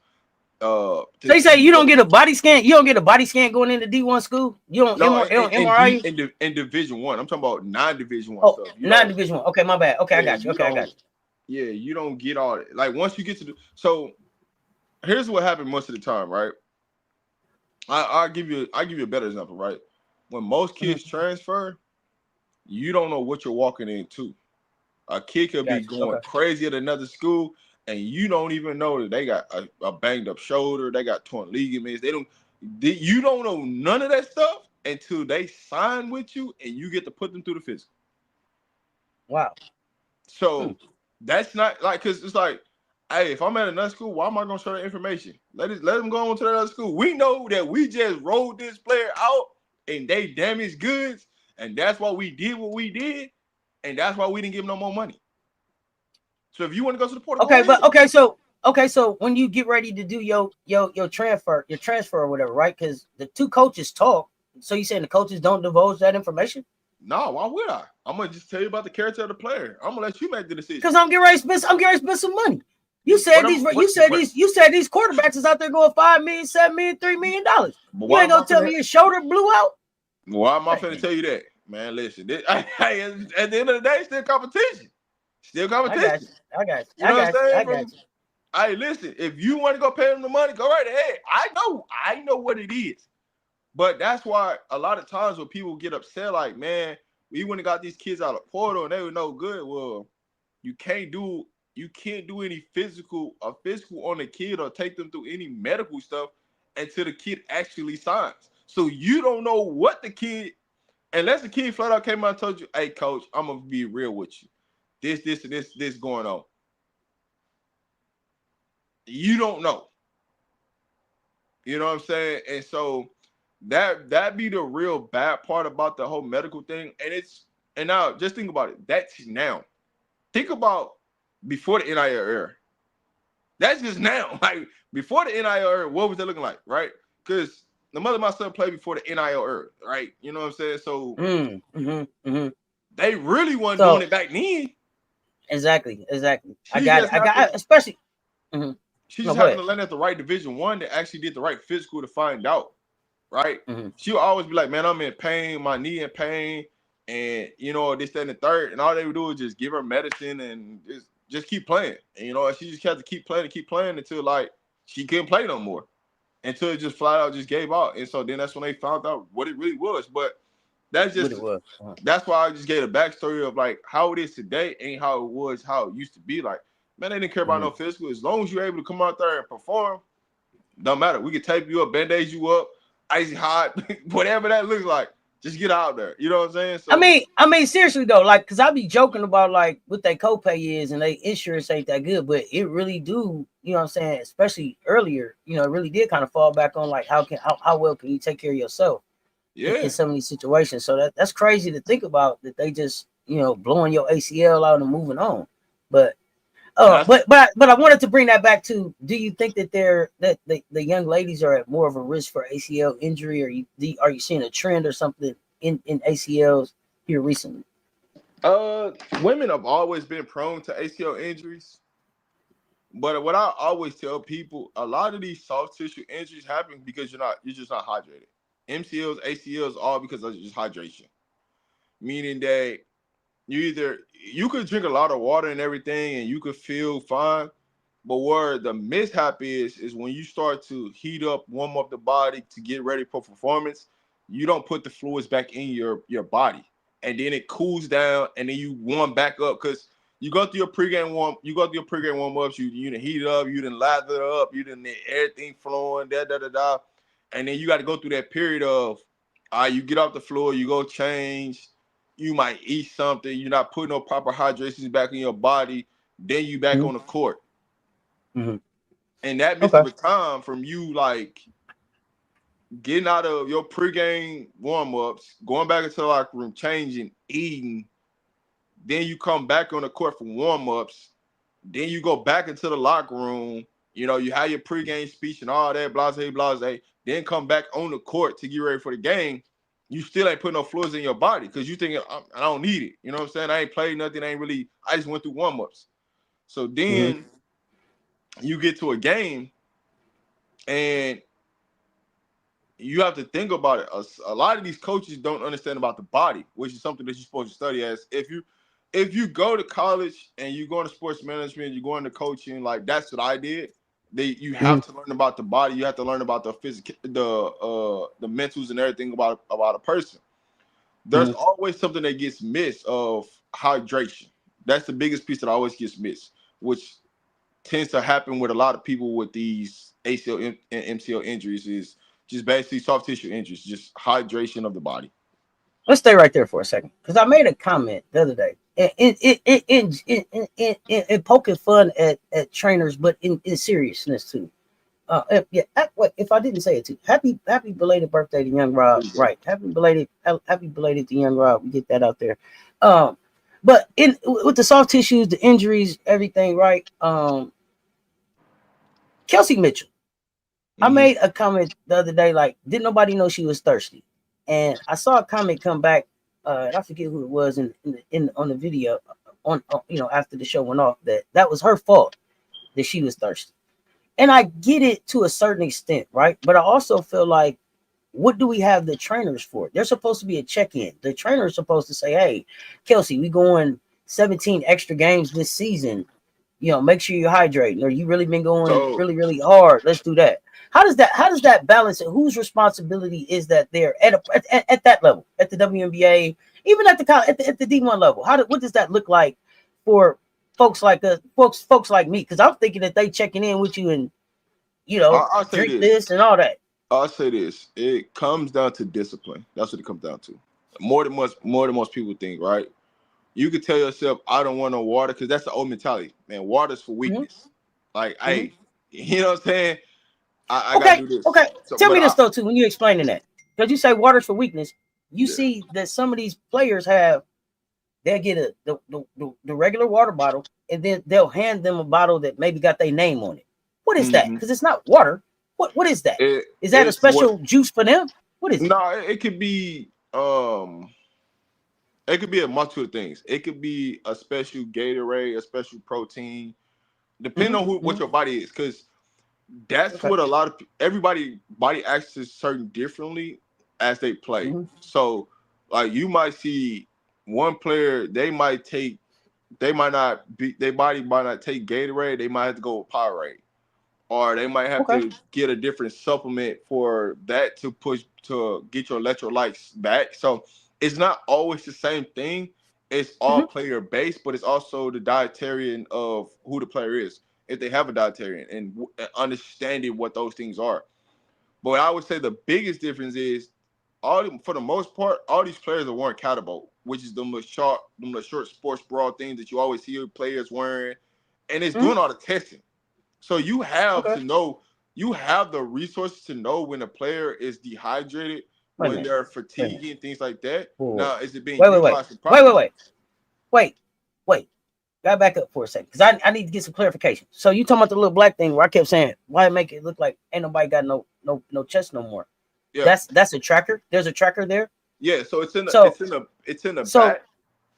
To
They say
see
you don't
what.
get a body scan. You don't get a body scan going into D1 school. You don't
No,
MRI.
in Division 1. I'm talking about non-Division 1
Oh,
stuff. You
not
don't.
Division 1. Okay, my bad. Okay, I
Yeah,
got you.
you
Okay, I
don't.
got you.
Yeah, you don't get all that. Like once you get to so here's what happened most of the time, right? I'll give you a better example, right? When most kids transfer, you don't know what you're walking into. A kid could be
Got you.
going
Okay.
crazy at another school, and you don't even know that they got a banged up shoulder, they got torn ligaments. You don't know none of that stuff until they sign with you and you get to put them through the physical.
Wow.
So that's not like, because it's like, hey, if I'm at another school, why am I gonna show that information? Let them go on to that other school. We know that we just rolled this player out and they damaged goods, and that's why we did what we did, and that's why we didn't give them no more money. So if you want to go to the portal, go
Okay,
ahead.
but so when you get ready to do your transfer or whatever, right? Because the two coaches talk. So you saying the coaches don't divulge that information?
No, why would I? I'm gonna just tell you about the character of the player. I'm gonna let you make the decision.
Because I'm getting ready to spend some money. You
What
said
I'm
these
what
quarterbacks is out there going $5 million, $7 million, $3 million.
but
You
why
ain't
am I
gonna tell
finna
me your shoulder blew out?
finna tell you that? Man, listen, hey, at the end of the day, still competition. Still
I got
competition.
you. I got you.
You know what I'm saying?
I got you.
Hey, listen, if you want to go pay them the money, go right ahead. I know what it is. But that's why a lot of times when people get upset, like, man, we wouldn't got these kids out of portal and they were no good. Well, you can't do any physical on the kid or take them through any medical stuff until the kid actually signs. So you don't know what the kid, unless the kid flat out came out and told you, hey coach, I'm gonna be real with you. This, and this going on. You don't know. You know what I'm saying? And so that be the real bad part about the whole medical thing. And now just think about it. That's now. Think about before the NIL era. That's just now. Like before the NIL era, what was it looking like, right? Because the mother of my son played before the NIL era, right? You know what I'm saying? So they really weren't doing
So
it back then.
exactly. I
She
got it.
just happened.
Especially. Mm-hmm.
She
No,
just
go
happened
ahead.
to land at the right Division 1 that actually did the right physical to find out, right?
Mm-hmm.
She'll always be like, man, I'm in pain, my knee in pain, and this, that, and the third. And all they would do is just give her medicine and just keep playing. And she just had to keep playing until like she couldn't play no more. Until it just flat out just gave out. And so then that's when they found out what it really was. But that's
What
just
it was.
that's why I just gave a backstory of like how it is today ain't how it was, how it used to be. Like, man, they didn't care about no physical. As long as you're able to come out there and perform, don't matter. We can tape you up, band-aid you up, icy hot, whatever that looks like. Just get out there. You know what I'm saying? So
I mean, seriously though, like, cause I be joking about like what they copay is and they insurance ain't that good, but it really do, you know what I'm saying? Especially earlier, it really did kind of fall back on like how well can you take care of yourself in
yeah.
some of these situations. So that's crazy to think about that they just blowing your ACL out and moving on. But
That's
but I wanted to bring that back to, do you think that the young ladies are at more of a risk for ACL injury, or are you seeing a trend or something in ACLs here recently?
women have always been prone to ACL injuries. But what I always tell people, a lot of these soft tissue injuries happen because you're just not hydrated. MCLs, ACLs, all because of just hydration. Meaning that you could drink a lot of water and everything and you could feel fine. But where the mishap is when you start to heat up, warm up the body to get ready for performance, you don't put the fluids back in your body. And then it cools down and then you warm back up because you go through your pregame warm ups, you didn't heat it up, you didn't lather it up, you didn't everything flowing, da da da da. And then you got to go through that period of You get off the floor, you go change, you might eat something, you're not putting no proper hydration back in your body, then you back on the court.
Mm-hmm.
And that midst
Okay.
of a time from you like getting out of your pregame warm-ups, going back into the locker room, changing, eating, then you come back on the court for warm-ups, then you go back into the locker room, you have your pregame speech and all that, blase, then come back on the court to get ready for the game. You still ain't putting no fluids in your body because you thinking, I don't need it. You know what I'm saying? I ain't played nothing. I just went through warm-ups. So then you get to a game and you have to think about it. A lot of these coaches don't understand about the body, which is something that you're supposed to study as. If you go to college and you go into sports management, you go into coaching, like that's what I did. You have to learn about the body. You have to learn about the physical, the mentals and everything about a person. There's always something that gets missed of hydration. That's the biggest piece that always gets missed, which tends to happen with a lot of people with these ACL and MCL injuries is just basically soft tissue injuries, just hydration of the body.
Let's stay right there for a second, because I made a comment the other day, in poking fun at trainers, but in seriousness too. If I didn't say it too, happy belated birthday to young Rob. Right, happy belated to young Rob. We get that out there. But with the soft tissues, the injuries, everything, right? Kelsey Mitchell. I made a comment the other day, like, didn't nobody know she was thirsty? And I saw a comment come back, and I forget who it was on the video on after the show went off, that was her fault that she was thirsty. And I get it to a certain extent, right? But I also feel like, what do we have the trainers for? They're supposed to be a check-in. The trainer is supposed to say, hey, Kelsey, we going 17 extra games this season. Make sure you're hydrating, or you really been going really, really hard. Let's do that. How does that balance, and whose responsibility is that there at that level, at the WNBA, even at the D1 level? What does that look like for folks like us, folks like me? Because I'm thinking that they checking in with you and
I'll say
drink
this.
this and all that.
I'll say this. It comes down to discipline. That's what it comes down to. More than most people think, right? You could tell yourself, I don't want no water, because that's the old mentality. Man, water's for weakness. Like, hey, you know what I'm saying? I gotta do this.
Okay.
So,
Tell me this though too, when you're explaining that. Because you say water's for weakness. You see that some of these players they'll get the regular water bottle, and then they'll hand them a bottle that maybe got their name on it. What is that? Because it's not water. What is that? Is that a special juice for them? What is it?
No, it could be it could be a multitude of things. It could be a special Gatorade, a special protein, depending on what your body is. Because that's what a lot of everybody body acts certain differently as they play. So, like, you might see one player, their body might not take Gatorade. They might have to go with Powerade, or they might have to get a different supplement for that to get your electrolytes back. So it's not always the same thing. It's all player based, but it's also the dietarian of who the player is, if they have a dietarian, and understanding what those things are. But I would say the biggest difference is, for the most part, all these players are wearing catapult, which is the short sports bra things that you always see players wearing, and it's doing all the testing. So you have to know, you have the resources to know when a player is dehydrated, when they're fatiguing, things like that. Now, is it being utilized properly?
Wait. Gotta back up for a second, because I need to get some clarification. So you talking about the little black thing where I kept saying, why make it look like ain't nobody got no chest no more?
Yeah.
That's a tracker. There's a tracker there.
Yeah, so it's in the back,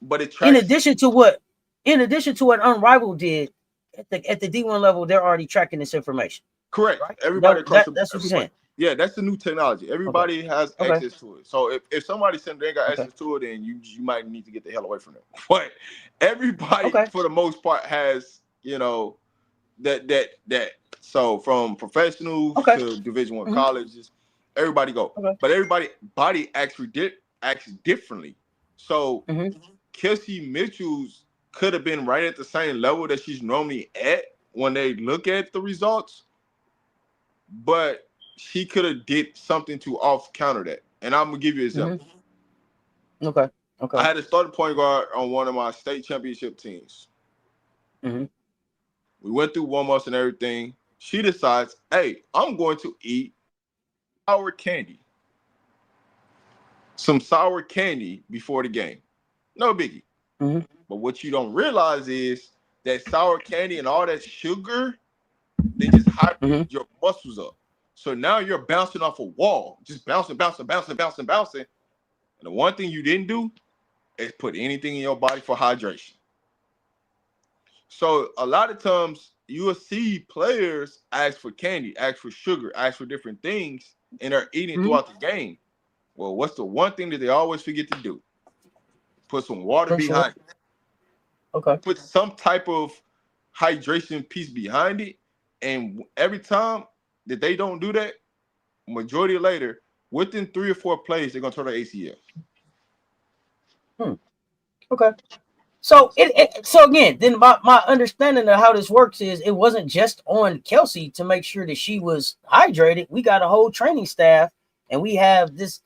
but it tracks.
In addition to what Unrivaled did at the D1 level, they're already tracking this information.
Correct.
Right?
Everybody
that's what you're saying.
Yeah, that's the new technology. Everybody has access to it. So if somebody said they ain't got access to it, then you might need to get the hell away from them. But everybody, for the most part, has that. So from professionals to Division I colleges, everybody go. But everybody body acts differently. So Kelsey Mitchell's could have been right at the same level that she's normally at when they look at the results, but she could have did something to off counter that. And I'm gonna give you an example.
Mm-hmm. Okay.
I
Okay.
had a starting point guard on one of my state championship teams.
Mm-hmm.
We went through warm-ups and everything. She decides, hey, I'm going to eat sour candy. Some sour candy before the game. No biggie.
Mm-hmm.
But what you don't realize is that sour candy and all that sugar, they just hype
Mm-hmm.
your muscles up. So now you're bouncing off a wall, just bouncing, bouncing, bouncing, bouncing, bouncing. And the one thing you didn't do is put anything in your body for hydration. So a lot of times you will see players ask for candy, ask for sugar, ask for different things, and they're eating
Mm-hmm.
throughout the game. Well, what's the one thing that they always forget to do? Put some water
Drink some water.
behind it.
Okay.
Put some type of hydration piece behind it. And every time that they don't do that, majority later, within 3 or 4 plays, they're gonna turn the ACL.
Hmm. Okay. So so again, then my understanding of how this works is it wasn't just on Kelsey to make sure that she was hydrated. We got a whole training staff, and we have this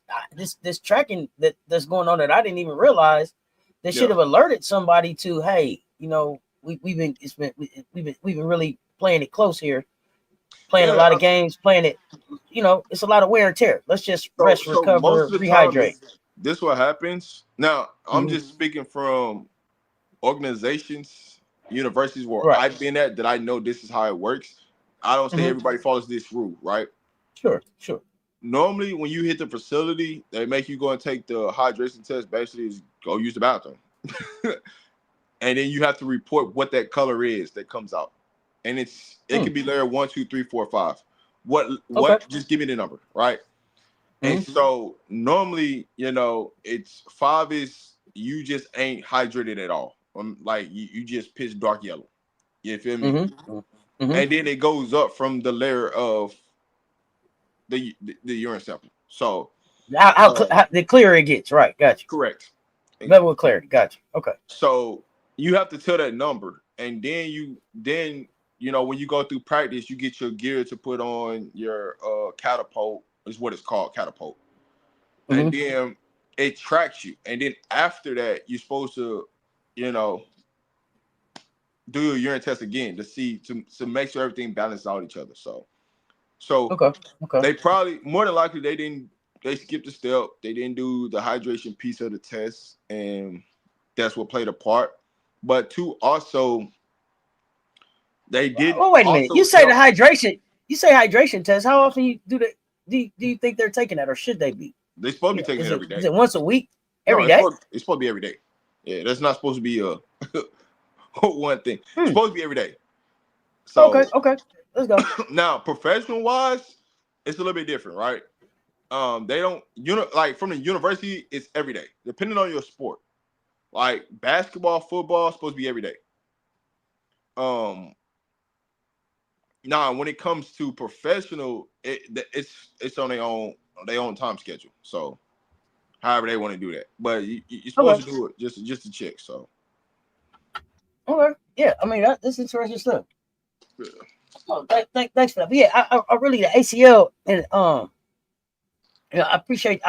tracking that's going on that I didn't even realize. They should
Yeah.
have alerted somebody to, hey, we've been really playing it close here, playing a
Yeah.
lot of games, playing it. It's a lot of wear and tear. Let's just rest,
So most
recover,
of the time,
rehydrate.
this what happens. Now, I'm
Mhm.
just speaking from organizations, universities where
Right.
I've been at that I know this is how it works. I don't say
Hmm.
everybody follows this rule, right?
Sure. Sure.
Normally, when you hit the facility, they make you go and take the hydration test. Basically, is go use the bathroom, and then you have to report what that color is that comes out, and it
Mm.
can be layer 1, 2, 3, 4, 5. What
Okay.
what? Just give me the number, right? And
Hmm.
so normally, it's 5 is you just ain't hydrated at all. Like you just pitch dark yellow. You feel me?
Hmm. Hmm.
And then it goes up from the layer of the urine sample. So
How the clearer it gets, right? Gotcha.
correct.
Level of clarity, gotcha. Okay.
So you have to tell that number, and then when you go through practice, you get your gear to put on your catapult is what it's called, catapult, and
Hmm.
then it tracks you, and then after that, you're supposed to, you know, do your urine test again to see to make sure everything balances out each other. So
Okay. Okay.
they probably more than likely they skipped a step. They didn't do the hydration piece of the test, and that's what played a part. But two, also they did
Well, wait a minute.
also help.
You say hydration test. How often you do that? Do you think they're taking that, or should they be?
They're supposed to be taking
Is
it
it
every
is
day.
it once a week?
No,
Every day?
it's supposed to be every day. Yeah, that's not supposed to be a one thing. It's
Hmm.
supposed to be every day.
Okay.
So
Okay. Let's go.
now, professional wise, it's a little bit different, right? They don't like from the university, it's every day, depending on your sport. Like basketball, football, supposed to be every day. Um, Now when it comes to professional, it's on their own time schedule. So however they want to do that, but you're supposed
Okay.
to do it just to check. So
Okay. Yeah. I mean, that's interesting stuff.
yeah.
Oh, thanks for that. But yeah, I really the ACL and I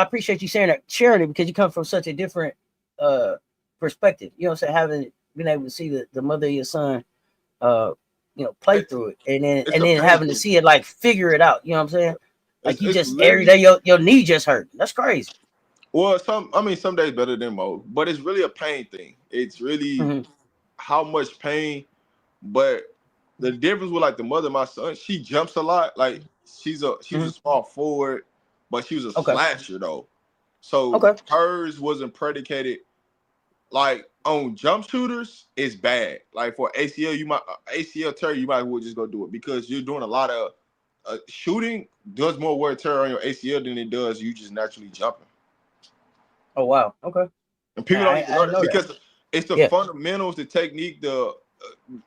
appreciate you sharing it because you come from such a different uh perspective. You know what I'm saying? Having been able to see the mother of your son uh play
It's,
through it and then
it's
and
a
then
pain
having to
thing.
see it like figure it out. You know what I'm saying?
It's
Like you
it's
just every day
literally
your knee just hurt. That's crazy.
well, some days better than most, but it's really a pain thing. It's really
Hmm.
how much pain. But the difference with like the mother of my son, she jumps a lot. Like she was
Hmm.
a small forward, but she was a
Okay.
slasher though. So
Okay.
hers wasn't predicated like on jump shooters. It's bad. Like for ACL, ACL tear, you might as well just go do it because you're doing a lot of shooting does more wear and tear on your ACL than it does you just naturally jumping.
Oh wow. Okay.
And
Nah,
people don't even
I
know
didn't
that
know that.
because it's the
Yeah.
fundamentals, the technique,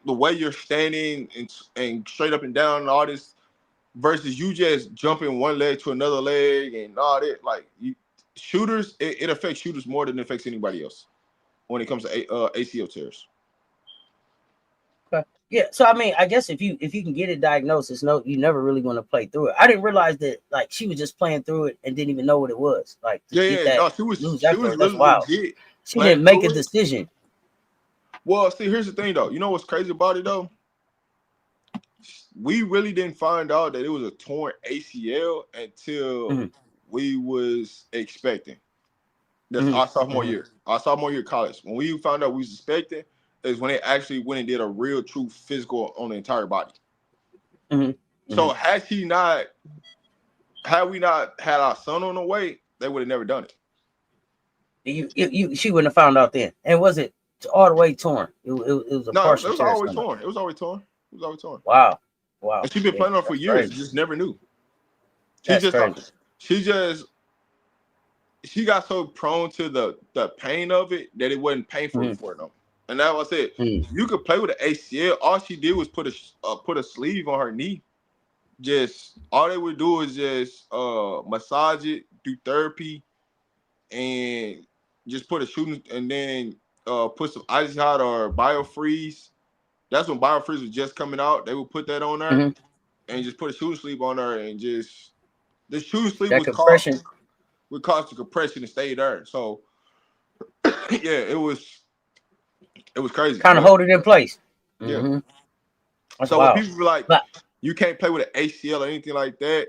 the way you're standing and straight up and down and all this versus you just jumping one leg to another leg and all that. Like shooters, it affects shooters more than it affects anybody else when it comes to ACL tears.
Okay. Yeah, so I mean, I guess if you can get it diagnosed, it's no, you never really going to play through it. I didn't realize that like she was just playing through it and didn't even know what it was. Like to
Yeah,
get
yeah.
that
No,
news
she was
afterwards, that's
really
wild.
legit
She
playing
didn't make a
through it.
decision.
Well, see, here's the thing though. You know what's crazy about it though? We really didn't find out that it was a torn ACL until
Mm-hmm.
we was expecting. That's
Mm-hmm.
our sophomore
Mm-hmm.
year. Our sophomore year of college. When we found out we was expecting, is when they actually went and did a real, true physical on the entire body.
Mm-hmm.
So
Mm-hmm.
had we not had our son on the way, they would have never done it.
She wouldn't have found out then. And was it all the way torn? It was a
No, it
partial
was
tear or
always
something.
torn. It was always torn. It was always torn.
Wow. Wow.
And she's been
Yeah,
playing on it for
that's
years.
crazy.
Just never knew. She
That's
just
crazy.
she just she got so prone to the pain of it that it wasn't painful
Mm-hmm.
for them. And that's what I said.
Mm-hmm.
You could play with an ACL. All she did was put a sleeve on her knee. Just all they would do is just massage it, do therapy, and just put a shooting, and then put some ice hot or biofreeze. That's when biofreeze was just coming out. They would put that on there
Mm-hmm.
and just put a shooting sleeve on her, and just the shooting sleeve
That compression
would cause the compression to stay there. So yeah, it was crazy.
kind of
But
hold it in place.
yeah.
Mm-hmm. That's
So when
wild.
people be like,
But
you can't play with an ACL or anything like that,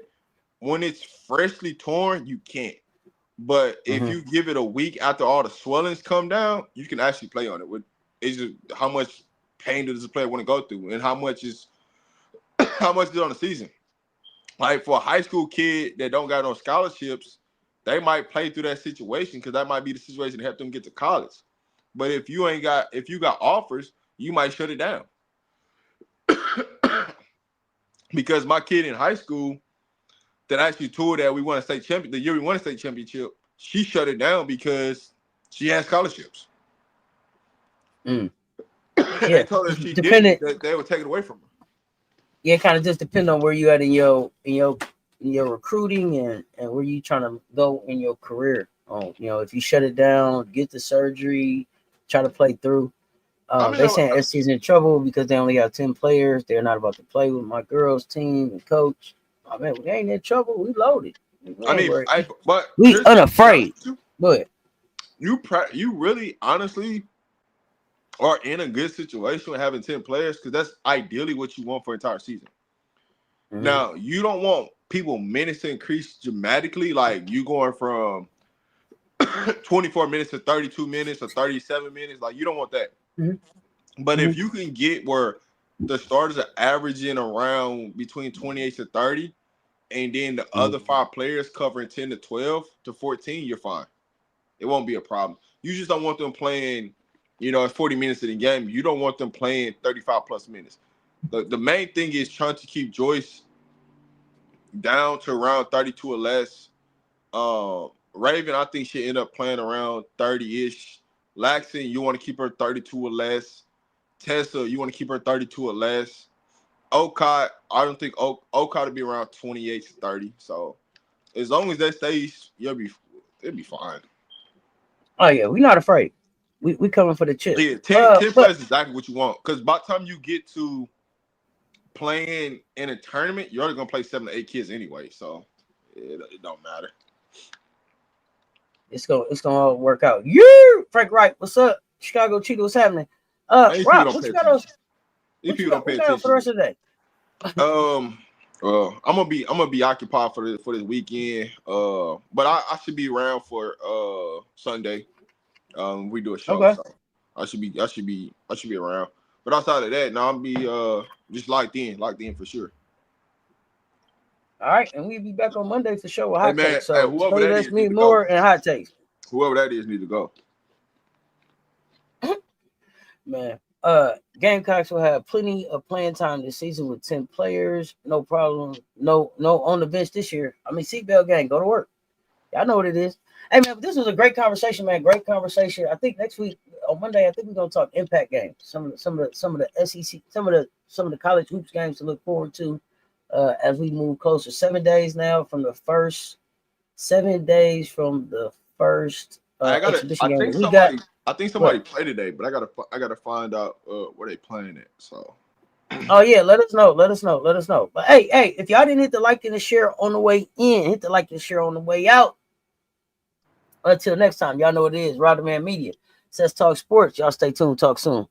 when it's freshly torn, you can't. But if
mm-hmm.
you give it a week after all the swellings come down, you can actually play on it. It's just how much pain does the player want to go through, and how much is on the season. Like for a high school kid that don't got no scholarships, they might play through that situation because that might be the situation to help them get to college. But if you got offers, you might shut it down. Because my kid in high school that actually toured that we won a state champion the year we won a state championship, she shut it down because she had scholarships.
Mm.
They
Yeah,
told her if she didn't,
dependent.
that they would take it away from her.
Yeah, kind of just depend on where you at in your recruiting and where you trying to go in your career. If you shut it down, get the surgery, try to play through.
I mean,
They saying SC's in trouble because they only got 10 players. They're not about to play with my girls' team and coach. I mean, we ain't in trouble. We loaded. We ain't worried.
But
We
here's
unafraid. But
you really honestly are in a good situation with having 10 players because that's ideally what you want for an entire season.
mm-hmm.
Now, you don't want people minutes to increase dramatically, like you going from 24 minutes to 32 minutes or 37 minutes. Like, you don't want that.
Mm-hmm.
But
Mm-hmm.
if you can get where the starters are averaging around between 28 to 30, and then the other 5 players covering 10 to 12 to 14, you're fine. It won't be a problem. You just don't want them playing, it's 40 minutes in the game. You don't want them playing 35 plus minutes. The main thing is trying to keep Joyce down to around 32 or less. Raven, I think she'll end up playing around 30-ish. Laxton, you want to keep her 32 or less. Tessa, you want to keep her 32 or less. Okot, I don't think Okot will be around 28 to 30. So as long as that stays, it'll be fine.
Oh yeah, we're not afraid. We coming for the chip.
Yeah, 10
But
players is exactly what you want. Because by the time you get to playing in a tournament, you're only gonna play 7 to 8 kids anyway. So it don't matter.
it's gonna all work out. You Frank Wright, what's up? Chicago Cheetah, what's happening?
These people
Rob,
don't
what
pay
you got on?
attention. These people don't
What
pay
you got on for the
attention.
rest of the day?
I'm gonna be occupied for this weekend. But I should be around for Sunday. We do a show,
Okay.
so I should be around. But outside of that, now I'll be just locked in for sure.
All right, and we'll be back on Monday for sure with
Hey
hot
man,
takes.
hey,
So
whoever
stay
that
less,
is need
me
to go.
more, and hot takes.
Whoever that is need to go.
Man, Gamecocks will have plenty of playing time this season with 10 players. No problem. No on the bench this year. I mean, seatbelt gang, go to work. Y'all know what it is. Hey man, but this was a great conversation, man. Great conversation. I think next week on Monday, I think we're gonna talk impact games. Some of the SEC, some of the college hoops games to look forward to as we move closer. 7 days now from the first 7 days from the first exhibition game that we got.
I think somebody
What?
played today, but I gotta find out where they playing at. So
Oh yeah, let us know. Let us know. Let us know. But hey, if y'all didn't hit the like and the share on the way in, hit the like and share on the way out. Until next time, y'all know what it is. RobDaManMedia, Cess Talk Sports. Y'all stay tuned. Talk soon.